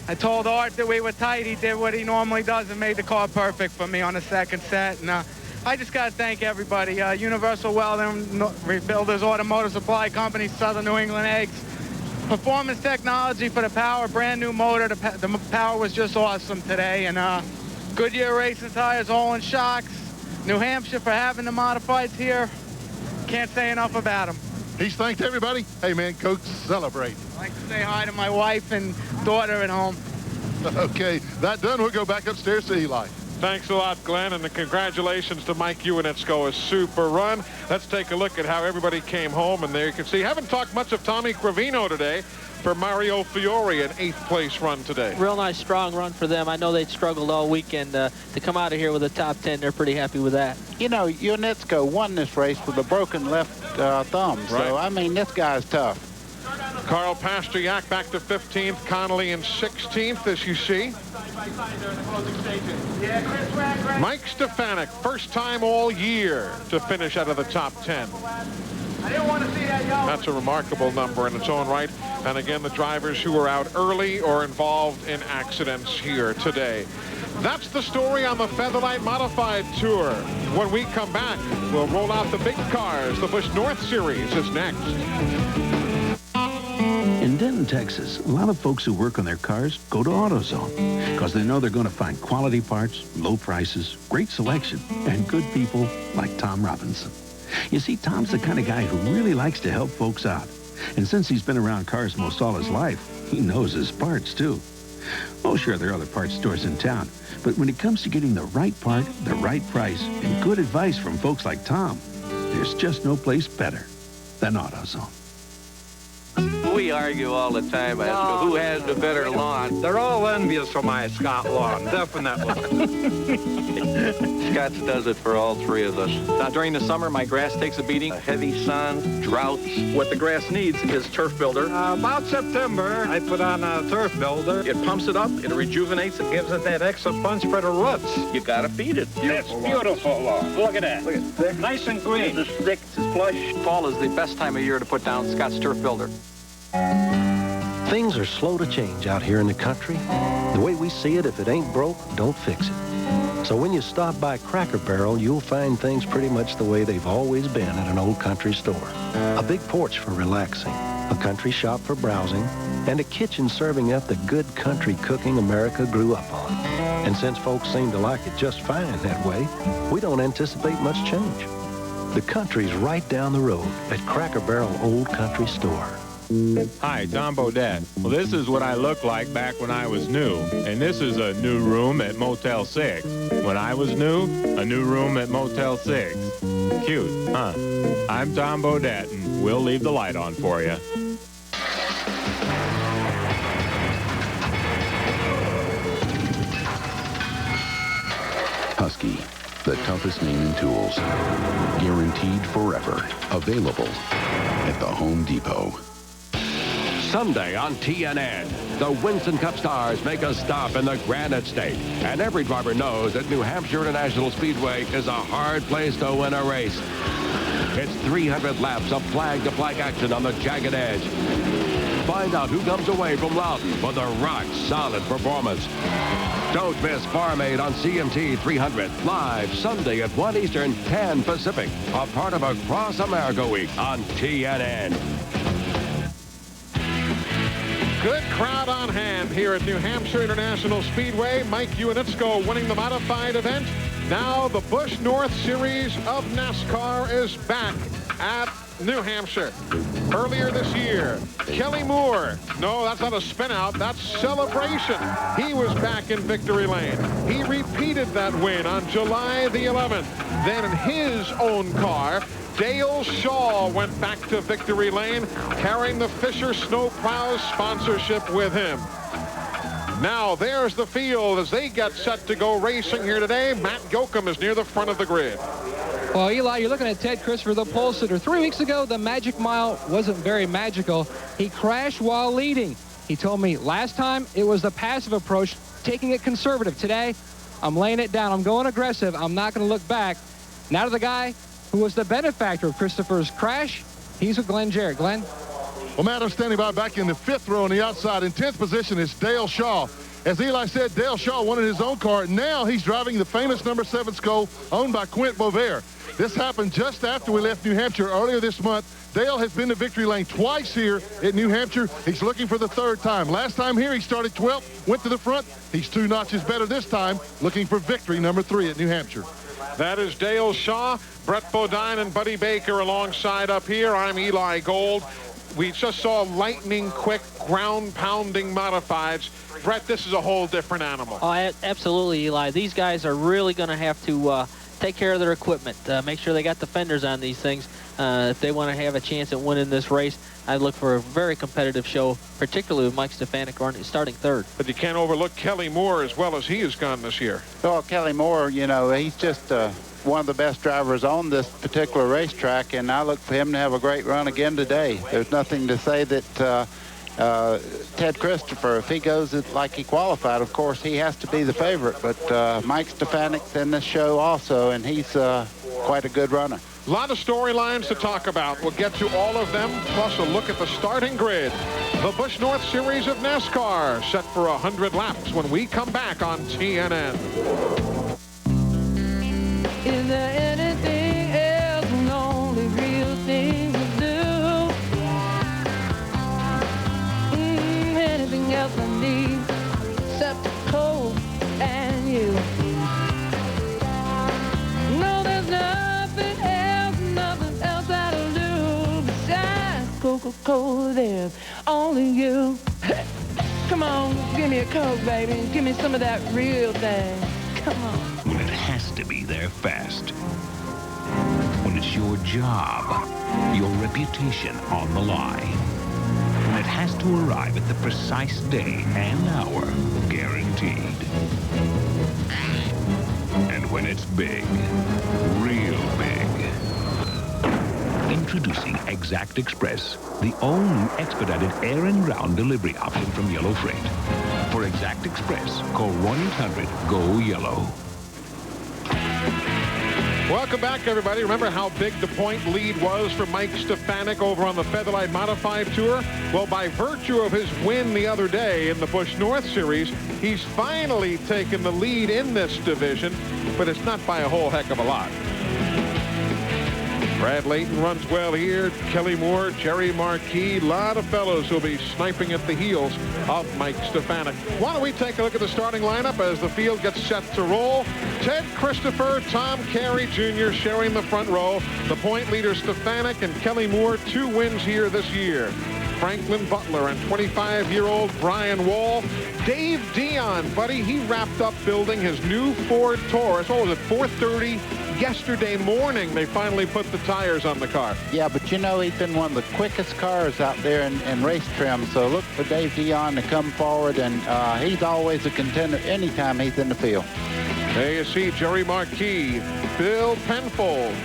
I told Art that we were tight. He did what he normally does and made the car perfect for me on the second set. And I just got to thank everybody. Universal Welding, Rebuilders Automotive Supply Company, Southern New England Eggs, Performance Technology for the power, brand new motor. The power was just awesome today. And Goodyear Racing Tires, Olin Shocks, New Hampshire for having the modifieds here. Can't say enough about them. He's thanked everybody. Hey, man, go celebrate. I'd like to say hi to my wife and daughter at home. Okay, that done, we'll go back upstairs to Eli. Thanks a lot, Glenn, and congratulations to Mike Ewanitsko. A super run. Let's take a look at how everybody came home, and there you can see. Haven't talked much of Tommy Gravino today. For Mario Fiore, an 8th place run today. Real nice, strong run for them. I know they'd struggled all weekend to come out of here with a top 10. They're pretty happy with that. You know, Ewanitsko won this race with a broken left thumb. Right. So, I mean, this guy's tough. Carl Pasteryak back to 15th. Connolly in 16th, as you see. Mike Stefanik, first time all year to finish out of the top 10. That's a remarkable number in its own right. And again, the drivers who were out early or involved in accidents here today. That's the story on the Featherlite Modified Tour. When we come back, we'll roll out the big cars. The Busch North Series is next. In Denton, Texas, a lot of folks who work on their cars go to AutoZone because they know they're going to find quality parts, low prices, great selection, and good people like Tom Robinson. You see, Tom's the kind of guy who really likes to help folks out. And since he's been around cars most all his life, he knows his parts, too. Oh, sure, there are other parts stores in town. But when it comes to getting the right part, the right price, and good advice from folks like Tom, there's just no place better than AutoZone. We argue all the time as to who has the better lawn. They're all envious of my Scott lawn, definitely. Scott's does it for all three of us. Now, during the summer, my grass takes a beating. A heavy sun, droughts. What the grass needs is turf builder. About September, I put on a turf builder. It pumps it up, it rejuvenates it, Gives it that extra punch for the roots. You gotta feed it. It's beautiful lawn. Look at that. Look at thick. Nice and green. It's thick, it's flush. Fall is the best time of year to put down Scott's turf builder. Things are slow to change out here in the country. The way we see it, if it ain't broke, don't fix it. So when you stop by Cracker Barrel, you'll find things pretty much the way they've always been at an old country store. A big porch for relaxing, a country shop for browsing, and a kitchen serving up the good country cooking America grew up on. And since folks seem to like it just fine that way, we don't anticipate much change. The country's right down the road at Cracker Barrel Old Country Store. Hi, Tom Bodette. Well, this is what I looked like back when I was new. And this is a new room at Motel 6. When I was new, a new room at Motel 6. Cute, huh? I'm Tom Bodette, and we'll leave the light on for you. Husky, the toughest name in tools. Guaranteed forever. Available at the Home Depot. Sunday on TNN, the Winston Cup stars make a stop in the Granite State. And every driver knows that New Hampshire International Speedway is a hard place to win a race. It's 300 laps of flag-to-flag action on the jagged edge. Find out who comes away from Loudon with a rock-solid performance. Don't miss Farm Aid on CMT 300, live Sunday at 1 Eastern, 10 Pacific, a part of Across America Week on TNN. Good crowd on hand here at New Hampshire International Speedway. Mike Ewanitsko winning the modified event. Now the Busch North Series of NASCAR is back at New Hampshire. Earlier this year, Kelly Moore. No, that's not a spin out. That's celebration. He was back in victory lane. He repeated that win on July the 11th. Then in his own car, Dale Shaw went back to victory lane, carrying the Fisher Snowplows sponsorship with him. Now there's the field as they get set to go racing here today. Matt Yoakum is near the front of the grid. Well, Eli, you're looking at Ted Christopher, the pole sitter. 3 weeks ago, the Magic Mile wasn't very magical. He crashed while leading. He told me last time it was the passive approach, taking it conservative. Today, I'm laying it down. I'm going aggressive. I'm not going to look back. Now to the guy who was the benefactor of Christopher's crash. He's with Glenn Jarrett. Glenn? Well, Matt, I'm standing by back in the 5th row on the outside. In 10th position is Dale Shaw. As Eli said, Dale Shaw wanted his own car. Now he's driving the famous number 7 Skull owned by Quint Bovair. This happened just after we left New Hampshire earlier this month. Dale has been to victory lane twice here at New Hampshire. He's looking for the 3rd time. Last time here, he started 12th, went to the front. He's 2 notches better this time, looking for victory number 3 at New Hampshire. That is Dale Shaw, Brett Bodine, and Buddy Baker alongside up here. I'm Eli Gold. We just saw lightning-quick, ground-pounding modifieds. Brett, this is a whole different animal. Oh, absolutely, Eli. These guys are really going to have to take care of their equipment, make sure they got the fenders on these things. If they want to have a chance at winning this race, I'd look for a very competitive show, particularly with Mike Stefanik starting 3rd. But you can't overlook Kelly Moore as well as he has gone this year. Well, Kelly Moore, you know, he's just one of the best drivers on this particular racetrack, and I look for him to have a great run again today. There's nothing to say that Ted Christopher, if he goes it like he qualified, of course, he has to be the favorite. But Mike Stefanik's in this show also, and he's quite a good runner. A lot of storylines to talk about. We'll get to all of them, plus a look at the starting grid. The Busch North Series of NASCAR, set for 100 laps when we come back on TNN. Is there anything else, an only real thing to do? Anything else I need, except cold and you. No, there's nothing else that'll do besides Coca-Cola. There's only you. Come on, give me a Coke, baby. Give me some of that real thing. Come on. When it has to be there fast. When it's your job, your reputation on the line. When it has to arrive at the precise day and hour, guaranteed. And when it's big, real big. Introducing Exact Express, the all-new expedited air and ground delivery option from Yellow Freight. For Exact Express, call 1-800-GO-YELLOW. Welcome back, everybody. Remember how big the point lead was for Mike Stefanik over on the Featherlite Modified Tour? Well, by virtue of his win the other day in the Busch North Series, he's finally taken the lead in this division, but it's not by a whole heck of a lot. Brad Layton runs well here. Kelly Moore, Jerry Marquis, a lot of fellows who'll be sniping at the heels of Mike Stefanik. Why don't we take a look at the starting lineup as the field gets set to roll? Ted Christopher, Tom Carey Jr. sharing the front row. The point leader Stefanik and Kelly Moore, 2 wins here this year. Franklin Butler and 25-year-old Brian Wall. Dave Dion, buddy, he wrapped up building his new Ford Taurus. What was it, 4:30 yesterday morning? They finally put the tires on the car. Yeah, but you know, he's been one of the quickest cars out there in race trim. So look for Dave Dion to come forward, and he's always a contender anytime he's in the field. There you see Jerry Marquis, Bill Penfold,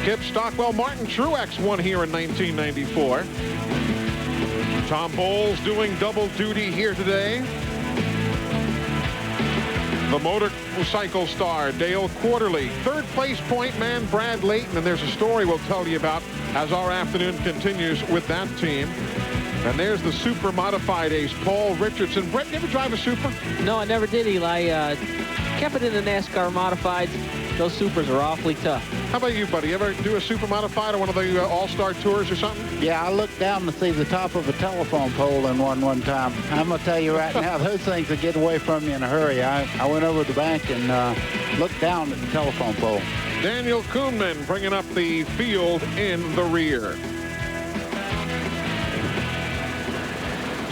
Kip Stockwell, Martin Truex won here in 1994. Tom Bowles doing double duty here today. The motorcycle star, Dale Quarterly. 3rd place point man, Brad Layton. And there's a story we'll tell you about as our afternoon continues with that team. And there's the super modified ace, Paul Richardson. Brett, you ever drive a super? No, I never did, Eli. Kept it in the NASCAR modifieds. Those supers are awfully tough. How about you, buddy? You ever do a super modified or one of the all-star tours or something? Yeah, I looked down to see the top of a telephone pole in one time. I'm going to tell you right now, those things will get away from you in a hurry. I went over to the bank and looked down at the telephone pole. Daniel Kuhnman bringing up the field in the rear.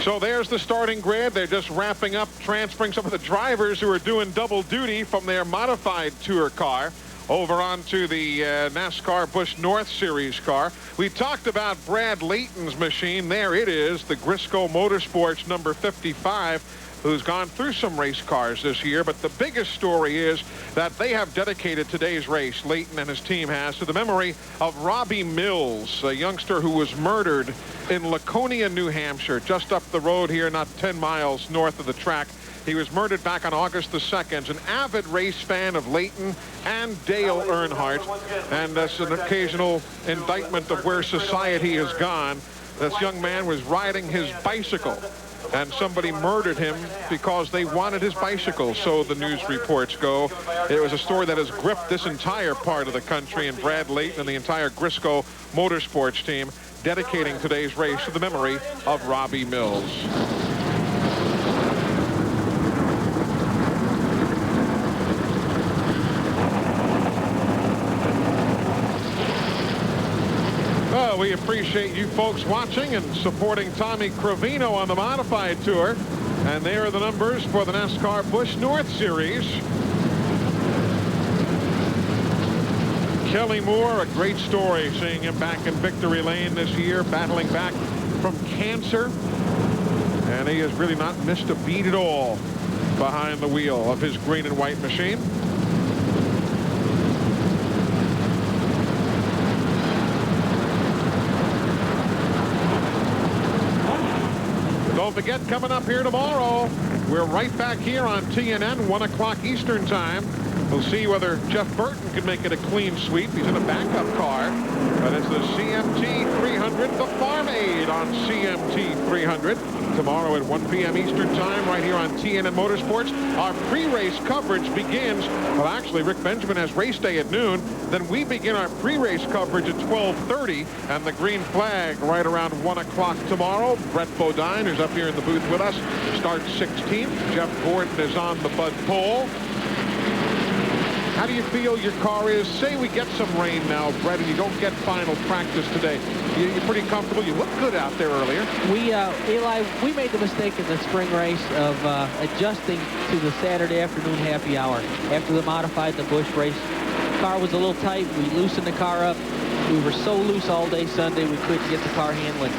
So there's the starting grid. They're just wrapping up, transferring some of the drivers who are doing double duty from their modified tour car over onto the NASCAR Busch North Series car. We talked about Brad Layton's machine. There it is, the Grisco Motorsports number 55, who's gone through some race cars this year. But the biggest story is that they have dedicated today's race, Layton and his team has, to the memory of Robbie Mills, a youngster who was murdered in Laconia, New Hampshire, just up the road here, not 10 miles north of the track. He was murdered back on August the 2nd. An avid race fan of Layton and Dale Earnhardt. And that's an occasional indictment of where society has gone. This young man was riding his bicycle, and somebody murdered him because they wanted his bicycle, so the news reports go. It was a story that has gripped this entire part of the country, and Brad Layton and the entire Grisco Motorsports team dedicating today's race to the memory of Robbie Mills. Well, we appreciate you folks watching and supporting Tommy Cravino on the modified tour. And there are the numbers for the NASCAR Busch North Series. Kelly Moore, a great story, seeing him back in victory lane this year, battling back from cancer. And he has really not missed a beat at all behind the wheel of his green and white machine. Don't forget, coming up here tomorrow, we're right back here on TNN, 1 o'clock Eastern time. We'll see whether Jeff Burton can make it a clean sweep. He's in a backup car, but it's the CMT 300, the Farm Aid on CMT 300. Tomorrow at 1 p.m. Eastern time, right here on TNN Motorsports. Our pre-race coverage begins, well, actually, Rick Benjamin has race day at noon. Then we begin our pre-race coverage at 12:30, and the green flag right around 1 o'clock tomorrow. Brett Bodine, who's up here in the booth with us, starts 16th. Jeff Gordon is on the Bud pole. How do you feel your car is? Say we get some rain now, Brett, and you don't get final practice today. You're pretty comfortable. You look good out there earlier. Eli, we made the mistake in the spring race of adjusting to the Saturday afternoon happy hour. After the modified, the Busch race, the car was a little tight. We loosened the car up. We were so loose all day Sunday, we couldn't get the car handling.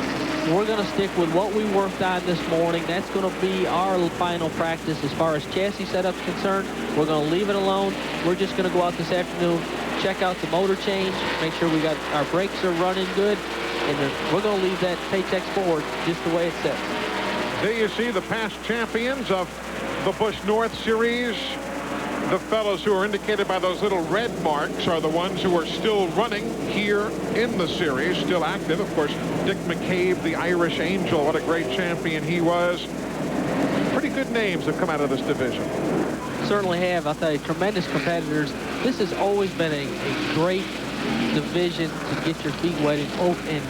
We're going to stick with what we worked on this morning. That's going to be our final practice as far as chassis setup's concerned. We're going to leave it alone. We're just going to go out this afternoon, check out the motor change, make sure we got our brakes are running good, and then we're going to leave that Paytex board just the way it sits. There you see the past champions of the Busch North Series. The fellows who are indicated by those little red marks are the ones who are still running here in the series, still active. Of course, Dick McCabe, the Irish Angel, what a great champion he was. Pretty good names have come out of this division. Certainly have. I'll tell you, tremendous competitors. This has always been a great division to get your feet wet in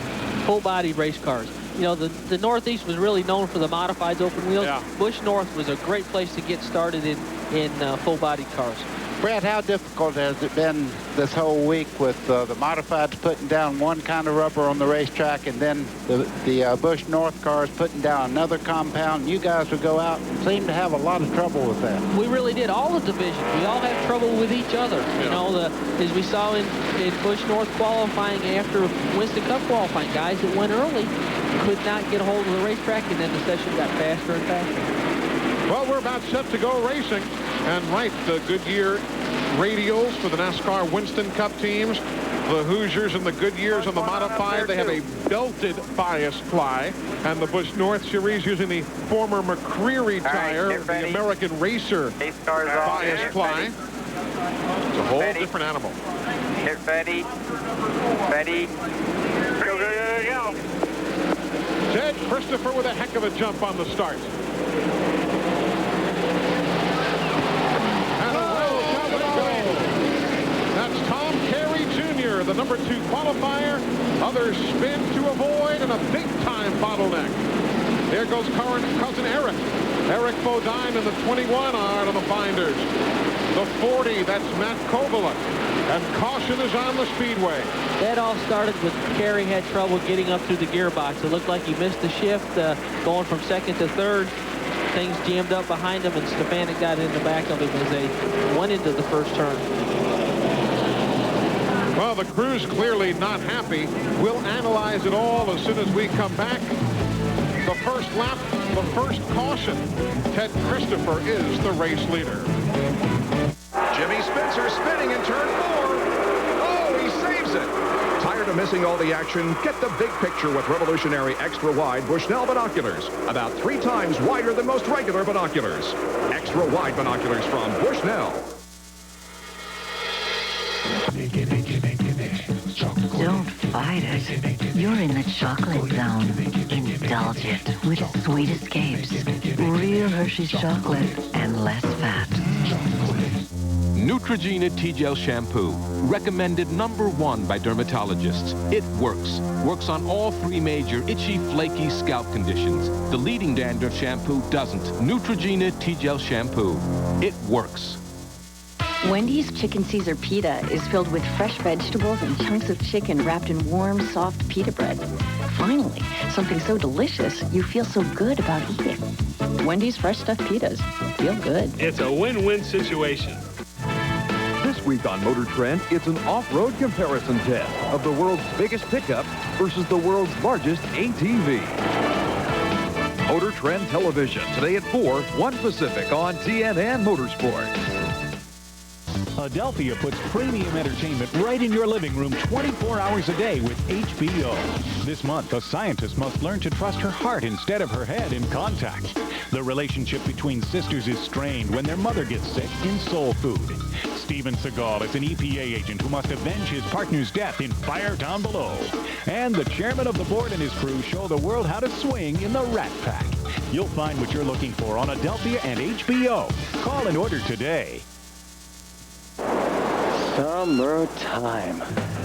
full-body race cars. You know, the Northeast was really known for the modifieds open wheels. Yeah. Busch North was a great place to get started in full-body cars. Brad, how difficult has it been this whole week with the modifieds putting down one kind of rubber on the racetrack, and then the Busch North cars putting down another compound? You guys would go out and seem to have a lot of trouble with that. We really did. All the divisions, we all have trouble with each other. Yeah. You know, as we saw in Busch North qualifying after Winston Cup qualifying, guys that went early could not get a hold of the racetrack, and then the session got faster and faster. Well, we're about set to go racing. And right, the Goodyear radials for the NASCAR Winston Cup teams. The Hoosiers and the Goodyears on the modified, they have a belted bias ply. And the Busch North Series using the former McCreary tire, the American Racer bias ply. It's a whole different animal. Get ready. Ready. Go, go, go, go. Ted Christopher with a heck of a jump on the start. That's Tom Carey Jr., the number 2 qualifier. Others spin to avoid, and a big-time bottleneck. There goes cousin Eric. Eric Bodine and the 21 are on the binders. The 40, that's Matt Kovaluk. And caution is on the speedway. That all started with Carey had trouble getting up through the gearbox. It looked like he missed the shift going from second to third. Things jammed up behind him, and Stefanik got in the back of him as they went into the first turn. Well, the crew's clearly not happy. We'll analyze it all as soon as we come back. The first lap, the first caution. Ted Christopher is the race leader. Jimmy Spencer spinning in turn 4. Oh, he saves it. Tired of missing all the action? Get the big picture with revolutionary extra-wide Bushnell binoculars. About 3 times wider than most regular binoculars. Extra-wide binoculars from Bushnell. Don't fight it. You're in the chocolate zone. Indulge it with sweet escapes. Real Hershey's chocolate and less fat. Neutrogena T-Gel Shampoo. Recommended #1 by dermatologists. It works. Works on all 3 major itchy, flaky scalp conditions. The leading dandruff shampoo doesn't. Neutrogena T-Gel Shampoo. It works. Wendy's Chicken Caesar Pita is filled with fresh vegetables and chunks of chicken wrapped in warm, soft pita bread. Finally, something so delicious, you feel so good about eating. Wendy's fresh stuffed pitas. Feel good. It's a win-win situation. This week on Motor Trend, it's an off-road comparison test of the world's biggest pickup versus the world's largest ATV. Motor Trend Television, today at 4, 1 Pacific on TNN Motorsports. Adelphia puts premium entertainment right in your living room 24 hours a day with HBO. This month, a scientist must learn to trust her heart instead of her head in Contact. The relationship between sisters is strained when their mother gets sick in Soul Food. Steven Seagal is an EPA agent who must avenge his partner's death in Fire Down Below. And the chairman of the board and his crew show the world how to swing in the Rat Pack. You'll find what you're looking for on Adelphia and HBO. Call and order today. Summertime.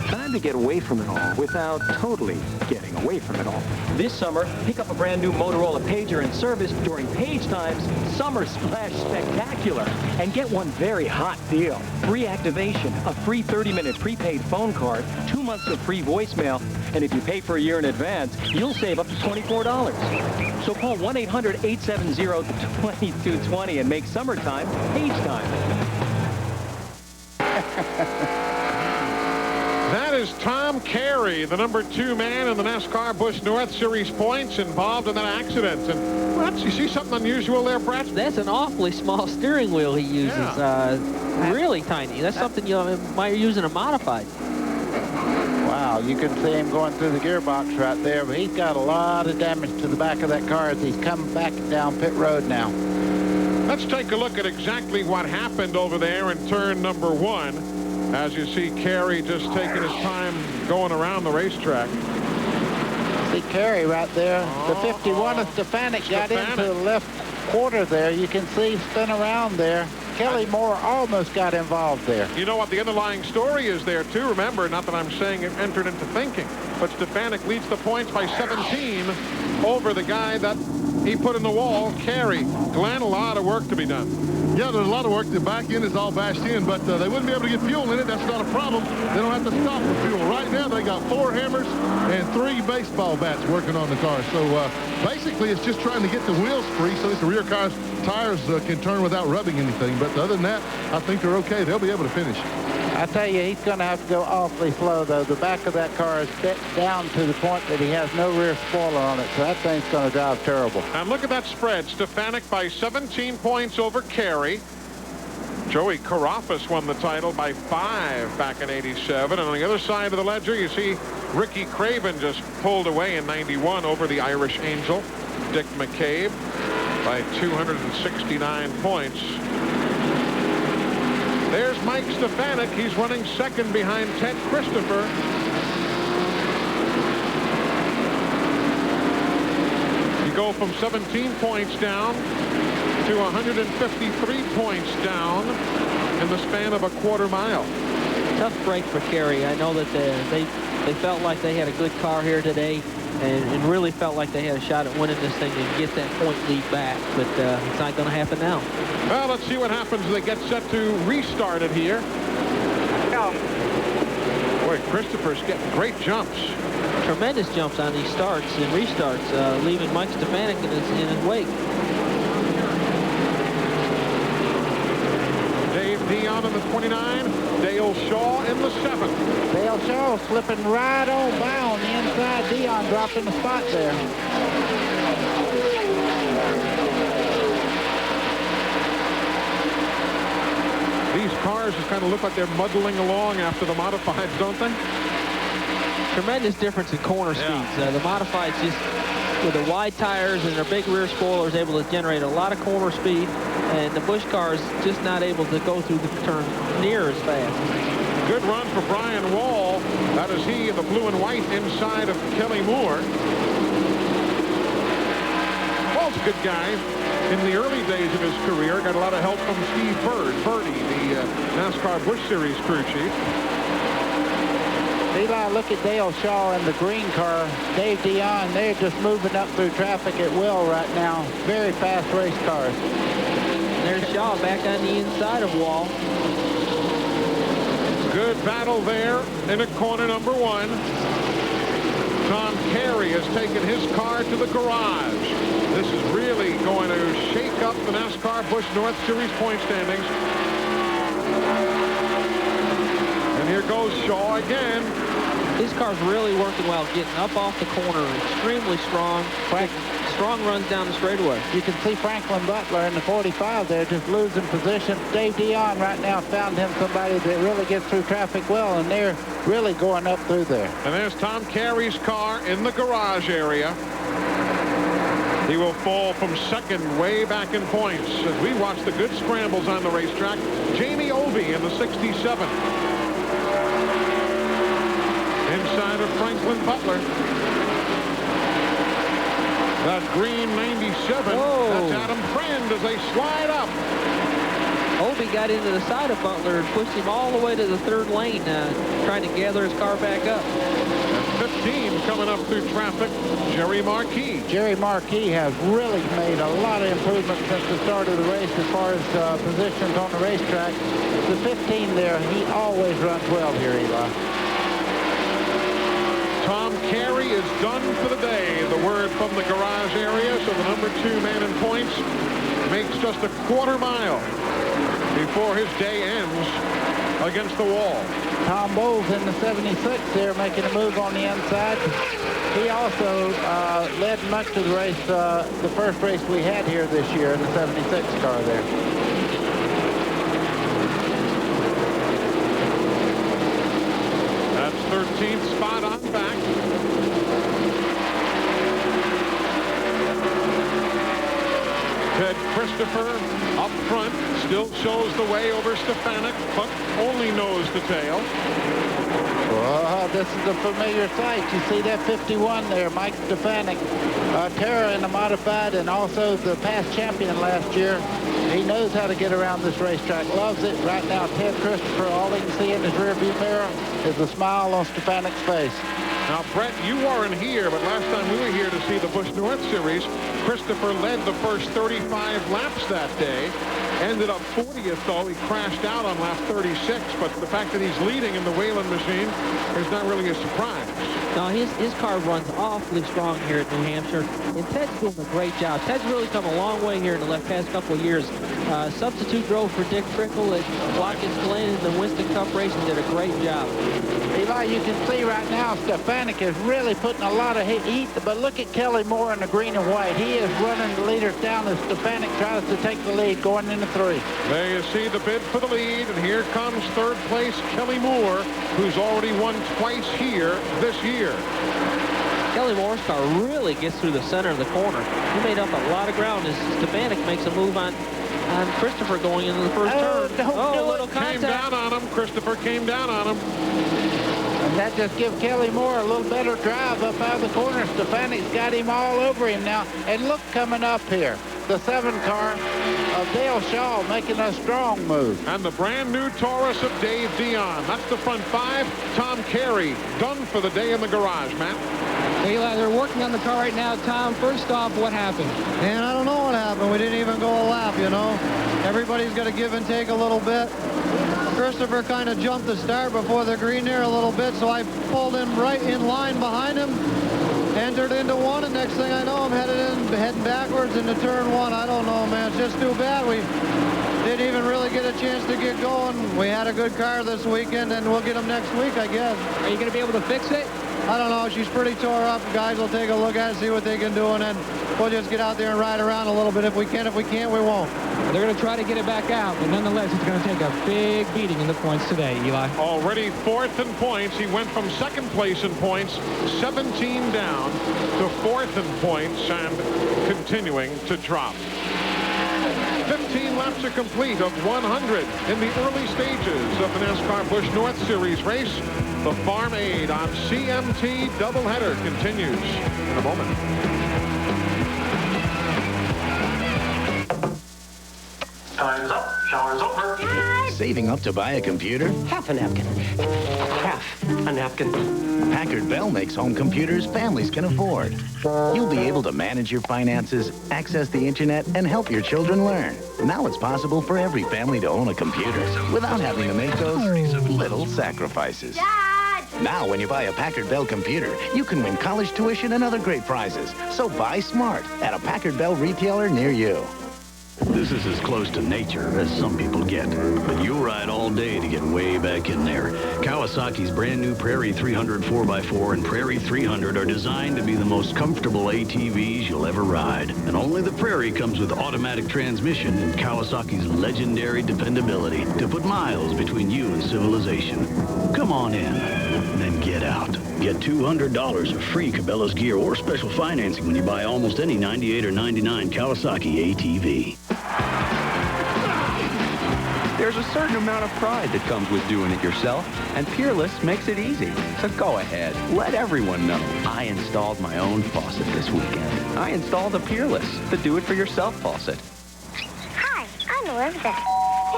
Time to get away from it all without totally getting away from it all. This summer, pick up a brand new Motorola pager in service during Page Time's Summer Splash Spectacular and get one very hot deal. Free activation, a free 30-minute prepaid phone card, 2 months of free voicemail, and if you pay for a year in advance, you'll save up to $24. So call 1-800-870-2220 and make summertime Page Time. That is Tom Carey, the #2 man in the NASCAR Busch North Series points, involved in that accident. And well, you see something unusual there, Brett? That's an awfully small steering wheel he uses. Yeah. Really tiny. That's something you might use in a modified. Wow, you can see him going through the gearbox right there, but he's got a lot of damage to the back of that car as he's coming back down pit road now. Let's take a look at exactly what happened over there in turn #1. As you see Carey just taking his time going around the racetrack. See Carey right there. The 51 of Stefanik got into the left quarter there. You can see spin around there. Kelly Moore almost got involved there. You know what the underlying story is there too. Remember, not that I'm saying it entered into thinking, but Stefanik leads the points by 17 over the guy that he put in the wall, Carey. Glenn, a lot of work to be done. Yeah, there's a lot of work. The back end is all bashed in, but they wouldn't be able to get fuel in it. That's not a problem. They don't have to stop for fuel. Right now, they got 4 hammers and 3 baseball bats working on the car. So basically, it's just trying to get the wheels free so that the rear car's tires can turn without rubbing anything. But other than that, I think they're okay. They'll be able to finish. I tell you, he's going to have to go awfully slow, though. The back of that car is bent down to the point that he has no rear spoiler on it, so that thing's going to drive terrible. And look at that spread. Stefanik by 17 points over Carey. Joey Carafas won the title by 5 back in '87. And on the other side of the ledger, you see Ricky Craven just pulled away in '91 over the Irish Angel. Dick McCabe by 269 points. There's Mike Stefanik. He's running second behind Ted Christopher. You go from 17 points down to 153 points down in the span of a quarter mile. Tough break for Carey. I know that they felt like they had a good car here today and really felt like they had a shot at winning this thing and get that point lead back, but it's not going to happen now. Well, let's see what happens as they get set to restart it here. off. Boy, Christopher's getting great jumps. Tremendous jumps on these starts and restarts, leaving Mike Stefanik in his wake. Dave Dion in the 29. Dale Shaw in the 7. Dale Shaw slipping right on by on the inside. Dion dropped in the spot there. These cars just kind of look like they're muddling along after the modifieds, don't they? Tremendous difference in corner speeds. The modifieds just, with the wide tires and their big rear spoilers, able to generate a lot of corner speed, and the Busch cars just not able to go through the turn near as fast. Good run for Brian Wall. That is he in the blue and white inside of Kelly Moore. Wall's a good guy. In the early days of his career, got a lot of help from Steve Birdie, the NASCAR Busch Series crew chief. Eli, look at Dale Shaw in the green car. Dave Dion, they're just moving up through traffic at will right now. Very fast race cars. There's Shaw back on the inside of Wall. Good battle there in a corner number 1. Tom Carey has taken his car to the garage. This is really going to shake up the NASCAR Busch North Series point standings. And here goes Shaw again. His car's really working well, getting up off the corner, extremely strong. Strong runs down the straightaway. You can see Franklin Butler in the 45 there just losing position. Dave Dion right now found him somebody that really gets through traffic well, and they're really going up through there. And there's Tom Carey's car in the garage area. He will fall from second way back in points as we watch the good scrambles on the racetrack. Jamie Ovey in the 67. Inside of Franklin Butler. That green 97. Whoa. That's Adam Friend as they slide up. Ovey got into the side of Butler and pushed him all the way to the third lane, trying to gather his car back up. And 15 coming up through traffic, Jerry Marquis. Jerry Marquis has really made a lot of improvements since the start of the race as far as positions on the racetrack. The 15 there, he always runs well here, Eli. Tom Carey is done for the day. The word from the garage area, so the number 2 man in points makes just a quarter mile before his day ends against the wall. Tom Bowles in the 76 there making a move on the inside. He also led much of the race, the first race we had here this year in the 76 car there. That's 13th spot on back. Ted Christopher up front still shows the way over Stefanik, but only nose to tail. Oh, this is a familiar sight. You see that 51 there, Mike Stefanik. Terra in the modified and also the past champion last year. He knows how to get around this racetrack. Loves it. Right now, Ted Christopher, all he can see in his rearview mirror is a smile on Stefanik's face. Now, Brett, you weren't here, but last time we were here to see the Busch North Series, Christopher led the first 35 laps that day. Ended up 40th, though. He crashed out on lap 36, but the fact that he's leading in the Whelen machine is not really a surprise. No, his car runs awfully strong here at New Hampshire, and Ted's doing a great job. Ted's really come a long way here in the past couple of years. Substitute drove for Dick Trickle at Watkins Glen in the Winston Cup race and did a great job. Eli, you can see right now Stefanik is really putting a lot of heat, but look at Kelly Moore in the green and white. He is running the leaders down as Stefanik tries to take the lead going into 3. There you see the bid for the lead, and here comes third place Kelly Moore, who's already won twice here this year. Kelly Moore's car really gets through the center of the corner. He made up a lot of ground as Stefanik makes a move on Christopher going into the first turn. Little contact. Came down on him. Christopher came down on him. And that just gives Kelly Moore a little better drive up out of the corner. Stefanik's got him all over him now. And look coming up here. The 7 car of Dale Shaw making a strong move. And the brand new Taurus of Dave Dion. That's the front 5. Tom Carey done for the day in the garage, Matt. Eli, they're working on the car right now. Tom, first off, what happened? And I don't know what happened. We didn't even go a lap, you know. Everybody's got to give and take a little bit. Christopher kind of jumped the start before the green there a little bit, so I pulled him right in line behind him, entered into one, and next thing I know, I'm heading backwards into turn one. I don't know, man. It's just too bad. We didn't even really get a chance to get going. We had a good car this weekend, and we'll get them next week, I guess. Are you going to be able to fix it? I don't know. She's pretty tore up. Guys will take a look at it, see what they can do, and then we'll just get out there and ride around a little bit if we can. If we can't, we won't. They're going to try to get it back out, but nonetheless, it's going to take a big beating in the points today, Eli. Already fourth in points. He went from second place in points, 17 down, to fourth in points and continuing to drop. 15 laps are complete of 100 in the early stages of the NASCAR Busch North Series race. The Farm Aid on CMT doubleheader continues in a moment. Time's up. Shower's over. Saving up to buy a computer? Half a napkin. Half a napkin. Packard Bell makes home computers families can afford. You'll be able to manage your finances, access the internet, and help your children learn. Now it's possible for every family to own a computer without having to make those little sacrifices. Dad! Now when you buy a Packard Bell computer, you can win college tuition and other great prizes. So buy smart at a Packard Bell retailer near you. This is as close to nature as some people get, but you'll ride all day to get way back in there. Kawasaki's brand new Prairie 300 4x4 and Prairie 300 are designed to be the most comfortable ATVs you'll ever ride. And only the Prairie comes with automatic transmission and Kawasaki's legendary dependability to put miles between you and civilization. Come on in, then get out. Get $200 of free Cabela's gear or special financing when you buy almost any 98 or 99 Kawasaki ATV. There's a certain amount of pride that comes with doing it yourself, and Peerless makes it easy. So go ahead, let everyone know. I installed my own faucet this weekend. I installed a Peerless, the do-it-for-yourself faucet. Hi, I'm Elizabeth.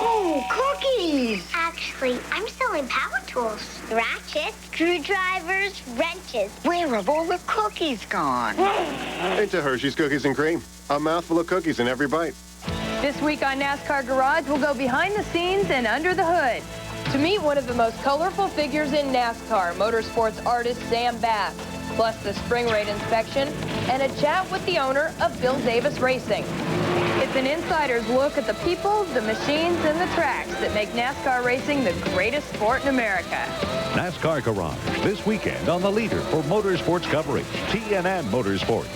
Oh, cookies! Actually, I'm selling power tools. Ratchets, screwdrivers, wrenches. Where have all the cookies gone? Into Hershey's Cookies and Cream. A mouthful of cookies in every bite. This week on NASCAR Garage, we'll go behind the scenes and under the hood to meet one of the most colorful figures in NASCAR, motorsports artist Sam Bass, plus the spring rate inspection and a chat with the owner of Bill Davis Racing. It's an insider's look at the people, the machines, and the tracks that make NASCAR racing the greatest sport in America. NASCAR Garage, this weekend on the leader for motorsports coverage, TNN Motorsports.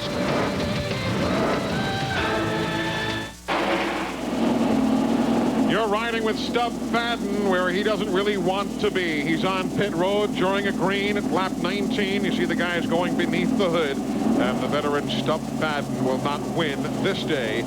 You're riding with Stub Fadden where he doesn't really want to be. He's on pit road during a green at lap 19. You see the guys going beneath the hood. And the veteran Stub Fadden will not win this day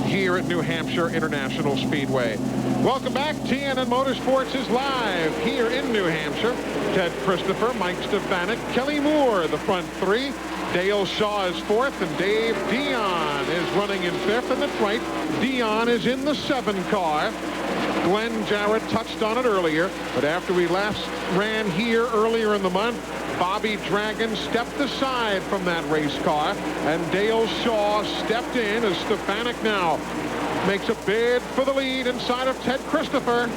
here at New Hampshire International Speedway. Welcome back. TNN Motorsports is live here in New Hampshire. Ted Christopher, Mike Stefanik, Kelly Moore, the front three. Dale Shaw is fourth, and Dave Dion is running in fifth. And that's right, Dion is in the 7 car. Glenn Jarrett touched on it earlier, but after we last ran here earlier in the month, Bobby Dragon stepped aside from that race car, and Dale Shaw stepped in as Stefanik now makes a bid for the lead inside of Ted Christopher.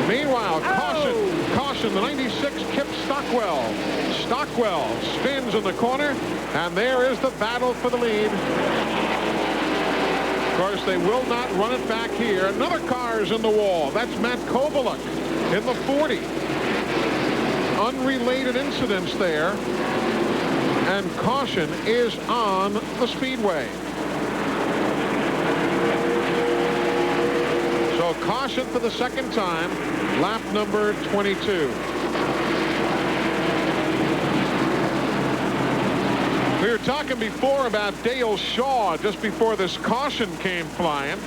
Meanwhile, caution, the 96 Kip Stockwell. Stockwell spins in the corner, and there is the battle for the lead. Of course, they will not run it back here. Another car is in the wall. That's Matt Kovaluk in the 40. Unrelated incidents there, and caution is on the speedway. So caution for the second time, lap number 22. We were talking before about Dale Shaw just before this caution came flying.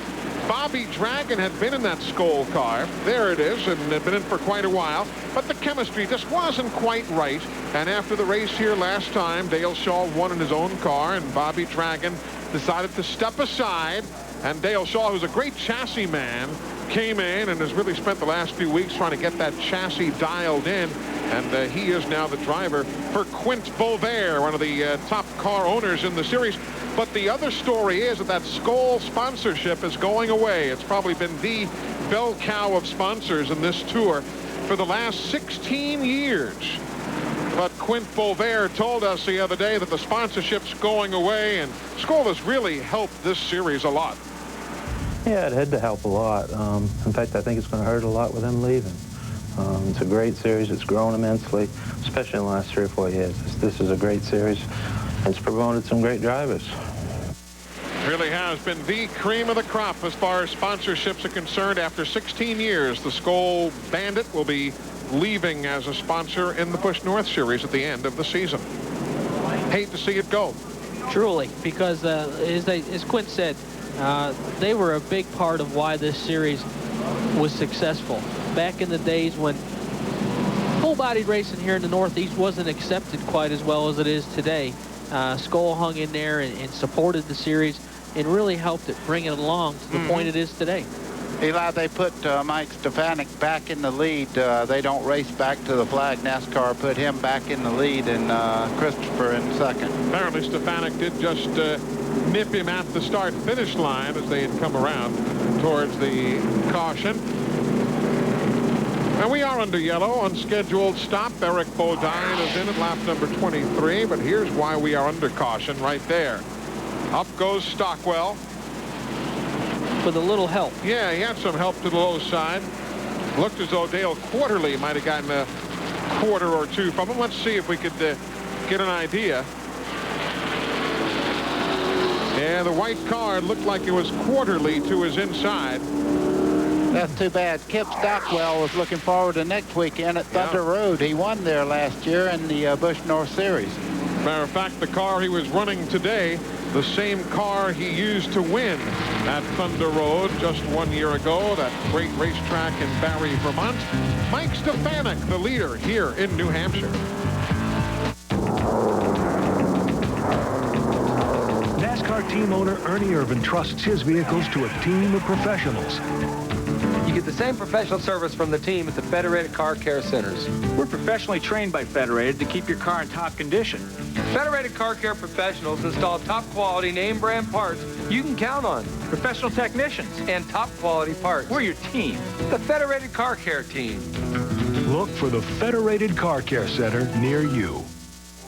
Bobby Dragon had been in that Skoal car. There it is, and had been in for quite a while. But the chemistry just wasn't quite right. And after the race here last time, Dale Shaw won in his own car, and Bobby Dragon decided to step aside. And Dale Shaw, who's a great chassis man, came in and has really spent the last few weeks trying to get that chassis dialed in. and he is now the driver for Quint Bovair, one of the top car owners in the series. But the other story is that Skoal sponsorship is going away. It's probably been the bell cow of sponsors in this tour for the last 16 years. But Quint Bovair told us the other day that the sponsorship's going away, and Skoal has really helped this series a lot. Yeah, it had to help a lot. In fact, I think it's going to hurt a lot with them leaving. It's a great series. It's grown immensely, especially in the last 3 or 4 years. This is a great series. It's promoted some great drivers. Really has been the cream of the crop as far as sponsorships are concerned. After 16 years, the Skoal Bandit will be leaving as a sponsor in the Busch North Series at the end of the season. Hate to see it go. Truly, because as Quint said, they were a big part of why this series was successful. Back in the days when full-bodied racing here in the Northeast wasn't accepted quite as well as it is today, Skoal hung in there and supported the series and really helped it bring it along to the point it is today. Eli, they put Mike Stefanik back in the lead. They don't race back to the flag. NASCAR put him back in the lead and Christopher in second. Apparently Stefanik did just nip him at the start-finish line as they had come around towards the caution. And we are under yellow. Unscheduled stop. Eric Bodine is in at lap number 23, but here's why we are under caution right there. Up goes Stockwell. With a little help. Yeah, he had some help to the low side. Looked as though Dale Quarterly might have gotten a quarter or two from him. Let's see if we could get an idea. Yeah, the white car looked like it was Quarterly to his inside. That's too bad. Kip Stockwell was looking forward to next weekend at Thunder Road. He won there last year in the Busch North Series. Matter of fact, the car he was running today, the same car he used to win at Thunder Road just 1 year ago, that great racetrack in Barry, Vermont. Mike Stefanik, the leader here in New Hampshire. NASCAR team owner Ernie Irvin trusts his vehicles to a team of professionals. You get the same professional service from the team at the Federated Car Care Centers. We're professionally trained by Federated to keep your car in top condition. Federated Car Care professionals install top-quality name-brand parts you can count on. Professional technicians. And top-quality parts. We're your team. The Federated Car Care team. Look for the Federated Car Care Center near you.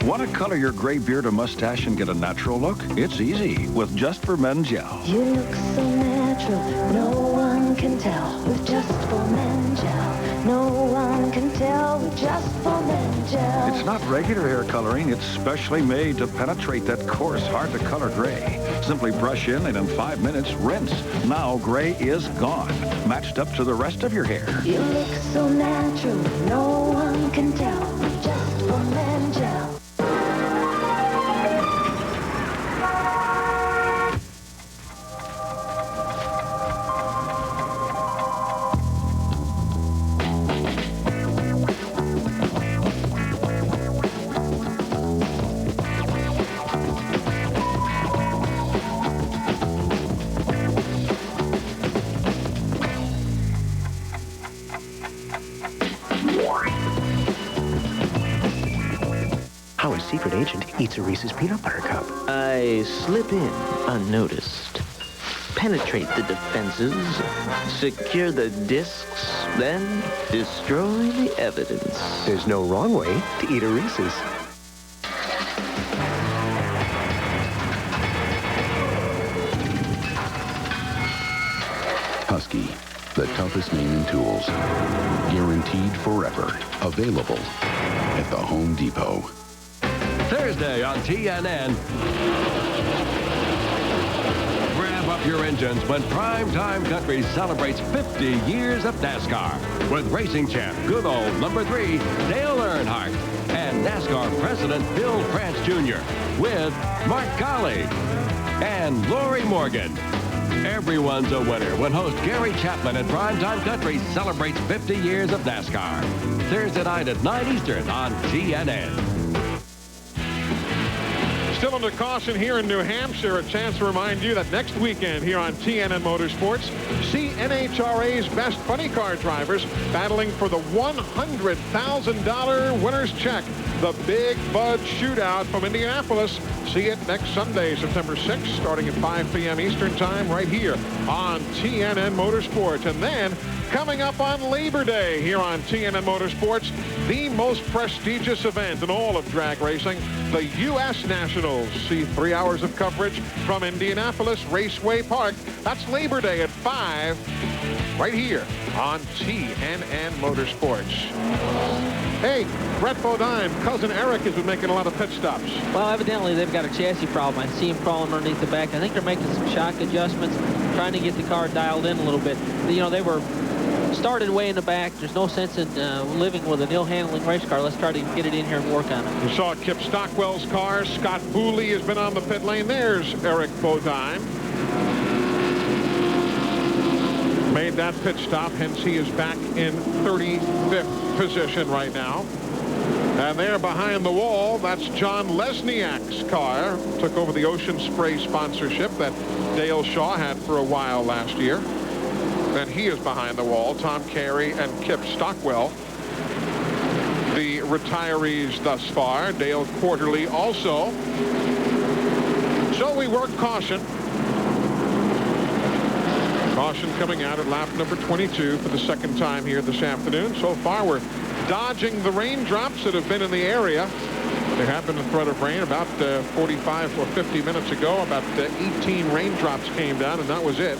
Want to color your gray beard or mustache and get a natural look? It's easy with Just for Men Gel. You look so natural, no one can tell with Just for Men Gel. No one can tell with Just for Men Gel. It's not regular hair coloring. It's specially made to penetrate that coarse, hard-to-color gray. Simply brush in and in 5 minutes, rinse. Now gray is gone, matched up to the rest of your hair. You look so natural, no one can tell with Just for Men Gel. Secret agent eats a Reese's peanut butter cup. I slip in unnoticed, penetrate the defenses, secure the discs, then destroy the evidence. There's no wrong way to eat a Reese's. Husky, the toughest name in tools. Guaranteed forever. Available at the Home Depot. Thursday on TNN. Rev up your engines when Primetime Country celebrates 50 years of NASCAR with racing champ, good old number 3, Dale Earnhardt, and NASCAR President Bill France Jr. with Mark Colley and Lori Morgan. Everyone's a winner when host Gary Chapman and Primetime Country celebrates 50 years of NASCAR. Thursday night at 9 Eastern on TNN. Still under caution here in New Hampshire. A chance to remind you that next weekend here on TNN Motorsports, see NHRA's best funny car drivers battling for the $100,000 winner's check. The Big Bud Shootout from Indianapolis. See it next Sunday, September 6th, starting at 5 p.m. Eastern Time right here on TNN Motorsports. And then coming up on Labor Day here on TNN Motorsports, the most prestigious event in all of drag racing, the U.S. Nationals. See 3 hours of coverage from Indianapolis Raceway Park. That's Labor Day at 5 right here on TNN Motorsports. Hey, Brett Bodine, cousin Eric has been making a lot of pit stops. Well, evidently they've got a chassis problem. I see him crawling underneath the back. I think they're making some shock adjustments, trying to get the car dialed in a little bit. You know, they were started way in the back. There's no sense in living with an ill-handling race car. Let's try to get it in here and work on it. You saw Kip Stockwell's car. Scott Booley has been on the pit lane. There's Eric Bodine. Made that pit stop, hence he is back in 35th position right now. And there behind the wall, that's John Lesniak's car. Took over the Ocean Spray sponsorship that Dale Shaw had for a while last year. And he is behind the wall. Tom Carey and Kip Stockwell, the retirees thus far. Dale Quarterly also. So we work caution. Caution coming out at lap number 22 for the second time here this afternoon. So far, we're dodging the raindrops that have been in the area. There have been a threat of rain about 45 or 50 minutes ago. About 18 raindrops came down, and that was it.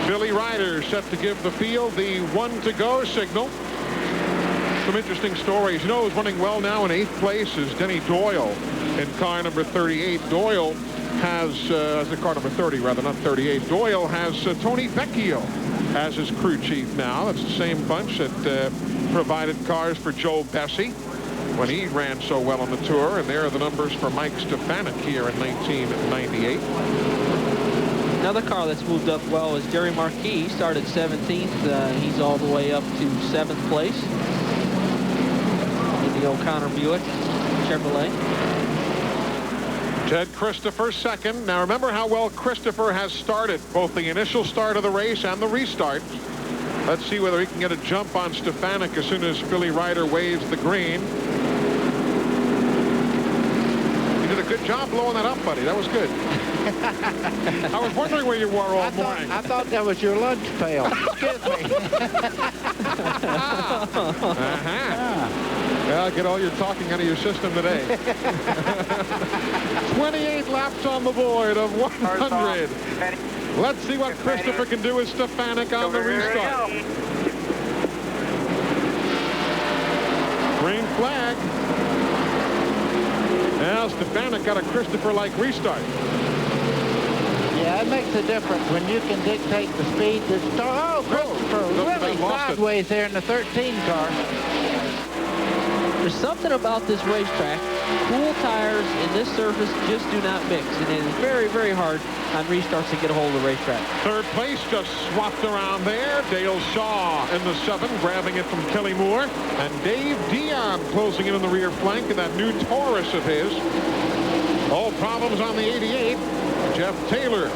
Billy Ryder set to give the field the 1-to-go signal. Some interesting stories. You know who's running well now in 8th place is Denny Doyle in car number 38. Doyle has, the car number 30 rather, not 38. Doyle has Tony Vecchio as his crew chief now. That's the same bunch that provided cars for Joe Bessie when he ran so well on the tour. And there are the numbers for Mike Stefanik here in 1998. Another car that's moved up well is Jerry Marquis. He started 17th. He's all the way up to 7th place in the O'Connor Buick Chevrolet. Ted Christopher second. Now remember how well Christopher has started, both the initial start of the race and the restart. Let's see whether he can get a jump on Stefanik as soon as Billy Ryder waves the green. You did a good job blowing that up, buddy. That was good. I was wondering where you were all morning. I thought that was your lunch pail. Excuse me. Well, get all your talking out of your system today. 28 laps on the board of 100. Let's see what Christopher can do with Stefanik on the restart. Green flag. Now Stefanik got a Christopher-like restart. Yeah, it makes a difference when you can dictate the speed. Oh, Christopher really sideways there in the 13 car. There's something about this racetrack. Cool tires in this surface just do not mix, and it is very, very hard on restarts to get a hold of the racetrack. Third place just swapped around there. Dale Shaw in the 7, grabbing it from Kelly Moore. And Dave Dion closing in on the rear flank of that new Taurus of his. All problems on the 88. Jeff Taylor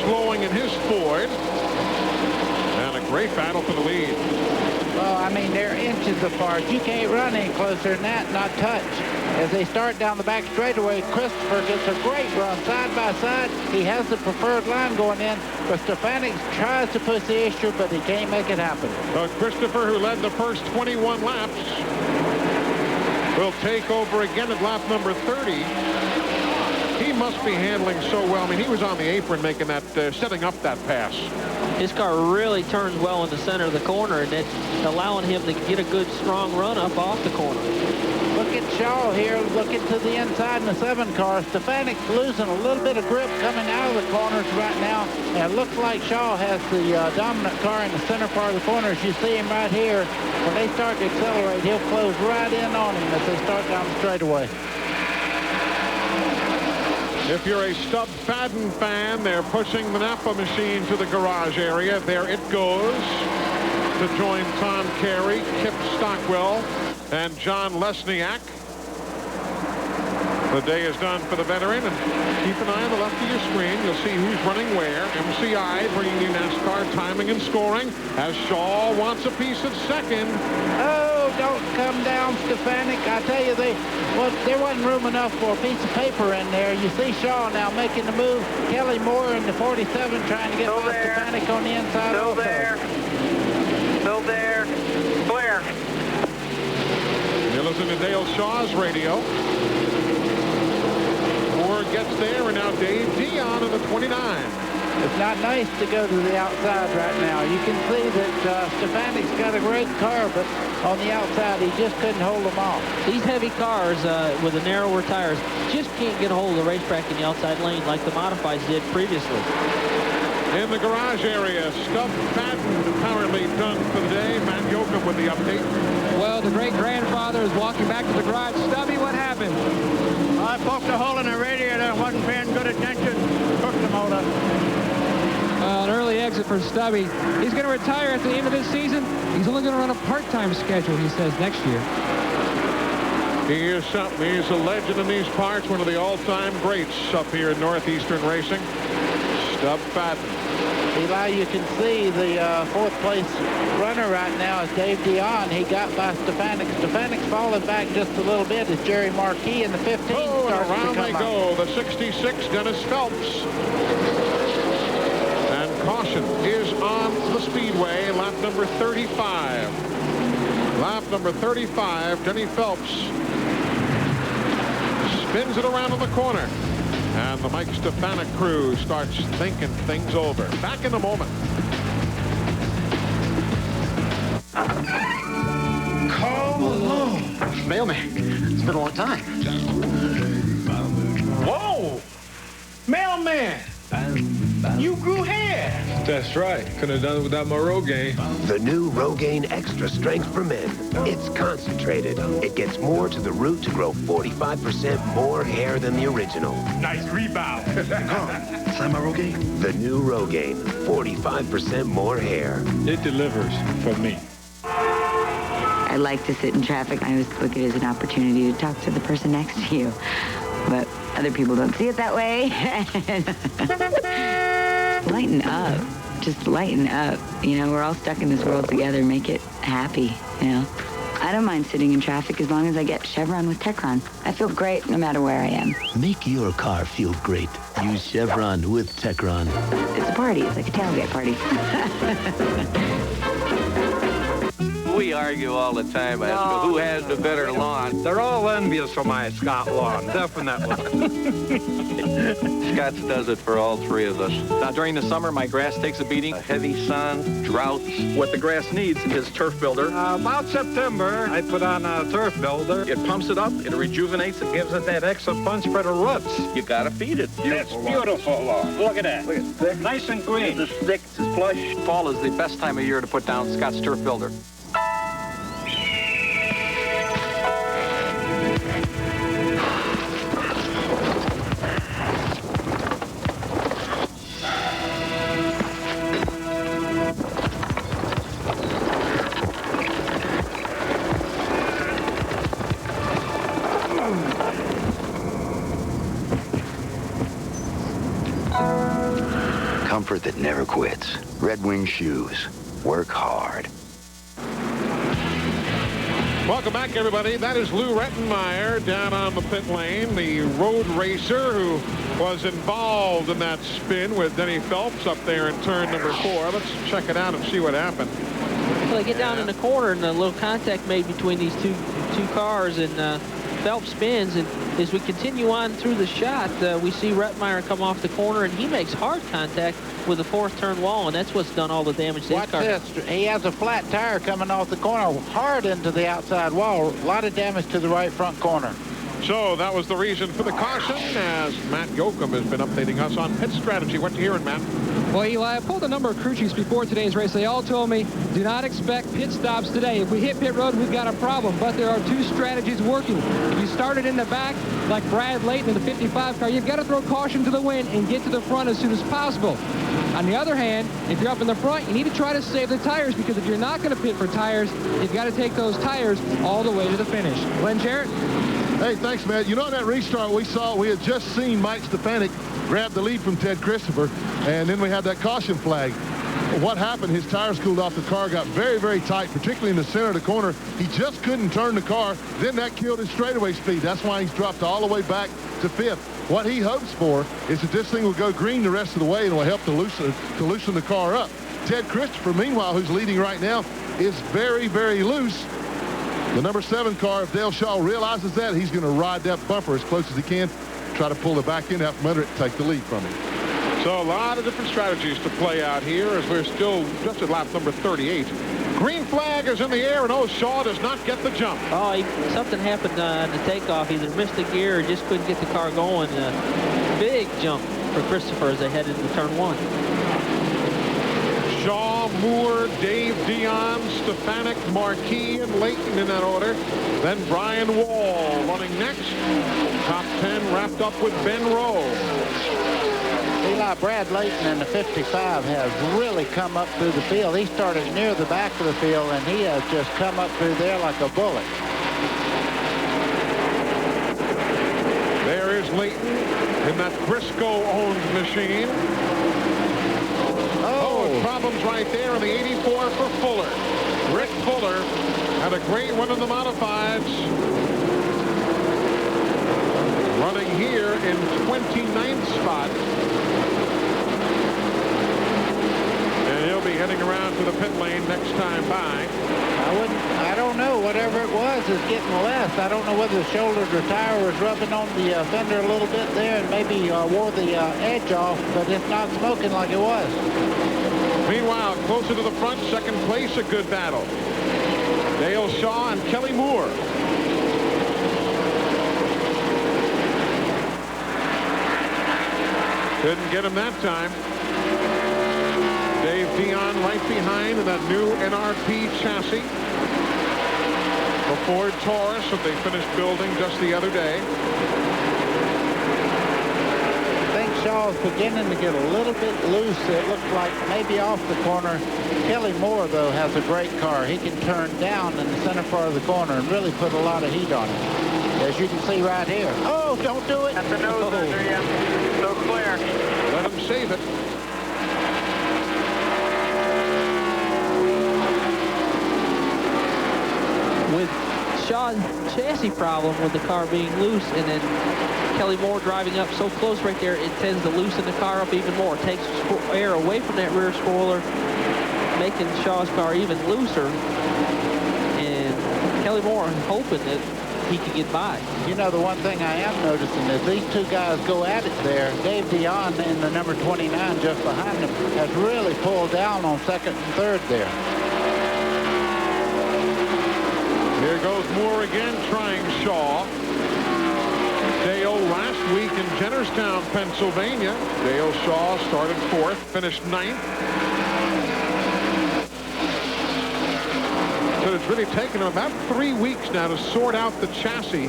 slowing in his Ford. And a great battle for the lead. Well, I mean, they're inches apart. You can't run any closer than that, not touch. As they start down the back straightaway, Christopher gets a great run side by side. He has the preferred line going in, but Stefanik tries to push the issue, but he can't make it happen. Christopher, who led the first 21 laps, will take over again at lap number 30. He must be handling so well. I mean, he was on the apron making that, setting up that pass. His car really turns well in the center of the corner, and it's allowing him to get a good, strong run up off the corner. Look at Shaw here, looking to the inside in the 7 car. Stefanik's losing a little bit of grip coming out of the corners right now. And it looks like Shaw has the dominant car in the center part of the corners. You see him right here. When they start to accelerate, he'll close right in on him as they start down the straightaway. If you're a Stub Fadden fan, they're pushing the Napa machine to the garage area. There it goes to join Tom Carey, Kip Stockwell, and John Lesniak. The day is done for the veteran, and keep an eye on the left of your screen. You'll see who's running where. MCI bringing you NASCAR timing and scoring as Shaw wants a piece of second. Oh, don't come down, Stefanik. I tell you, there wasn't room enough for a piece of paper in there. You see Shaw now making the move. Kelly Moore in the 47 trying to get by Stefanik on the inside. Still there. Still there. Clear. You listen to Dale Shaw's radio. Moore gets there, and now Dave Dion in the 29. It's not nice to go to the outside right now. You can see that Stefanik's got a great car, but on the outside, he just couldn't hold them off. These heavy cars with the narrower tires just can't get a hold of the racetrack in the outside lane like the modifieds did previously. In the garage area, Stub Fadden apparently done for the day. Matt Yoakum with the update. Well, the great-grandfather is walking back to the garage. Stubby, what happened? I poked a hole in the radiator and wasn't paying good attention. Cooked the motor. An early exit for Stubby. He's going to retire at the end of this season. He's only going to run a part-time schedule, he says, next year. He is something. He's a legend in these parts, one of the all-time greats up here in Northeastern racing. Stub Fadden. Eli, you can see the fourth place runner right now is Dave Dion. He got by Stefanik. Stefanik's falling back just a little bit as Jerry Marquis in the 15 Oh, and starts around to come they up. go. The 66, Dennis Phelps. And caution is on the Speedway, lap number 35. Lap number 35, Denny Phelps spins it around in the corner. And the Mike Stefanik crew starts thinking things over. Back in a moment. Come along. Mailman, it's been a long time. Whoa! Mailman! You grew hair. That's right. Couldn't have done it without my Rogaine. The new Rogaine Extra Strength for Men. It's concentrated. It gets more to the root to grow 45% more hair than the original. Nice rebound. Come on, sign my Rogaine. The new Rogaine, 45% more hair. It delivers for me. I like to sit in traffic. I always look at it as an opportunity to talk to the person next to you. But other people don't see it that way. Lighten up. Just lighten up. You know, we're all stuck in this world together. Make it happy, you know. I don't mind sitting in traffic as long as I get Chevron with Techron. I feel great no matter where I am. Make your car feel great. Use Chevron with Techron. It's a party. It's like a tailgate party. We argue all the time as to who has the better lawn. They're all envious of my Scott lawn, definitely. Scott's does it for all three of us. Now, during the summer, my grass takes a beating. A heavy sun, droughts. What the grass needs is turf builder. About September, I put on a turf builder. It pumps it up, it rejuvenates it, Gives it that extra punch for the roots. You gotta feed it. That's beautiful lawn. Look at that. Look, it's thick. Nice and green. It's thick, it's flush. Fall is the best time of year to put down Scott's turf builder. Comfort that never quits. Red Wing shoes. Work hard. Welcome back, everybody. That is Lou Rettenmeyer down on the pit lane, the road racer who was involved in that spin with Denny Phelps up there in turn number 4. Let's check it out and see what happened. Well, they get down in the corner, and a little contact made between these two cars, and Phelps spins, and as we continue on through the shot, we see Rettenmeyer come off the corner, and he makes hard contact with the fourth turn wall, and that's what's done all the damage to his car. Watch this. He has a flat tire coming off the corner hard into the outside wall. A lot of damage to the right front corner. So that was the reason for the caution, as Matt Yoakum has been updating us on pit strategy. What you hearing, Matt? Well, Eli, I pulled a number of crew chiefs before today's race. They all told me, do not expect pit stops today. If we hit pit road, we've got a problem. But there are two strategies working. If you started in the back, like Brad Layton in the 55 car, you've got to throw caution to the wind and get to the front as soon as possible. On the other hand, if you're up in the front, you need to try to save the tires, because if you're not going to pit for tires, you've got to take those tires all the way to the finish. Glenn Jarrett? Hey, thanks, man. You know, in that restart we had just seen Mike Stefanik grab the lead from Ted Christopher, and then we had that caution flag. What happened, his tires cooled off, the car got very, very tight, particularly in the center of the corner. He just couldn't turn the car. Then that killed his straightaway speed. That's why he's dropped all the way back to 5th. What he hopes for is that this thing will go green the rest of the way and will help to loosen the car up. Ted Christopher, meanwhile, who's leading right now, is very, very loose. The number 7 car, if Dale Shaw realizes that, he's going to ride that bumper as close as he can, try to pull the back end out from under it and take the lead from him. So a lot of different strategies to play out here as we're still just at lap number 38. Green flag is in the air, and Shaw does not get the jump. Oh, something happened in the takeoff. Either missed the gear or just couldn't get the car going. Big jump for Christopher as they head into turn 1. Shaw, Moore, Dave Dion, Stefanik, Marquis, and Layton in that order. Then Brian Wall running next. Top 10 wrapped up with Ben Rowe. Eli, Brad Layton in the 55 has really come up through the field. He started near the back of the field, and he has just come up through there like a bullet. There is Layton in that Briscoe-owned machine. Problems right there in the 84 for Fuller. Rick Fuller had a great one in the modifieds. Running here in 29th spot. And he'll be heading around to the pit lane next time by. I don't know. Whatever it was is getting less. I don't know whether the shoulder or tire was rubbing on the fender a little bit there and maybe wore the edge off, but it's not smoking like it was. Meanwhile, closer to the front, second place, a good battle. Dale Shaw and Kelly Moore. Couldn't get him that time. Dave Dion right behind in that new NRP chassis. The Ford Taurus that they finished building just the other day. Shaw's beginning to get a little bit loose. It looks like maybe off the corner. Kelly Moore, though, has a great car. He can turn down in the center part of the corner and really put a lot of heat on it. As you can see right here. Oh, don't do it. At the nose under you. So clear. Let him save it. With Shaw's chassis problem with the car being loose and then Kelly Moore driving up so close right there, it tends to loosen the car up even more. It takes air away from that rear spoiler, making Shaw's car even looser. And Kelly Moore hoping that he can get by. You know, the one thing I am noticing is these two guys go at it there. Dave Dion in the number 29 just behind him has really pulled down on second and third there. Here goes Moore again, trying Shaw. Dale last week in Jennerstown, Pennsylvania. Dale Shaw started 4th, finished 9th. So it's really taken him about 3 weeks now to sort out the chassis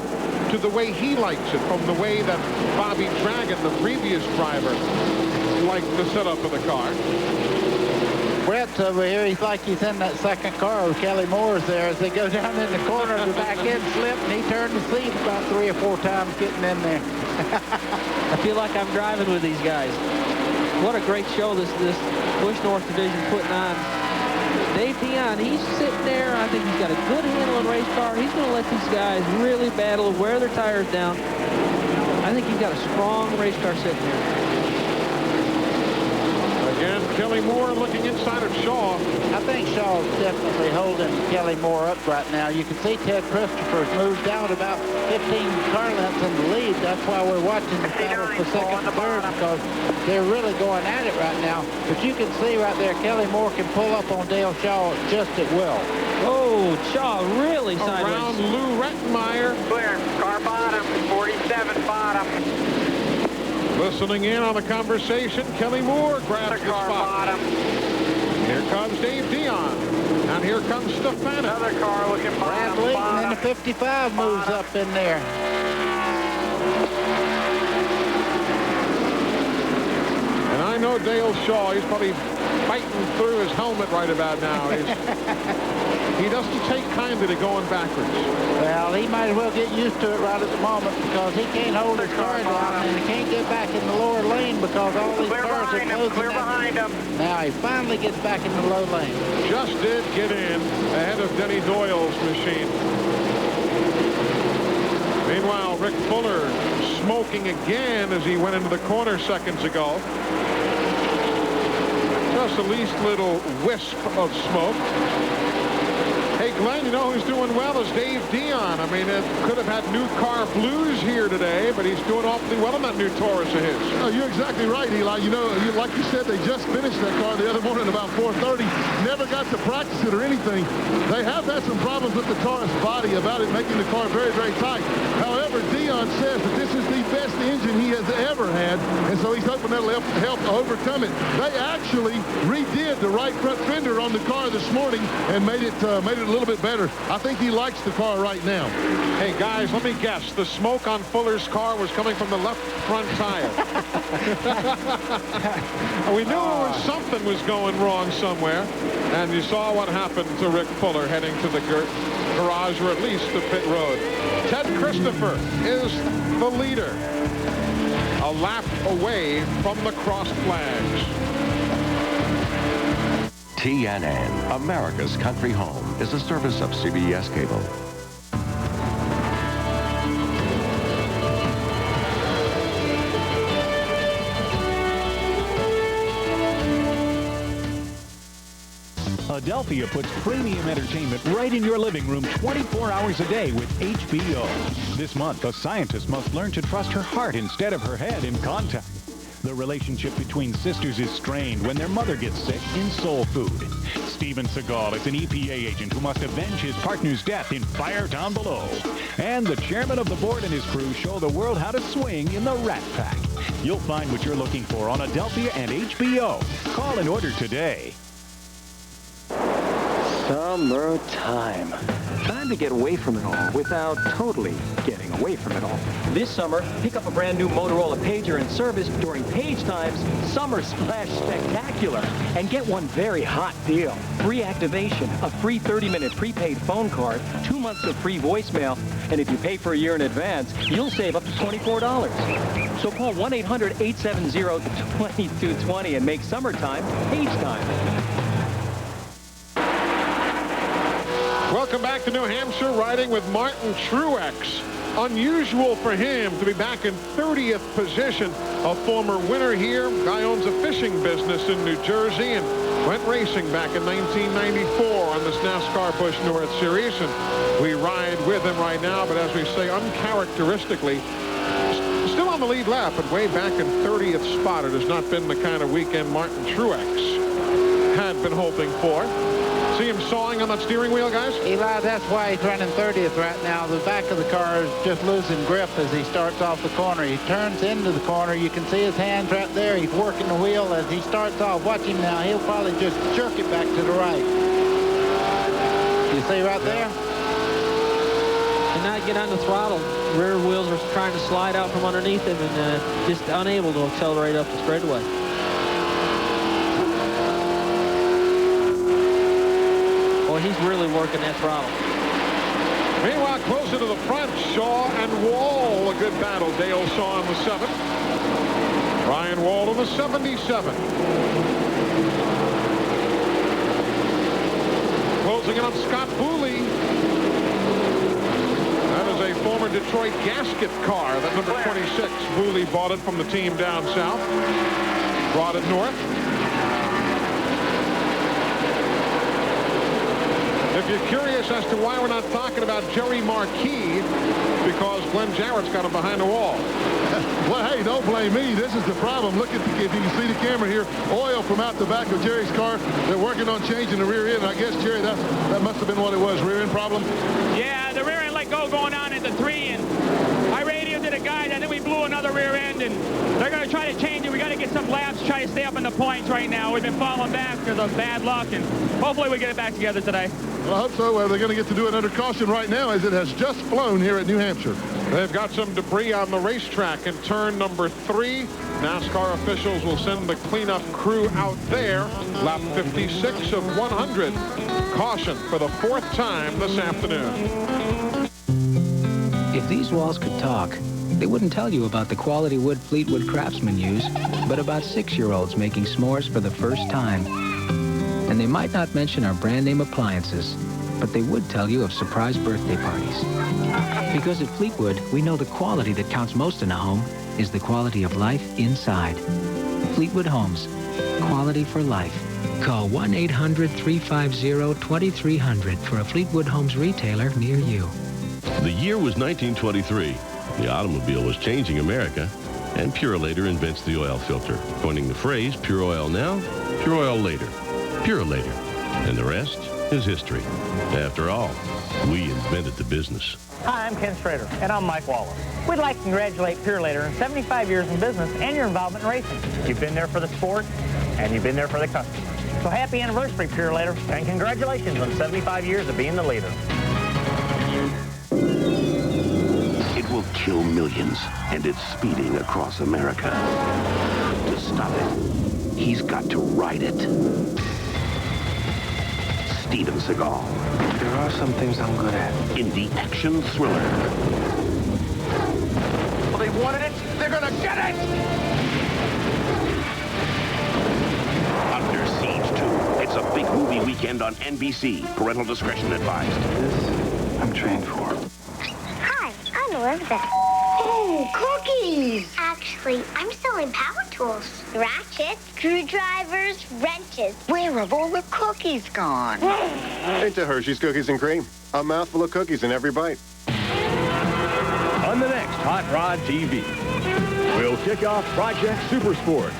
to the way he likes it, from the way that Bobby Dragon, the previous driver, liked the setup of the car. Brett's over here. He's like he's in that second car with Kelly Moore's there as they go down in the corner. The back end slipped, and he turned the seat about 3 or 4 times getting in there. I feel like I'm driving with these guys. What a great show this Busch North Division putting on. Dave Dion, he's sitting there. I think he's got a good handle in race car. He's going to let these guys really battle, wear their tires down. I think he's got a strong race car sitting there. Again, Kelly Moore looking inside of Shaw. I think Shaw's definitely holding Kelly Moore up right now. You can see Ted Christopher's moved out about 15 car lengths in the lead. That's why we're watching the battle for second and third, because they're really going at it right now. But you can see right there, Kelly Moore can pull up on Dale Shaw just at will. Oh, Shaw really sideways. Around Lou Rettenmeyer. Clear. Car bottom. 47 bottom. Listening in on the conversation, Kelly Moore grabs the spot. Bottom. Here comes Dave Dion. And here comes Stefanik. Another car looking Brad Layton in the 55 moves up in there. And I know Dale Shaw, he's probably fighting through his helmet right about now. he doesn't take kindly to going backwards. Well, he might as well get used to it right at the moment because he can't hold his car down and he can't get back in the lower lane because all these cars are closing. Clear behind him. Now he finally gets back in the low lane. Just did get in ahead of Denny Doyle's machine. Meanwhile, Rick Fuller smoking again as he went into the corner seconds ago. Just the least little wisp of smoke. Hey, Glenn, you know who's doing well is Dave Dion. I mean, it could have had new car blues here today, but he's doing awfully well in that new Taurus of his. Oh, you're exactly right, Eli. You know, like you said, they just finished that car the other morning about 4:30. Never got to practice it or anything. They have had some problems with the Taurus body about it making the car very, very tight. However, Dion says that this is the best engine he has ever had, and so he's hoping that'll help overcome it. They actually redid the right front fender on the car this morning and made it a little bit better. I think he likes the car right now. Hey, guys, let me guess. The smoke on Fuller's car was coming from the left front tire. We knew something was going wrong somewhere, and you saw what happened to Rick Fuller heading to the garage, or at least the pit road. Ted Christopher is the leader, a lap away from the cross flags. TNN, America's Country Home, is a service of CBS Cable. Adelphia puts premium entertainment right in your living room 24 hours a day with HBO. This month, a scientist must learn to trust her heart instead of her head in Contact. The relationship between sisters is strained when their mother gets sick in Soul Food. Steven Seagal is an EPA agent who must avenge his partner's death in Fire Down Below. And the chairman of the board and his crew show the world how to swing in the Rat Pack. You'll find what you're looking for on Adelphia and HBO. Call and order today. Summertime. Time to get away from it all without totally getting away from it all. This summer, pick up a brand new Motorola pager in service during Page Time's Summer Splash Spectacular and get one very hot deal. Free activation, a free 30-minute prepaid phone card, 2 months of free voicemail, and if you pay for a year in advance, you'll save up to $24. So call 1-800-870-2220 and make summertime Page Time. Welcome back to New Hampshire, riding with Martin Truex. Unusual for him to be back in 30th position. A former winner here. Guy owns a fishing business in New Jersey and went racing back in 1994 on this NASCAR Busch North Series. And we ride with him right now, but as we say, uncharacteristically, still on the lead lap, but way back in 30th spot. It has not been the kind of weekend Martin Truex had been hoping for. See him sawing on that steering wheel, guys? Eli, that's why he's running 30th right now. The back of the car is just losing grip as he starts off the corner. He turns into the corner. You can see his hands right there. He's working the wheel as he starts off. Watch him now. He'll probably just jerk it back to the right. You see right there? Cannot get on the throttle. Rear wheels are trying to slide out from underneath him and just unable to accelerate up the straightaway. He's really working that throttle. Meanwhile, closer to the front, Shaw and Wall. A good battle. Dale Shaw on the 7. Ryan Wall on the 77. Closing in on Scott Booley. That is a former Detroit gasket car. That number 26. Booley bought it from the team down south. Brought it north. If you're curious as to why we're not talking about Jerry Marquis, because Glenn Jarrett's got him behind the wall. Well, hey, don't blame me. This is the problem. Look at if you can see the camera here, oil from out the back of Jerry's car. They're working on changing the rear end. I guess, Jerry, that must have been what it was, rear end problem? Yeah, the rear end let go going on at the 3, and I radioed to the guys. I think we blew another rear end, and they're going to try to change it. We got to get some laps, try to stay up in the points right now. We've been falling back because of bad luck, and hopefully we get it back together today. Well, I hope so. Well, they're going to get to do it under caution right now as it has just flown here at New Hampshire. They've got some debris on the racetrack in turn number 3. NASCAR officials will send the cleanup crew out there. Lap 56 of 100. caution for the 4th time this afternoon. If these walls could talk, they wouldn't tell you about the quality wood Fleetwood craftsmen use, but about 6-year-olds making s'mores for the first time. And they might not mention our brand name appliances, but they would tell you of surprise birthday parties. Because at Fleetwood, we know the quality that counts most in a home is the quality of life inside. Fleetwood Homes, quality for life. Call 1-800-350-2300 for a Fleetwood Homes retailer near you. The year was 1923. The automobile was changing America, and Purolator invents the oil filter, coining the phrase, pure oil now, pure oil later. Purolator. And the rest is history. After all, we invented the business. Hi, I'm Ken Schrader, and I'm Mike Wallace. We'd like to congratulate Purolator on 75 years in business and your involvement in racing. You've been there for the sport, and you've been there for the customer. So happy anniversary, Purolator, and congratulations on 75 years of being the leader. It will kill millions, and it's speeding across America. To stop it, he's got to ride it. Steven Seagal. There are some things I'm good at. Indie action thriller. Well, they wanted it. They're gonna get it! Under Siege 2. It's a big movie weekend on NBC. Parental discretion advised. This I'm trained for. Hi, I'm Elizabeth. Oh, cookies! Actually, I'm selling power tools. Ratchets, screwdrivers, wrenches. Where have all the cookies gone? Into Hershey's Cookies and Cream. A mouthful of cookies in every bite. On the next Hot Rod TV, we'll kick off Project Supersport.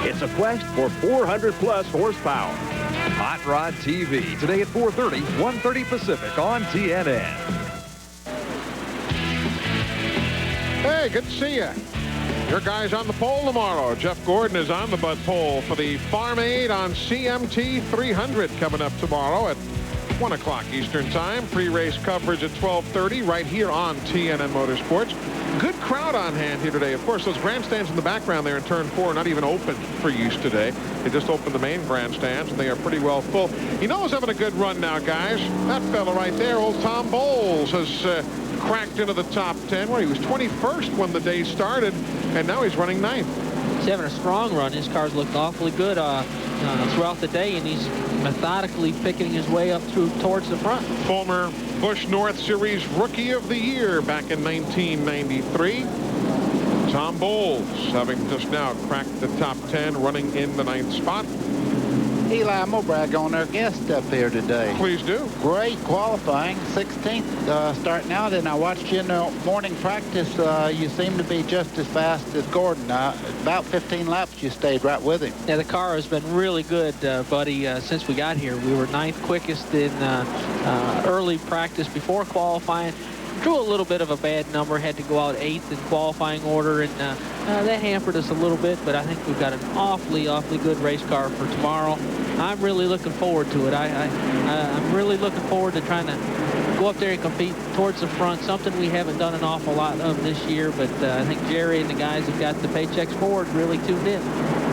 It's a quest for 400-plus horsepower. Hot Rod TV, today at 4:30, 1:30 Pacific on TNN. Hey, good to see you. Your guys on the pole tomorrow. Jeff Gordon is on the Bud pole for the Farm Aid on CMT 300 coming up tomorrow at 1 o'clock Eastern Time. Pre-race coverage at 12:30 right here on TNN Motorsports. Good crowd on hand here today. Of course, those grandstands in the background there in turn 4 are not even open for use today. They just opened the main grandstands, and they are pretty well full. You know who's having a good run now, guys? That fella right there, old Tom Bowles, has cracked into the top 10 where he was 21st when the day started, and now he's running 9th. He's having a strong run. His car's looked awfully good throughout the day, and he's methodically picking his way up towards the front. Former Busch North Series Rookie of the Year back in 1993. Tom Bowles having just now cracked the top 10, running in the 9th spot. Eli, I'm going to brag on our guest up here today. Please do. Great qualifying, 16th starting out, and I watched you in the morning practice. You seem to be just as fast as Gordon. About 15 laps you stayed right with him. Yeah, the car has been really good, buddy, since we got here. We were 9th quickest in early practice before qualifying. Drew a little bit of a bad number, had to go out 8th in qualifying order, and that hampered us a little bit, but I think we've got an awfully good race car for tomorrow. I'm really looking forward to it. I'm really looking forward to trying to go up there and compete towards the front, something we haven't done an awful lot of this year, but I think Jerry and the guys have got the paychecks forward really tuned in.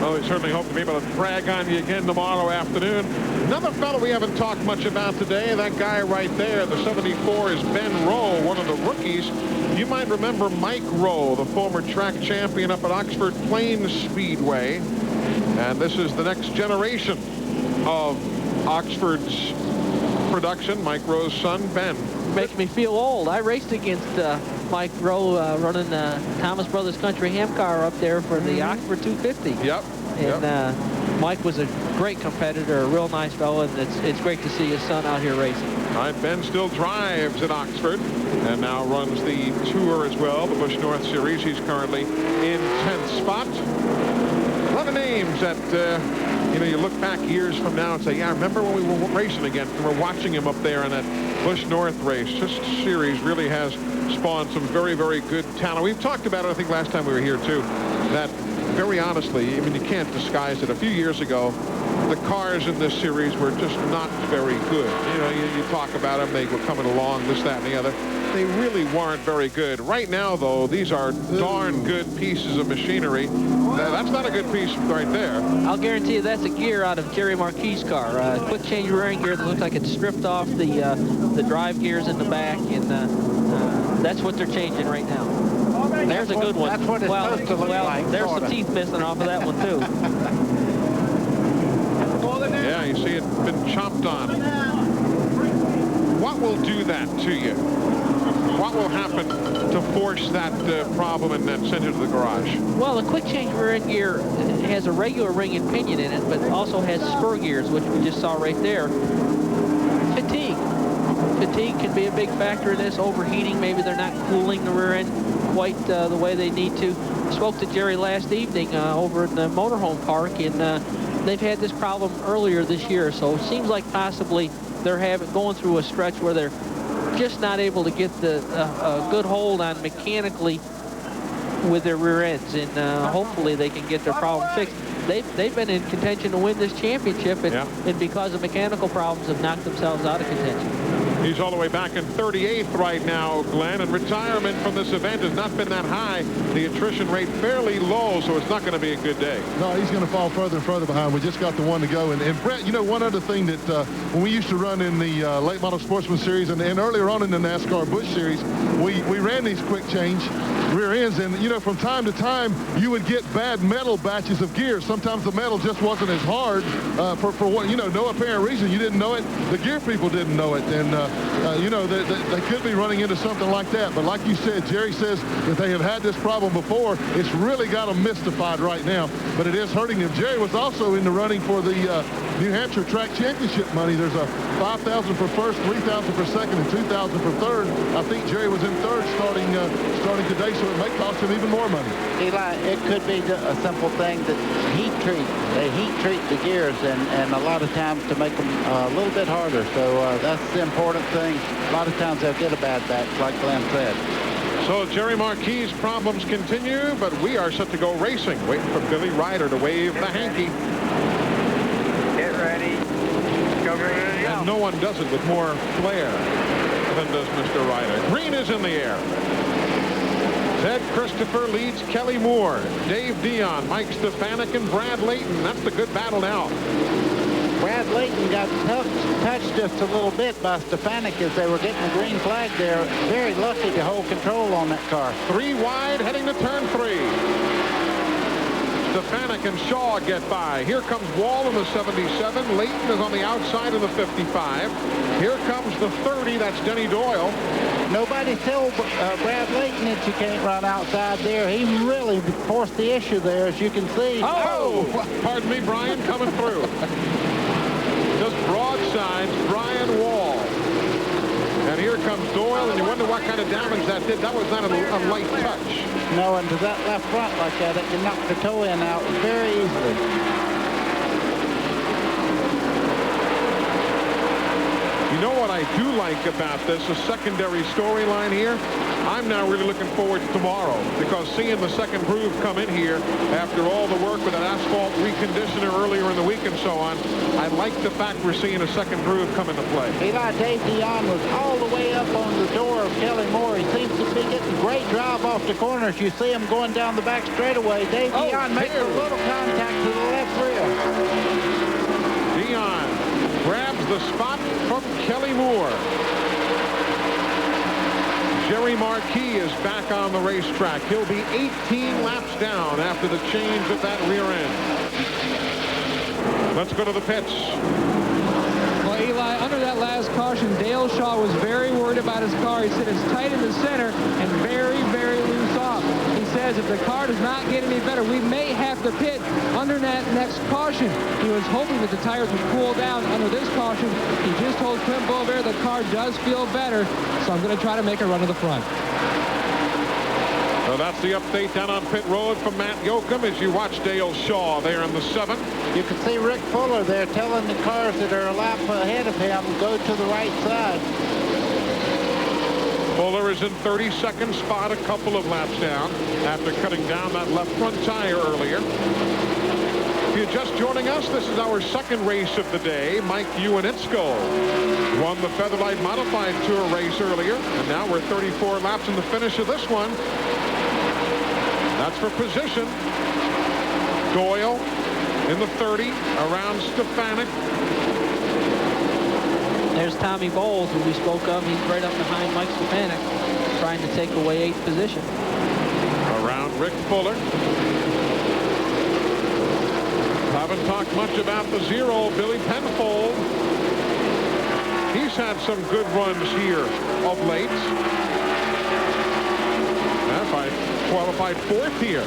Well, we certainly hope to be able to brag on you again tomorrow afternoon. Another fellow we haven't talked much about today, that guy right there, the 74, is Ben Rowe, one of the rookies. You might remember Mike Rowe, the former track champion up at Oxford Plains Speedway. And this is the next generation of Oxford's production. Mike Rowe's son, Ben. Makes me feel old. I raced against Mike Rowe running Thomas Brothers Country Ham car up there for the Oxford 250. Yep. And Mike was a great competitor, a real nice fellow, and it's great to see his son out here racing. All right, Ben still drives at Oxford and now runs the Tour as well, the Busch North Series. He's currently in 10th spot. A lot of names that, you look back years from now and say, yeah, I remember when we were racing against him. We're watching him up there in that Busch North race. This series really has spawned some very good talent. We've talked about it, I think, last time we were here, too, that very honestly, I mean, you can't disguise it. A few years ago, the cars in this series were just not very good. You talk about them, they were coming along, this, that, and the other. they really weren't very good. Right now, though, these are darn good pieces of machinery. That's not a good piece right there. I'll guarantee you that's a gear out of Jerry Marquis' car. Quick change rear end gear that looks like it's stripped off the drive gears in the back, and that's what they're changing right now. There's a good one. That's what it's supposed to look like. There's some teeth missing off of that one, too. Yeah, you see it's been chomped on. What will do that to you? What will happen to force that problem and then send it to the garage? Well, the quick change rear end gear has a regular ring and pinion in it, but also has spur gears, which we just saw right there. Fatigue. Fatigue can be a big factor in this. Overheating, maybe they're not cooling the rear end quite the way they need to. Spoke to Jerry last evening over in the motorhome park, and they've had this problem earlier this year, so it seems like possibly they're going through a stretch where they're just not able to get a good hold on mechanically with their rear ends, and hopefully they can get their problem fixed. They've been in contention to win this championship, and because of mechanical problems have knocked themselves out of contention. He's all the way back in 38th right now, Glenn, and retirement from this event has not been that high. The attrition rate fairly low, so it's not going to be a good day. No, he's going to fall further and further behind. We just got the one to go. And Brett, you know, one other thing that when we used to run in the late model sportsman series and earlier on in the NASCAR Busch series, we ran these quick change rear ends, and you know, from time to time you would get bad metal batches of gear. Sometimes the metal just wasn't as hard for what, you know, no apparent reason. You didn't know it, the gear people didn't know it, and you know, they could be running into something like that. But like you said, Jerry says that they have had this problem before. It's really got them mystified right now, but it is hurting them. Jerry was also in the running for the New Hampshire track championship money. There's a $5,000 for first, $3,000 for second, and $2,000 for third. I think Jerry was in third starting today, so it may cost him even more money. Eli, it could be a simple thing that they heat treat the gears, and a lot of times to make them a little bit harder. So that's the important thing. A lot of times they'll get a bad batch, like Glenn said. So Jerry Marquis' problems continue, but we are set to go racing. Waiting for Billy Ryder to wave the hanky. Get ready. Go ready. And no one does it with more flair than does Mr. Ryder. Green is in the air. Ted Christopher leads Kelly Moore, Dave Dion, Mike Stefanik, and Brad Layton. That's the good battle now. Brad Layton got touched just a little bit by Stefanik as they were getting the green flag there. Very lucky to hold control on that car. 3 wide heading to turn 3. Stefanik and Shaw get by. Here comes Wall in the 77. Layton is on the outside of the 55. Here comes the 30. That's Denny Doyle. Nobody told Brad Layton that you can't run outside there. He really forced the issue there, as you can see. Oh! Pardon me, Brian, coming through. Just broadsides Brian Wall. And here comes Doyle, and you wonder what kind of damage that did. That was not a light touch. No, and to that left front like that, it can knock the toe end out very easily. You know what I do like about this, a secondary storyline here? I'm now really looking forward to tomorrow, because seeing the second groove come in here after all the work with an asphalt reconditioner earlier in the week and so on, I like the fact we're seeing a second groove come into play. Eli, Dave Dion was all the way up on the door of Kelly Moore. He seems to be getting great drive off the corners. You see him going down the back straightaway. Dave Dion makes a little contact to the left rear. Dion grabs the spot from Kelly Moore. Jerry Marquis is back on the racetrack. He'll be 18 laps down after the change of that rear end. Let's go to the pits. Well, Eli, under that last caution, Dale Shaw was very worried about his car. He said it's tight in the center and very, very loose off. He says if the car does not get any better, we may have to pit under that next caution. He was hoping that the tires would cool down under this caution. He just told Clint Boisvert the car does feel better, so I'm going to try to make a run to the front. So that's the update down on pit road from Matt Yoakum as you watch Dale Shaw there in the 7. You can see Rick Fuller there telling the cars that are a lap ahead of him, go to the right side. Fuller is in 32nd spot, a couple of laps down after cutting down that left front tire earlier. If you're just joining us, this is our second race of the day. Mike Ewanitsko won the Featherlite Modified Tour race earlier, and now we're 34 laps in the finish of this one. That's for position. Doyle in the 30 around Stefanik. There's Tommy Bowles, who we spoke of. He's right up behind Mike Stefanik, trying to take away 8th position. Around Rick Fuller. Haven't talked much about the 0, Billy Penfold. He's had some good runs here of late. Qualified 4th here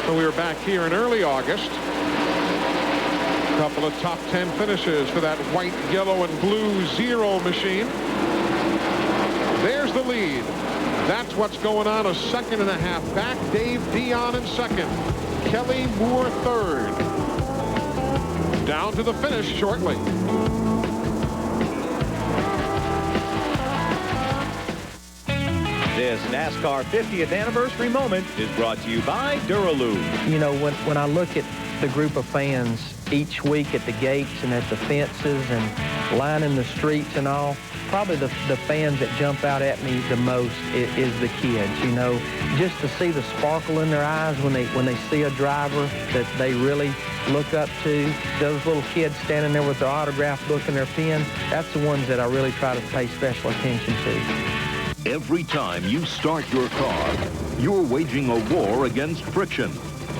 when we were back here in early August. A couple of top 10 finishes for that white, yellow, and blue 0 machine. There's the lead. That's what's going on. A second and a half back. Dave Dion in second. Kelly Moore third. Down to the finish shortly. This NASCAR 50th anniversary moment is brought to you by Duralube. You know, when I look at the group of fans each week at the gates and at the fences and lining the streets and all, probably the fans that jump out at me the most is the kids. You know, just to see the sparkle in their eyes when they see a driver that they really look up to. Those little kids standing there with their autograph book and their pen, that's the ones that I really try to pay special attention to. Every time you start your car, you're waging a war against friction.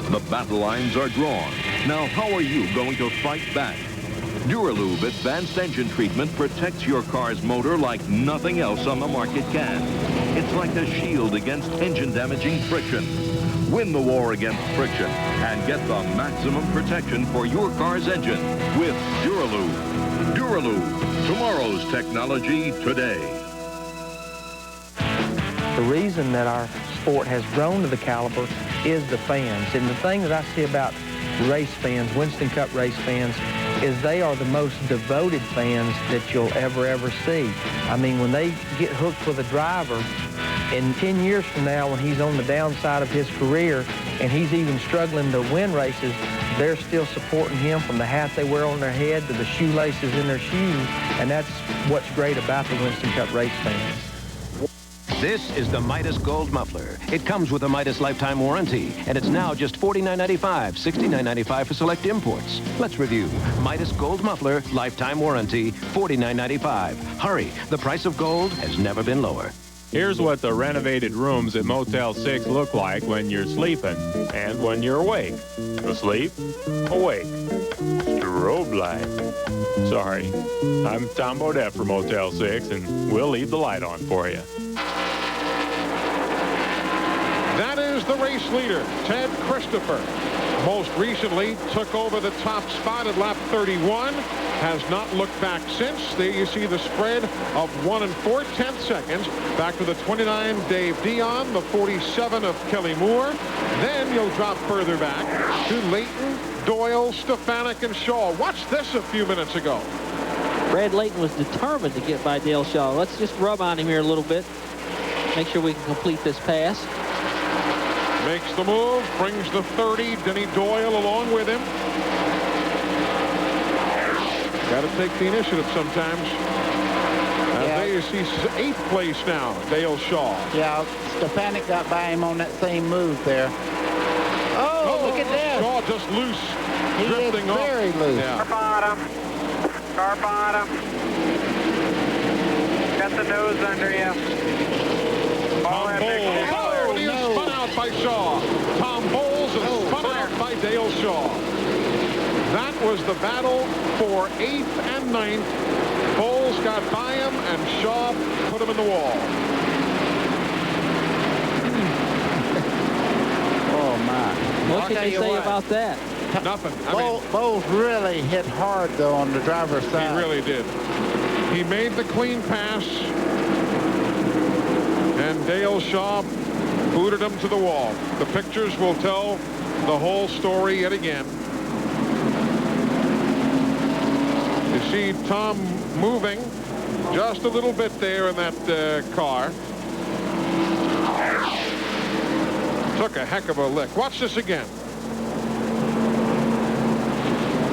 The battle lines are drawn. Now, how are you going to fight back? Duralube Advanced Engine Treatment protects your car's motor like nothing else on the market can. It's like a shield against engine-damaging friction. Win the war against friction and get the maximum protection for your car's engine with Duralube. Duralube, tomorrow's technology today. The reason that our sport has grown to the caliber is the fans. And the thing that I see about race fans, Winston Cup race fans, is they are the most devoted fans that you'll ever see. I mean, when they get hooked with a driver, and 10 years from now when he's on the downside of his career and he's even struggling to win races, they're still supporting him from the hat they wear on their head to the shoelaces in their shoes. And that's what's great about the Winston Cup race fans. This is the Midas Gold Muffler. It comes with a Midas lifetime warranty, and it's now just $49.95, $69.95 for select imports. Let's review. Midas Gold Muffler, lifetime warranty, $49.95. Hurry, the price of gold has never been lower. Here's what the renovated rooms at Motel 6 look like when you're sleeping and when you're awake. Asleep, awake. Strobe light. Sorry, I'm Tom Bodette for Motel 6, and we'll leave the light on for you. That is the race leader, Ted Christopher. Most recently took over the top spot at lap 31. Has not looked back since. There you see the spread of 1 4/10 seconds. Back to the 29, Dave Dion, the 47 of Kelly Moore. Then you'll drop further back to Layton, Doyle, Stefanik, and Shaw. Watch this a few minutes ago. Brad Layton was determined to get by Dale Shaw. Let's just rub on him here a little bit. Make sure we can complete this pass. Makes the move, brings the 30, Denny Doyle along with him. Got to take the initiative sometimes. There you see 8th place now, Dale Shaw. Yeah, Stefanik got by him on that same move there. Oh, look at that. Shaw just loose, he drifting is very loose. Yeah. Car bottom. Got the nose under you. Tom Bowles. Oh, he is spun out by Shaw. Tom Bowles is spun out by Dale Shaw. That was the battle for 8th and 9th. Bowles got by him, and Shaw put him in the wall. Oh, my. What can you say about that? Nothing. Bowles really hit hard, though, on the driver's side. He really did. He made the clean pass, and Dale Shaw booted him to the wall. The pictures will tell the whole story yet again. You see Tom moving just a little bit there in that car. Took a heck of a lick. Watch this again.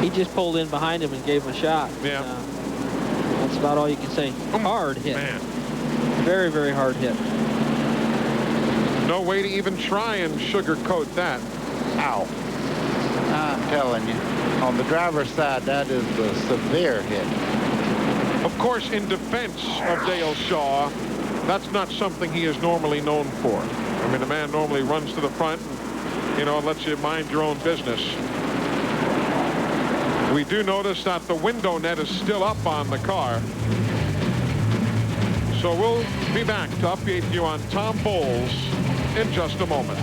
He just pulled in behind him and gave him a shot. Yeah. That's about all you can say. Hard hit. Man. Very, very hard hit. No way to even try and sugarcoat that. Ow. I'm telling you, on the driver's side, that is a severe hit. Of course, in defense of Dale Shaw, that's not something he is normally known for. I mean, the man normally runs to the front and, you know, lets you mind your own business. We do notice that the window net is still up on the car. So we'll be back to update you on Tom Bowles in just a moment.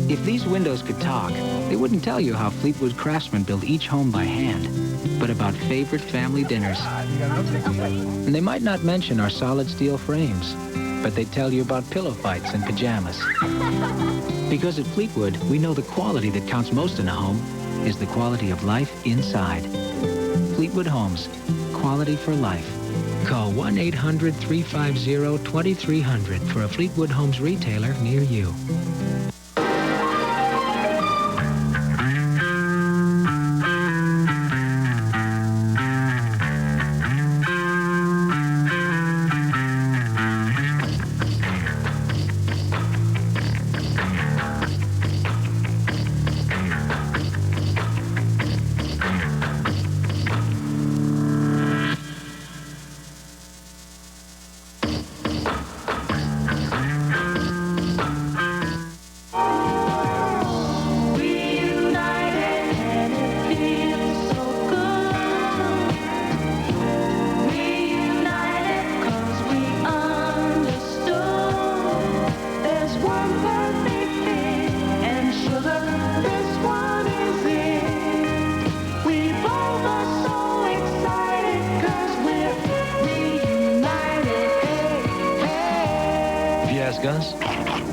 If these windows could talk, they wouldn't tell you how Fleetwood craftsmen build each home by hand, but about favorite family dinners. And they might not mention our solid steel frames, but they'd tell you about pillow fights and pajamas. Because at Fleetwood, we know the quality that counts most in a home is the quality of life inside. Fleetwood Homes, quality for life. Call 1-800-350-2300 for a Fleetwood Homes retailer near you.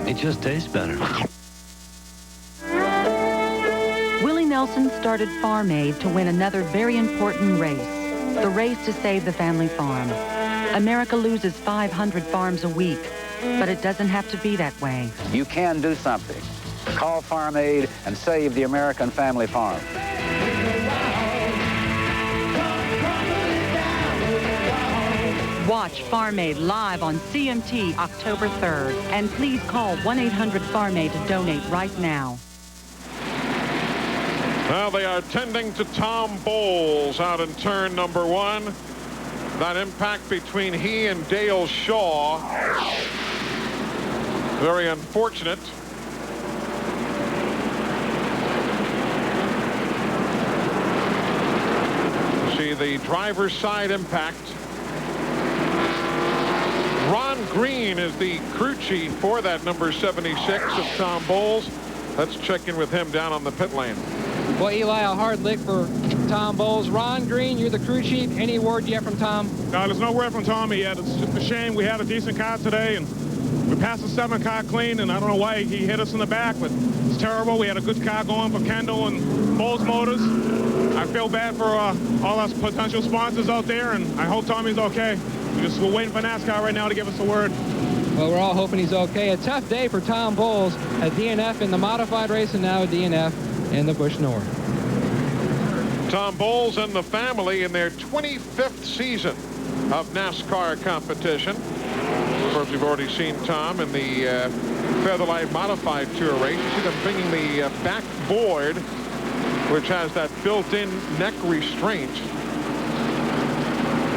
It just tastes better. Willie Nelson started Farm Aid to win another very important race, the race to save the family farm. America loses 500 farms a week, but it doesn't have to be that way. You can do something. Call Farm Aid and save the American family farm. Watch Farm Aid live on CMT October 3rd. And please call 1-800-FARM-AID to donate right now. Well, they are tending to Tom Bowles out in turn number 1. That impact between he and Dale Shaw. Very unfortunate. See the driver's side impact. Ron Green is the crew chief for that number 76 of Tom Bowles. Let's check in with him down on the pit lane. Well, Eli, a hard lick for Tom Bowles. Ron Green, you're the crew chief. Any word yet from Tom? No, there's no word from Tommy yet. It's just a shame. We had a decent car today, and we passed the 7 car clean, and I don't know why he hit us in the back, but it's terrible. We had a good car going for Kendall and Bowles Motors. I feel bad for all us potential sponsors out there, and I hope Tommy's okay. We're waiting for NASCAR right now to give us a word. Well, we're all hoping he's okay. A tough day for Tom Bowles at DNF in the modified race, and now at DNF in the Busch North. Tom Bowles and the family in their 25th season of NASCAR competition. Of course, we've already seen Tom in the Featherlite modified tour race. You see them bringing the back board, which has that built-in neck restraint,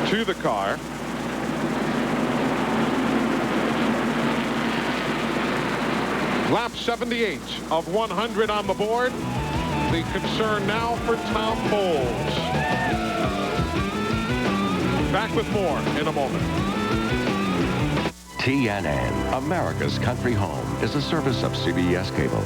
to the car. Lap 78 of 100 on the board. The concern now for Tom Bowles. Back with more in a moment. TNN, America's Country Home, is a service of CBS Cable.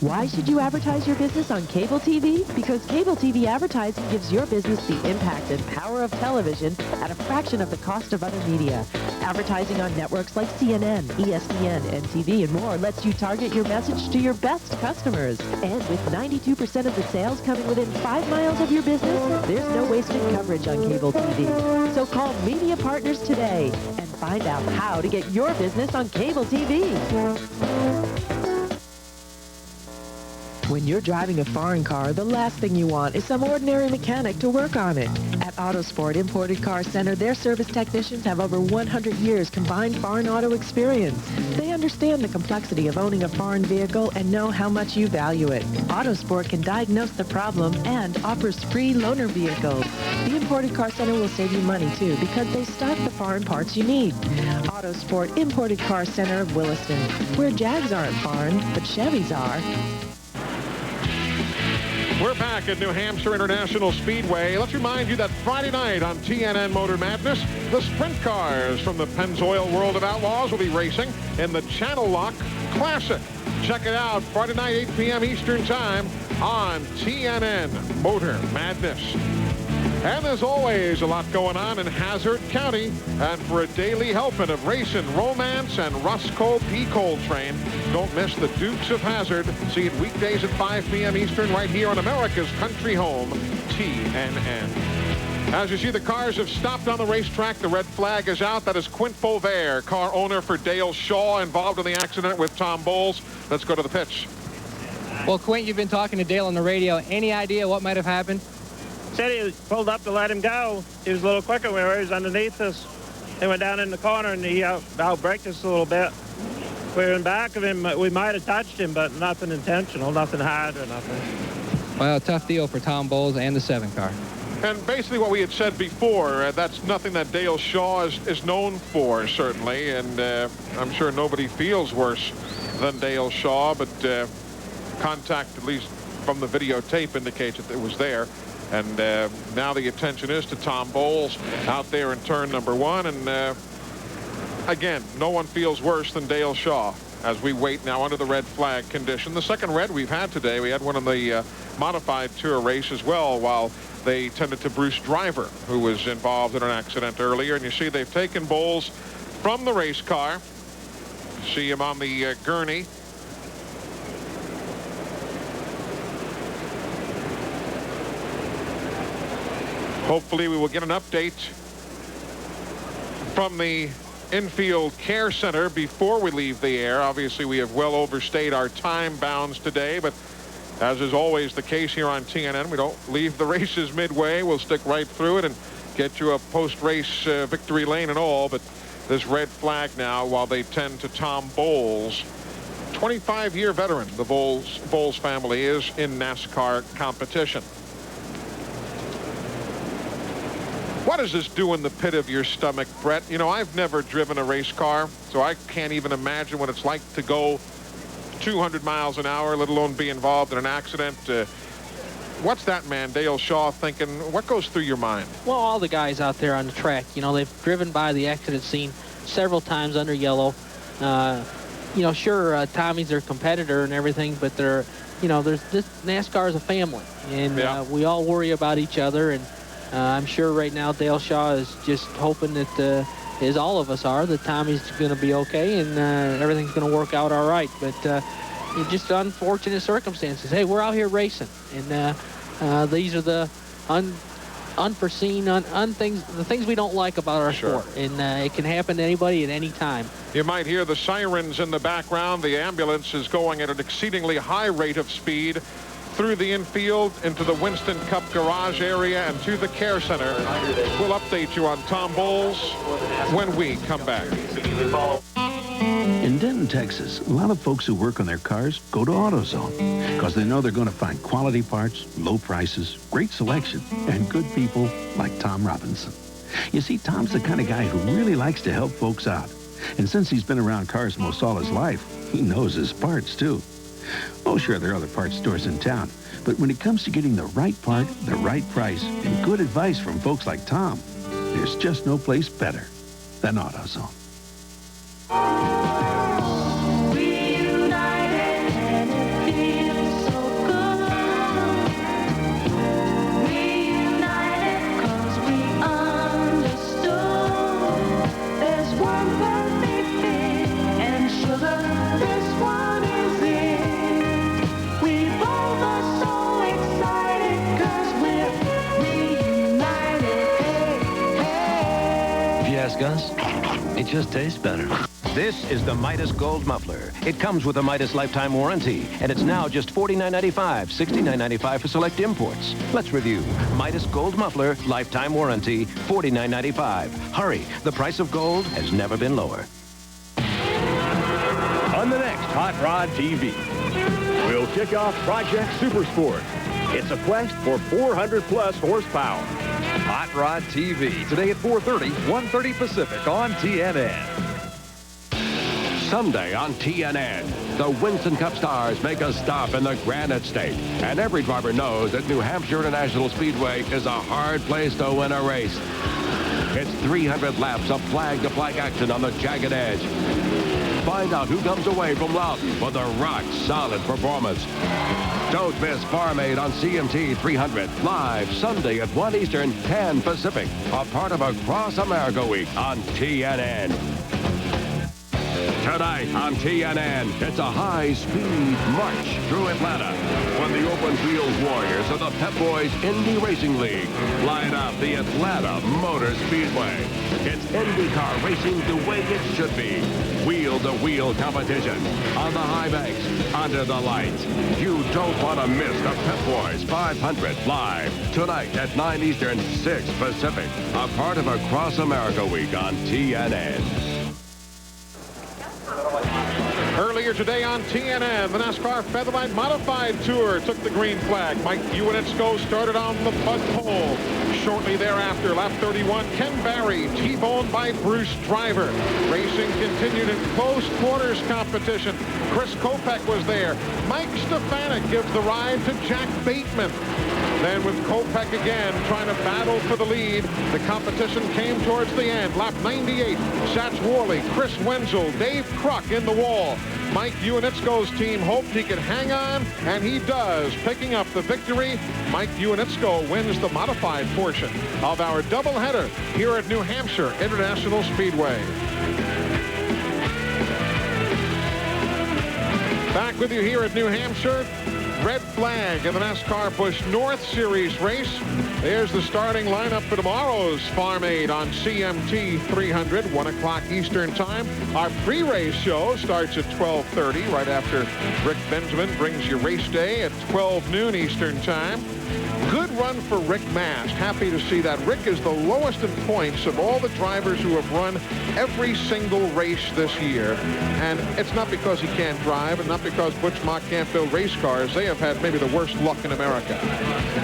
Why Why should you advertise your business on cable TV? Because cable TV advertising gives your business the impact and power of television at a fraction of the cost of other media. Advertising on networks like CNN, ESPN, NTV, and more lets you target your message to your best customers. And with 92% of the sales coming within 5 miles of your business, there's no wasted coverage on cable TV. So call Media Partners today and find out how to get your business on cable TV. When you're driving a foreign car, the last thing you want is some ordinary mechanic to work on it. At Autosport Imported Car Center, their service technicians have over 100 years combined foreign auto experience. They understand the complexity of owning a foreign vehicle and know how much you value it. Autosport can diagnose the problem and offers free loaner vehicles. The Imported Car Center will save you money, too, because they stock the foreign parts you need. Autosport Imported Car Center of Williston, where Jags aren't foreign, but Chevys are. We're back at New Hampshire International Speedway. Let's remind you that Friday night on TNN Motor Madness, the sprint cars from the Pennzoil World of Outlaws will be racing in the Channel Lock Classic. Check it out Friday night, 8 p.m. Eastern Time on TNN Motor Madness. And there's always a lot going on in Hazard County. And for a daily helping of racing, romance, and Roscoe P. Coltrane, don't miss the Dukes of Hazzard. See it weekdays at 5 p.m. Eastern right here on America's country home, TNN. As you see, the cars have stopped on the racetrack. The red flag is out. That is Quint Bovair, car owner for Dale Shaw, involved in the accident with Tom Bowles. Let's go to the pitch. Well, Quint, you've been talking to Dale on the radio. Any idea what might have happened? Said he pulled up to let him go. He was a little quicker where he was underneath us. He went down in the corner and he out-braked us a little bit. We were in back of him. We might have touched him, but nothing intentional, nothing hard or nothing. Well, tough deal for Tom Bowles and the 7 car. And basically what we had said before, that's nothing that Dale Shaw is known for, certainly. And I'm sure nobody feels worse than Dale Shaw, but contact, at least from the videotape, indicates that it was there. And now the attention is to Tom Bowles out there in turn number 1. And again, no one feels worse than Dale Shaw as we wait now under the red flag condition. The second red we've had today, we had one in the modified tour race as well, while they tended to Bruce Driver, who was involved in an accident earlier. And you see they've taken Bowles from the race car. See him on the gurney. Hopefully we will get an update from the infield care center before we leave the air. Obviously, we have well overstayed our time bounds today, but as is always the case here on TNN, we don't leave the races midway. We'll stick right through it and get you a post-race victory lane and all. But this red flag now, while they tend to Tom Bowles, 25-year veteran, the Bowles family is in NASCAR competition. What does this do in the pit of your stomach, Brett? You know, I've never driven a race car, so I can't even imagine what it's like to go 200 miles an hour, let alone be involved in an accident. What's that man, Dale Shaw, thinking? What goes through your mind? Well, all the guys out there on the track, you know, they've driven by the accident scene several times under yellow. You know, sure, Tommy's their competitor and everything, but they're, you know, NASCAR is a family, and we all worry about each other. And I'm sure right now Dale Shaw is just hoping that, as all of us are, that Tommy's going to be okay and everything's going to work out all right. But it's just unfortunate circumstances. Hey, we're out here racing, and these are the unforeseen the things we don't like about our sport, and it can happen to anybody at any time. You might hear the sirens in the background. The ambulance is going at an exceedingly high rate of speed through the infield into the Winston Cup garage area and to the care center. We'll update you on Tom Bowles when we come back. In Denton, Texas, a lot of folks who work on their cars go to AutoZone because they know they're going to find quality parts, low prices, great selection, and good people like Tom Robinson. You see, Tom's the kind of guy who really likes to help folks out. And since he's been around cars most all his life, he knows his parts, too. Oh, sure, there are other parts stores in town, but when it comes to getting the right part, the right price, and good advice from folks like Tom, there's just no place better than AutoZone. Gus. It just tastes better. This is the Midas Gold Muffler. It comes with a Midas lifetime warranty, and it's now just $49.95, $69.95 for select imports. Let's review. Midas Gold Muffler, lifetime warranty, $49.95. Hurry, the price of gold has never been lower. On the next Hot Rod TV, we'll kick off Project Supersport. It's a quest for 400-plus horsepower. Hot Rod TV, today at 4:30, 1:30 Pacific on TNN. Sunday on TNN, the Winston Cup Stars make a stop in the Granite State. And every driver knows that New Hampshire International Speedway is a hard place to win a race. It's 300 laps of flag-to-flag action on the jagged edge. Find out who comes away from Loudon with a rock-solid performance. Don't miss Farm Aid on CMT 300, live Sunday at 1 Eastern, 10 Pacific, a part of Across America Week on TNN. Tonight on TNN, it's a high-speed march through Atlanta when the Open Wheels Warriors of the Pep Boys Indy Racing League line up the Atlanta Motor Speedway. It's IndyCar racing the way it should be. Wheel-to-wheel competition on the high banks, under the lights. You don't want to miss the Pep Boys 500 live tonight at 9 Eastern, 6 Pacific, a part of Across America Week on TNN. Earlier today on TNN, the NASCAR Featherlite Modified Tour took the green flag. Mike Ewanitsko started on the front pole. Shortly thereafter, lap 31, Ken Barry, T-boned by Bruce Driver. Racing continued in close quarters competition. Chris Kopech was there. Mike Stefanik gives the ride to Jack Bateman. Then with Kopech again trying to battle for the lead, the competition came towards the end. Lap 98, Satch Worley, Chris Wenzel, Dave Kruk in the wall. Mike Ewanitsko's team hoped he could hang on, and he does, picking up the victory. Mike Ewanitsko wins the modified portion of our doubleheader here at New Hampshire International Speedway. Back with you here at New Hampshire. Red flag in the NASCAR Busch North Series race. There's the starting lineup for tomorrow's Farm Aid on CMT 300, 1 o'clock Eastern time. Our pre-race show starts at 12:30, right after Rick Benjamin brings you race day at 12 noon Eastern time. Good run for Rick Mast. Happy to see that. Rick is the lowest in points of all the drivers who have run every single race this year. And it's not because he can't drive and not because Butch Mock can't build race cars. They have had maybe the worst luck in America.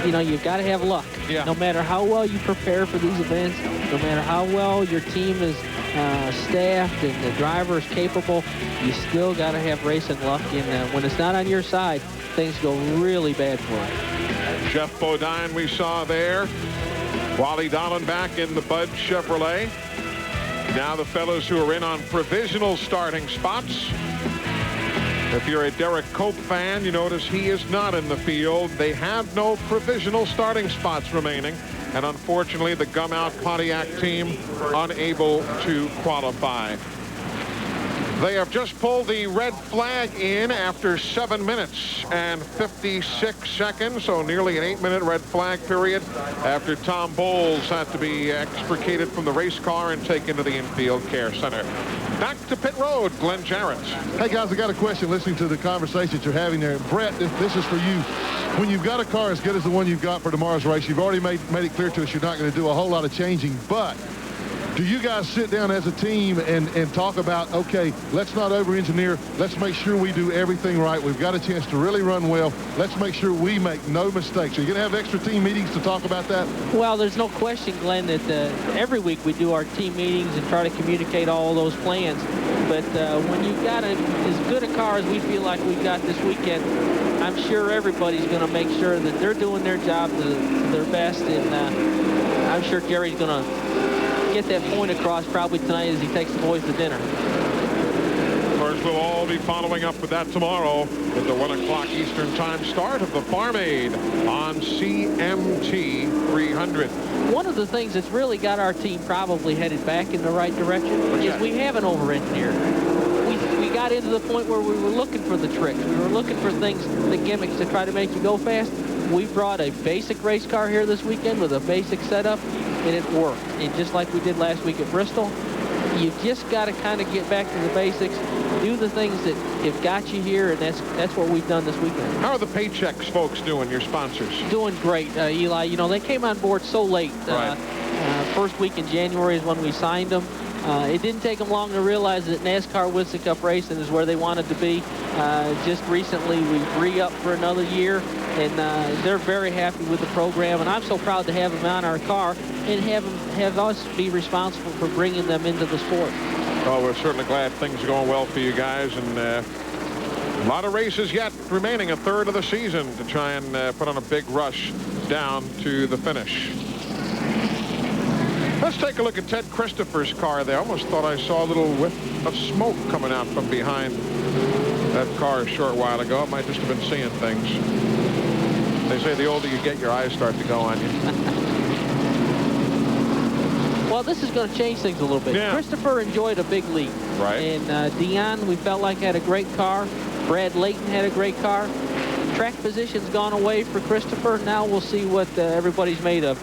You know, you've got to have luck. Yeah. No matter how well you prepare for these events, no matter how well your team is staffed and the driver is capable, you still got to have racing luck. And when it's not on your side, things go really bad for you. Jeff Bodine we saw there. Wally Dallenbach in the Bud Chevrolet. Now the fellows who are in on provisional starting spots. If you're a Derek Cope fan, you notice he is not in the field. They have no provisional starting spots remaining. And unfortunately, the Gum-Out Pontiac team unable to qualify. They have just pulled the red flag in after 7 minutes and 56 seconds, so nearly an 8-minute red flag period after Tom Bowles had to be extricated from the race car and taken to the infield care center. Back to pit road, Glenn Jarrett. Hey, guys, I got a question listening to the conversations you're having there. Brett, this is for you. When you've got a car as good as the one you've got for tomorrow's race, you've already made it clear to us you're not going to do a whole lot of changing, but do you guys sit down as a team and talk about, okay, let's not over-engineer. Let's make sure we do everything right. We've got a chance to really run well. Let's make sure we make no mistakes. Are you going to have extra team meetings to talk about that? Well, there's no question, Glenn, that every week we do our team meetings and try to communicate all those plans. But when you've got as good a car as we feel like we've got this weekend, I'm sure everybody's going to make sure that they're doing their job to their best. And I'm sure Gary's going to get that point across probably tonight as he takes the boys to dinner. Of course, we'll all be following up with that tomorrow with the 1 o'clock Eastern time start of the Farm Aid on CMT 300. One of the things that's really got our team probably headed back in the right direction is we haven't over-engineered. We got into the point where we were looking for the tricks. We were looking for things, the gimmicks to try to make you go fast. We brought a basic race car here this weekend with a basic setup. and it worked. And just like we did last week at Bristol, you've just got to kind of get back to the basics, do the things that have got you here, and that's what we've done this weekend. How are the Paychecks folks doing, your sponsors? Doing great, Eli. You know, they came on board so late. Right. First week in January is when we signed them. It didn't take them long to realize that NASCAR Winston Cup racing is where they wanted to be. Just recently, we re-upped for another year, and they're very happy with the program. And I'm so proud to have them on our car and have us be responsible for bringing them into the sport. Well, we're certainly glad things are going well for you guys, and a lot of races yet remaining, a third of the season to try and put on a big rush down to the finish. Let's take a look at Ted Christopher's car there. I almost thought I saw a little whiff of smoke coming out from behind that car a short while ago. I might just have been seeing things. They say the older you get, your eyes start to go on you. Well, this is going to change things a little bit. Yeah. Christopher enjoyed a big lead. Right. And Dion, we felt like, had a great car. Brad Layton had a great car. Track position's gone away for Christopher. Now we'll see what everybody's made of.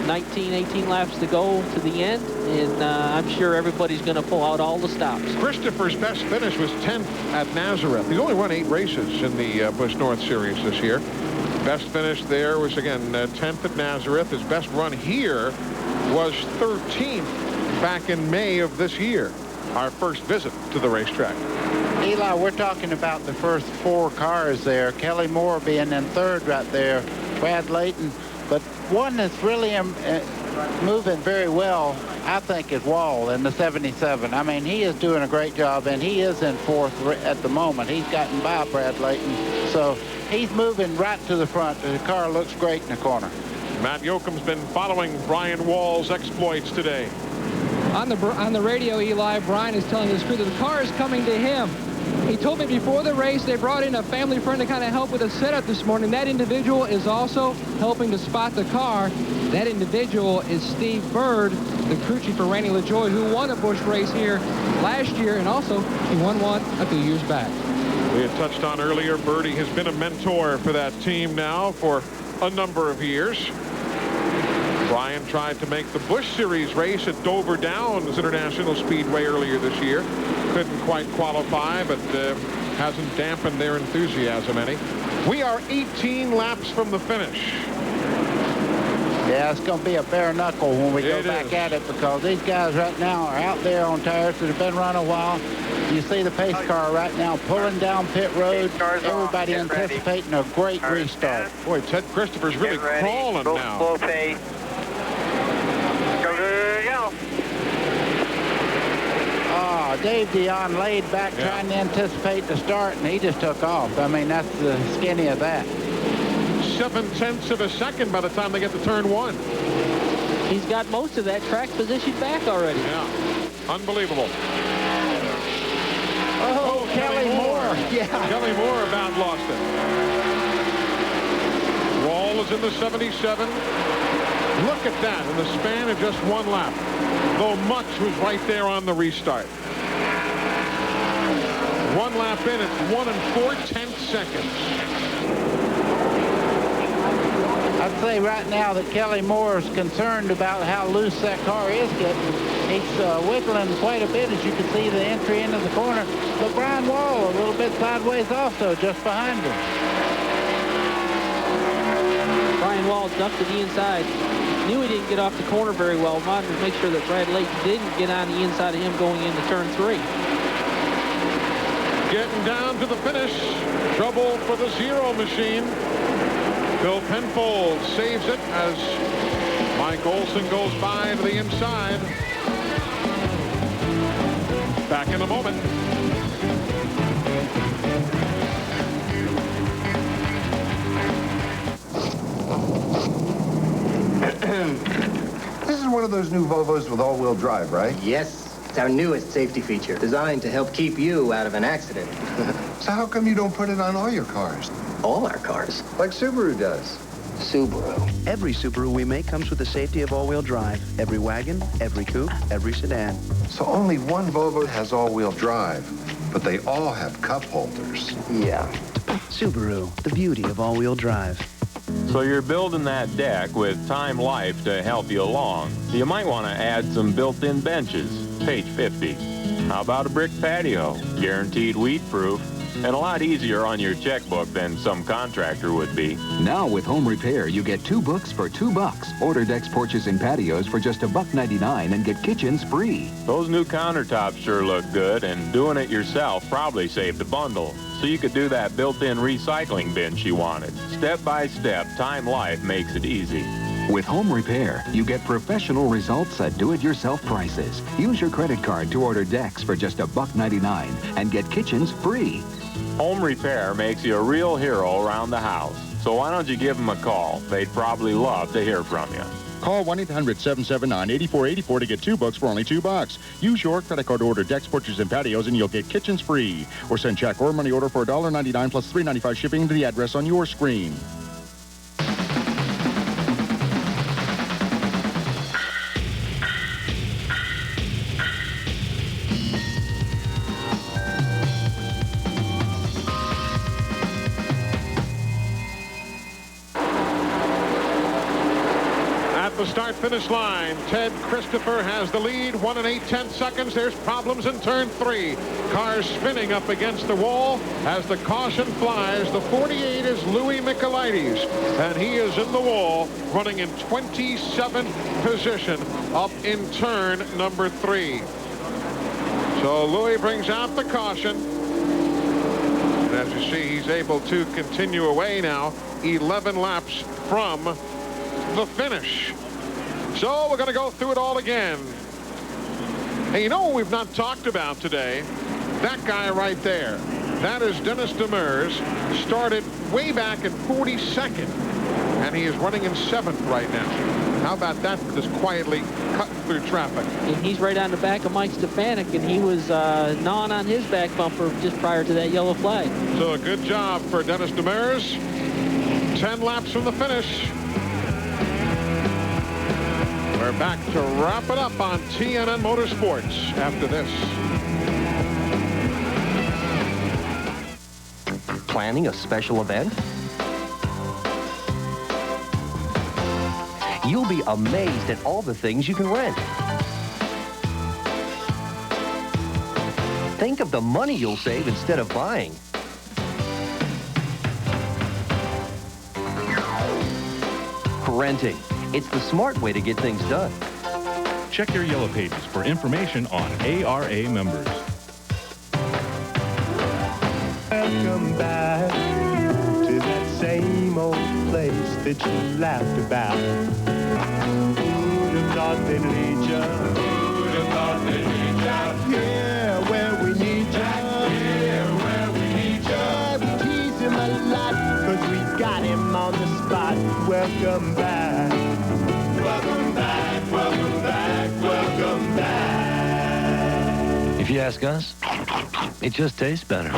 18 laps to go to the end, and I'm sure everybody's going to pull out all the stops. Christopher's best finish was 10th at Nazareth. He's only run 8 races in the Busch North Series this year. Best finish there was, again, 10th at Nazareth. His best run here was 13th back in May of this year, our first visit to the racetrack. Eli, we're talking about the first 4 cars there. Kelly Moore being in 3rd right there. Brad Layton. But one that's really moving very well, I think, is Wall in the 77. I mean, he is doing a great job, and he is in 4th at the moment. He's gotten by Brad Layton. So he's moving right to the front. The car looks great in the corner. Matt Yoakum's been following Brian Wall's exploits today. On the radio, Eli, Brian is telling his crew that the car is coming to him. He told me before the race they brought in a family friend to kind of help with the setup this morning. That individual is also helping to spot the car. That individual is Steve Bird, the crew chief for Randy LaJoy, who won a Busch race here last year, and also he won one a few years back. We had touched on earlier, Birdie has been a mentor for that team now for a number of years. Brian tried to make the Busch Series race at Dover Downs International Speedway earlier this year. Couldn't quite qualify, but hasn't dampened their enthusiasm any. We are 18 laps from the finish. Yeah, it's going to be a bare knuckle when we go back at it, because these guys right now are out there on tires that have been running a while. You see the pace car right now pulling down pit road. Everybody anticipating a great restart. Boy, Ted Christopher's really crawling now. Slow pace. Dave Dion laid back trying to anticipate the start, and he just took off. I mean, that's the skinny of that. 0.7 of a second by the time they get to turn 1. He's got most of that track position back already. Yeah, unbelievable. Oh, Kelly Moore. Yeah. Kelly Moore about lost it. Wall is in the 77. Look at that in the span of just 1 lap. Though much was right there on the restart. 1 lap in, it's 1 4/10 seconds. I'd say right now that Kelly Moore is concerned about how loose that car is getting. He's wiggling quite a bit, as you can see the entry into the corner. But Brian Wall a little bit sideways also, just behind him. Brian Wall ducked to the inside. Knew he didn't get off the corner very well. Wanted to make sure that Brad Layton didn't get on the inside of him going into turn 3. Getting down to the finish. Trouble for the Zero machine. Bill Penfold saves it as Mike Olson goes by to the inside. Back in a moment. This is one of those new Volvos with all-wheel drive, right? Yes. It's our newest safety feature, designed to help keep you out of an accident. So how come you don't put it on all your cars? All our cars. Like Subaru does. Subaru. Every Subaru we make comes with the safety of all-wheel drive. Every wagon, every coupe, every sedan. So only one Volvo has all-wheel drive, but they all have cup holders. Yeah. Subaru, the beauty of all-wheel drive. So you're building that deck with Time Life to help you along. You might want to add some built-in benches, page 50. How about a brick patio, guaranteed weed-proof, and a lot easier on your checkbook than some contractor would be. Now with home repair, you get 2 books for $2. Order decks, porches, and patios for just $1.99 and get kitchens free. Those new countertops sure look good, and doing it yourself probably saved a bundle. So you could do that built-in recycling bin she wanted. Step by step, Time Life makes it easy. With home repair, you get professional results at do-it-yourself prices. Use your credit card to order decks for just $1.99 and get kitchens free. Home repair makes you a real hero around the house. So why don't you give them a call? They'd probably love to hear from you. Call 1-800-779-8484 to get 2 books for only $2. Use your credit card to order decks, porches, and patios, and you'll get kitchens free. Or send check or money order for $1.99 plus $3.95 shipping to the address on your screen. The start-finish line. Ted Christopher has the lead, 1 8/10 seconds. There's problems in turn 3. Cars spinning up against the wall as the caution flies. The 48 is Louis Michaelides, and he is in the wall, running in 27th position up in turn number 3. So Louis brings out the caution. And as you see, he's able to continue away now, 11 laps from the finish. So we're going to go through it all again. Hey, you know what we've not talked about today? That guy right there. That is Dennis Demers. Started way back in 42nd, and he is running in 7th right now. How about that for just quietly cutting through traffic? And he's right on the back of Mike Stefanik, and he was gnawing on his back bumper just prior to that yellow flag. So a good job for Dennis Demers. 10 laps from the finish. We're back to wrap it up on TNN Motorsports after this. Planning a special event? You'll be amazed at all the things you can rent. Think of the money you'll save instead of buying. Renting. It's the smart way to get things done. Check your yellow pages for information on ARA members. Welcome back to that same old place that you laughed about. Who'd have thought they'd lead ya? Who'd have thought they'd lead ya? Here where we need ya. Here where we need ya. We tease him a lot, 'cause we got him on the spot. Welcome back. Welcome back, welcome back, welcome back. If you ask us, it just tastes better.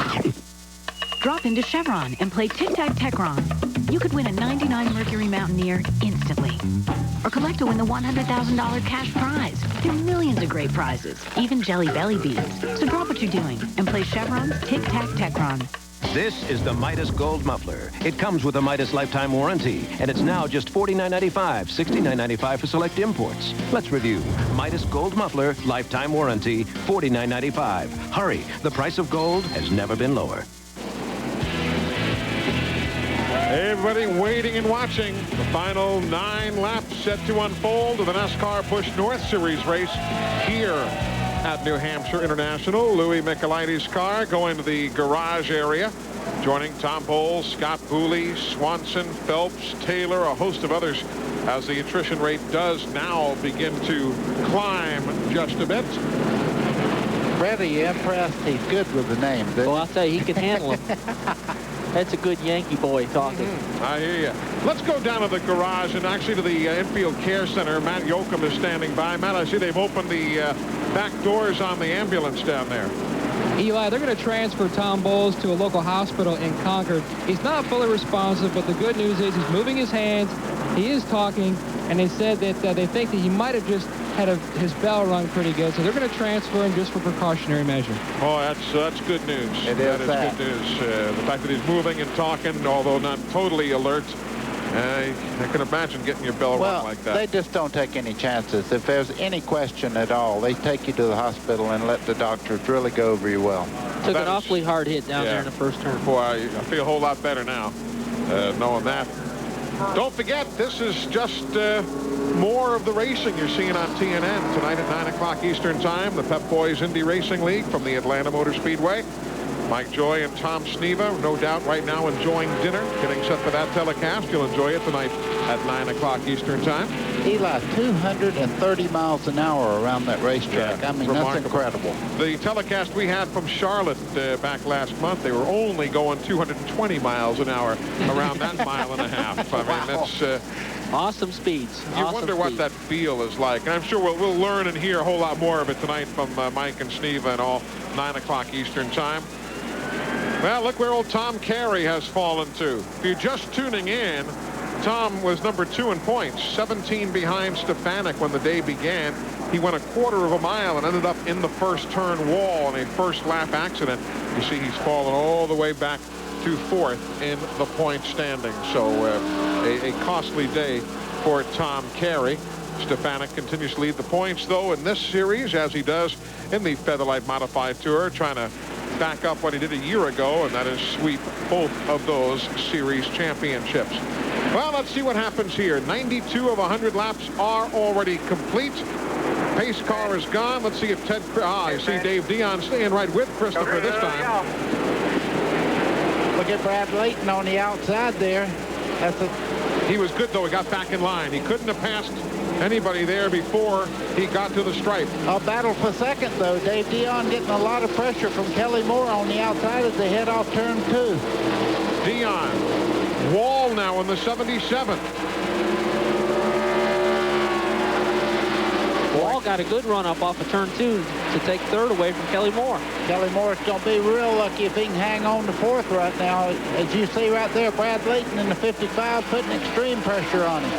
Drop into Chevron and play Tic-Tac-Tecron. You could win a '99 Mercury Mountaineer instantly. Or collect to win the $100,000 cash prize. There are millions of great prizes, even Jelly Belly beads. So drop what you're doing and play Chevron's Tic-Tac-Tecron. This is the Midas Gold Muffler. It comes with a Midas lifetime warranty, and it's now just $49.95, $69.95 for select imports. Let's review. Midas Gold Muffler, lifetime warranty, $49.95. Hurry, the price of gold has never been lower. Everybody waiting and watching. The final 9 laps set to unfold of the NASCAR Busch North Series race here at New Hampshire International. Louis Michaelides' car going to the garage area, joining Tom Bowles, Scott Booley, Swanson, Phelps, Taylor, a host of others, as the attrition rate does now begin to climb just a bit. Freddie, impressed. He's good with the names. Well, I'll tell you, he can handle them. That's a good Yankee boy talking. I hear you. Let's go down to the garage and actually to the infield care center. Matt Yoakum is standing by. Matt, I see they've opened the back doors on the ambulance down there. Eli, they're going to transfer Tom Bowles to a local hospital in Concord. He's not fully responsive, but the good news is he's moving his hands. He is talking, and they said that they think that he might have just had his bell rung pretty good, so they're going to transfer him just for precautionary measure. Oh, that's good news. That is good news. The fact that he's moving and talking, although not totally alert, I can imagine getting your bell rung like that. They just don't take any chances. If there's any question at all, they take you to the hospital and let the doctors really go over you well. Took an awfully hard hit down there in the first turn. Boy, I feel a whole lot better now knowing that. Don't forget, this is just more of the racing you're seeing on TNN tonight at 9 o'clock Eastern Time. The Pep Boys Indy Racing League from the Atlanta Motor Speedway. Mike Joy and Tom Sneva, no doubt right now enjoying dinner, getting set for that telecast. You'll enjoy it tonight at 9 o'clock Eastern Time. Eli, 230 miles an hour around that racetrack. I mean, that's incredible. The telecast we had from Charlotte back last month, they were only going 220 miles an hour around that mile and a half. I mean, that's... awesome speeds. You wonder what that feel is like. And I'm sure we'll learn and hear a whole lot more of it tonight from Mike and Sneva and all, 9 o'clock Eastern Time. Well, look where old Tom Carey has fallen to. If you're just tuning in, Tom was number 2 in points, 17 behind Stefanik when the day began. He went a quarter of a mile and ended up in the first turn wall in a first lap accident. You see he's fallen all the way back to 4th in the point standing. So a costly day for Tom Carey. Stefanik continues to lead the points, though, in this series, as he does in the Featherlite Modified Tour, trying to back up what he did a year ago, and that is sweep both of those series championships. Well, let's see what happens here. 92 of 100 laps are already complete. Pace car is gone. Let's see if Ted... you see Dave Dion staying right with Christopher this time. Look at Brad Layton on the outside there. He was good, though. He got back in line. He couldn't have passed anybody there before he got to the stripe. A battle for second, though. Dave Dion getting a lot of pressure from Kelly Moore on the outside as they head off turn 2. Dion. Wall now in the 77. Wall got a good run up off of turn 2 to take 3rd away from Kelly Moore. Kelly Moore's going to be real lucky if he can hang on to 4th right now. As you see right there, Brad Layton in the 55 putting extreme pressure on him.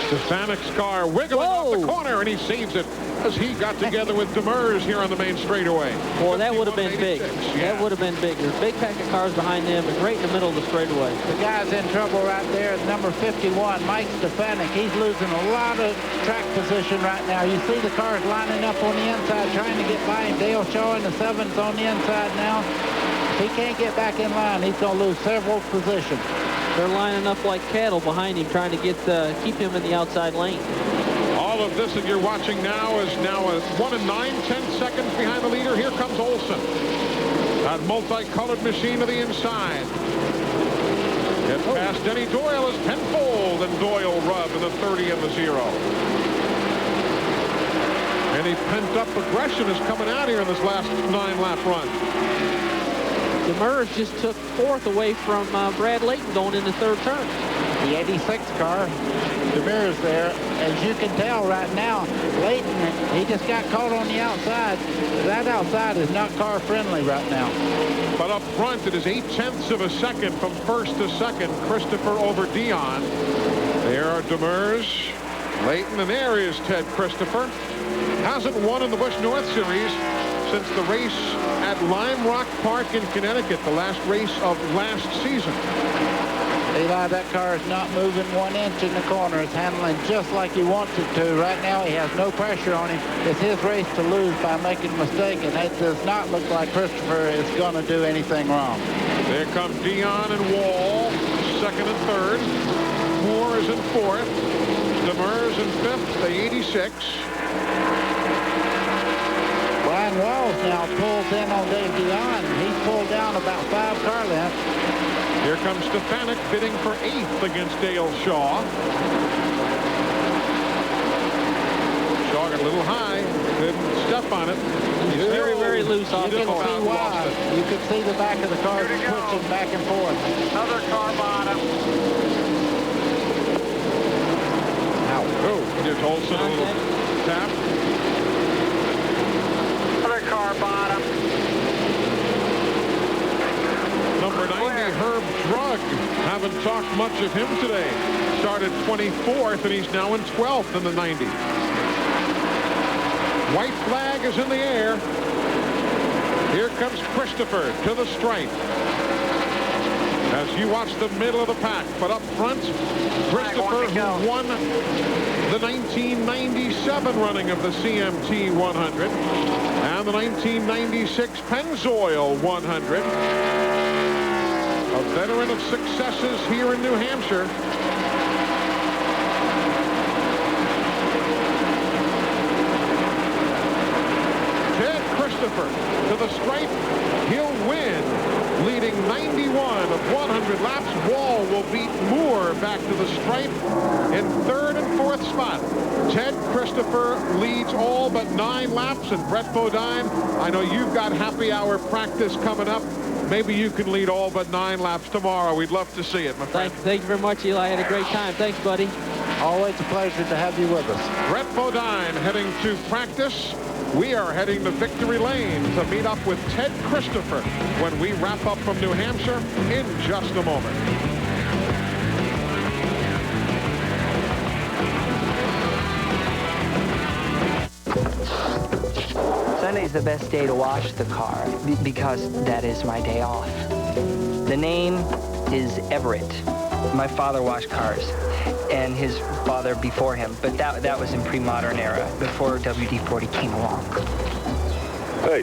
Stefanik's car wiggling off the corner, and he saves it as he got together with Demers here on the main straightaway. Boy, that would have been big. Yeah. That would have been big. There's a big pack of cars behind them and right in the middle of the straightaway. The guy's in trouble right there, number 51, Mike Stefanik. He's losing a lot of track position right now. You see the cars lining up on the inside trying to get by him. Dale Shaw in the 7's on the inside now. If he can't get back in line, he's going to lose several positions. They're lining up like cattle behind him, trying to keep him in the outside lane. All of this that you're watching now is now a 1 9/10 seconds behind the leader. Here comes Olson. That multicolored machine to the inside. Gets past Denny Doyle as Penfold and Doyle rub in the 30 and the 0. Any pent-up aggression is coming out here in this last 9-lap run. Demers just took 4th away from Brad Layton going into 3rd turn. The 86 car, Demers there. As you can tell right now, Layton, he just got caught on the outside. That outside is not car friendly right now. But up front, it is 0.8 of a second from 1st to 2nd. Christopher over Dion. There are Demers, Layton, and there is Ted Christopher. Hasn't won in the Busch North Series since the race at Lime Rock Park in Connecticut, the last race of last season. Eli, that car is not moving 1 inch in the corner. It's handling just like he wants it to. Right now, he has no pressure on him. It's his race to lose by making a mistake, and it does not look like Christopher is going to do anything wrong. There come Dion and Wall, 2nd and 3rd. Moore is in 4th. Demers in 5th, the 86. Brian Walls now pulls in on Dave Dion. He's pulled down about 5 car lengths. Here comes Stefanik bidding for 8th against Dale Shaw. Shaw got a little high. Couldn't step on it. He's very, very loose off the corner. You could see the back of the car switching back and forth. Another car bottom. Oh, gives Olson a little tap. Car bottom. Number 90, Herb Drug. Haven't talked much of him today. Started 24th, and he's now in 12th in the 90. White flag is in the air. Here comes Christopher to the stripe. as you watch the middle of the pack. But up front, Christopher, who won the 1997 running of the CMT 100 and the 1996 Pennzoil 100. A veteran of successes here in New Hampshire. Ted Christopher to the stripe. He'll win, leading 91 of 100 laps. Wall will beat Moore back to the stripe in third and fourth spot. Ted Christopher leads all but 9 laps, and Brett Bodine, I know you've got happy hour practice coming up. Maybe you can lead all but 9 laps tomorrow. We'd love to see it, my friend. Thank you very much, Eli. I had a great time. Thanks, buddy. Always a pleasure to have you with us. Brett Bodine heading to practice. We are heading to Victory Lane to meet up with Ted Christopher when we wrap up from New Hampshire in just a moment. Sunday's the best day to wash the car because that is my day off. The name is Everett. My father washed cars, and his father before him, but that was in pre-modern era, before WD-40 came along. Hey,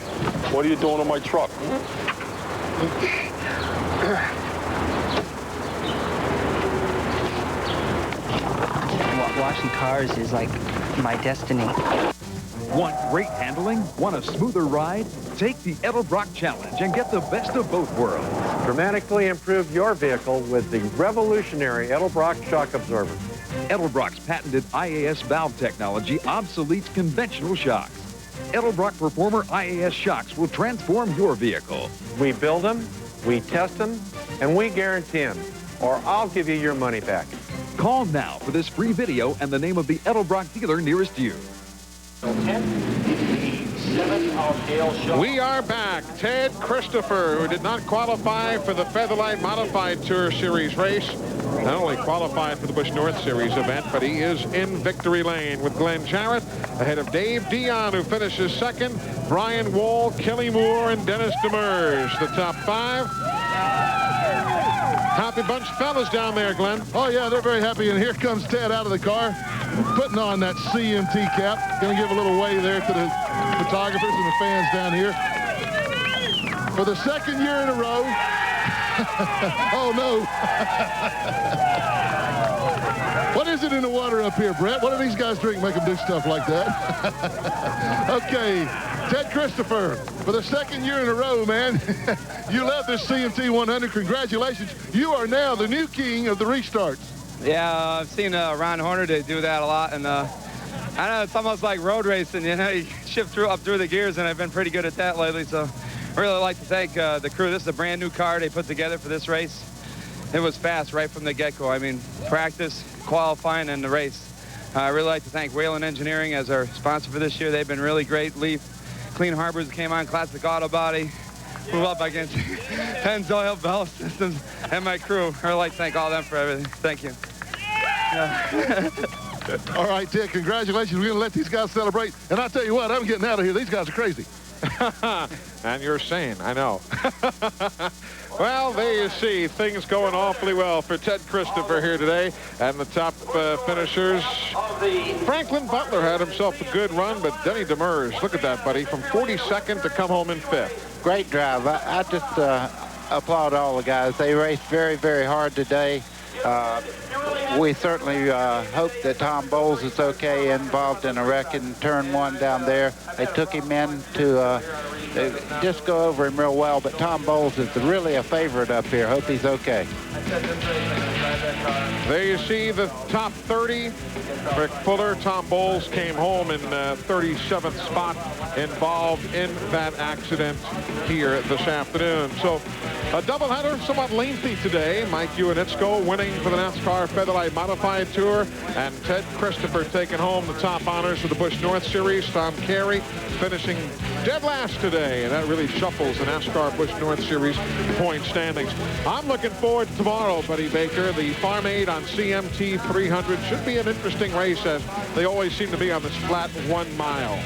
what are you doing on my truck? Washing cars is like my destiny. Want great handling? Want a smoother ride? Take the Edelbrock Challenge and get the best of both worlds. Dramatically improve your vehicle with the revolutionary Edelbrock shock absorber. Edelbrock's patented IAS valve technology obsoletes conventional shocks. Edelbrock Performer IAS shocks will transform your vehicle. We build them, we test them, and we guarantee them, or I'll give you your money back. Call now for this free video and the name of the Edelbrock dealer nearest you. We are back. Ted Christopher, who did not qualify for the Featherlite Modified Tour Series race, not only qualified for the Busch North Series event, but he is in Victory Lane with Glenn Jarrett ahead of Dave Dion, who finishes second, Brian Wall, Kelly Moore, and Dennis Demers, the top 5. Happy bunch of fellas down there, Glenn. Oh, yeah, they're very happy. And here comes Ted out of the car, putting on that CMT cap. Going to give a little wave there to the photographers and the fans down here. For the second year in a row. Oh, no. What is it in the water up here, Brett? What do these guys drink make them do stuff like that? Okay, Ted Christopher, for the second year in a row, man, you led this CMT 100. Congratulations. You are now the new king of the restarts. Yeah, I've seen Ron Horner do that a lot, and I know it's almost like road racing, you know, you shift up through the gears, and I've been pretty good at that lately, so I really like to thank the crew. This is a brand new car they put together for this race. It was fast right from the get-go. I mean, practice, qualifying, and the race. I really like to thank Whalen Engineering as our sponsor for this year. They've been really great. Leaf, Clean Harbors came on, Classic Auto Body, move up against Pennzoil, Bell Systems, and my crew. I really like to thank all of them for everything. Thank you. Yeah. All right, Ted, congratulations. We're going to let these guys celebrate. And I'll tell you what, I'm getting out of here. These guys are crazy. And you're sane, I know. Well, there you see, things going awfully well for Ted Christopher here today. And the top finishers. Franklin Butler had himself a good run, but Denny Demers, look at that, buddy, from 42nd to come home in 5th. Great drive. I just applaud all the guys. They raced very, very hard today. We certainly hope that Tom Bowles is okay, involved in a wreck in turn 1 down there. They took him in to just go over him real well, but Tom Bowles is really a favorite up here. Hope he's okay. There you see the top 30. Rick Fuller, Tom Bowles came home in 37th spot, involved in that accident here this afternoon. So a doubleheader, somewhat lengthy today. Mike Iwanitzko winning for the NASCAR Featherlite Modified Tour, and Ted Christopher taking home the top honors for the Busch North Series. Tom Carey finishing dead last today, and that really shuffles the NASCAR Busch North Series point standings. I'm looking forward to tomorrow, Buddy Baker. The Farm Aid on CMT 300 should be an interesting race, as they always seem to be on this flat 1 mile.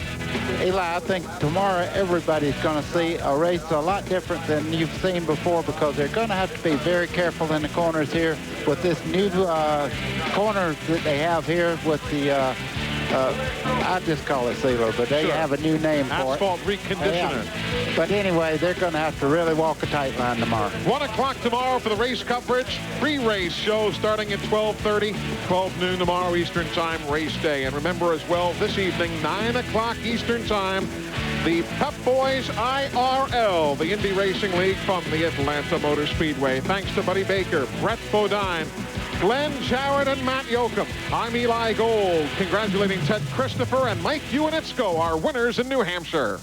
Eli, I think tomorrow everybody's going to see a race a lot different than you've seen before, because they're going to have to be very careful in the corners here with this new corner that they have here with the I just call it sealer, but they have a new name for it. Asphalt reconditioner. Yeah. But anyway, they're going to have to really walk a tight line tomorrow. 1 o'clock tomorrow for the race coverage. Pre-race show starting at 12:30. 12 noon tomorrow Eastern Time, race day. And remember as well, this evening, 9 o'clock Eastern Time, the Pep Boys IRL, the Indy Racing League from the Atlanta Motor Speedway. Thanks to Buddy Baker, Brett Bodine, Glenn Jarrett, and Matt Yoakum. I'm Eli Gold, congratulating Ted Christopher and Mike Ewanitsko, our winners in New Hampshire.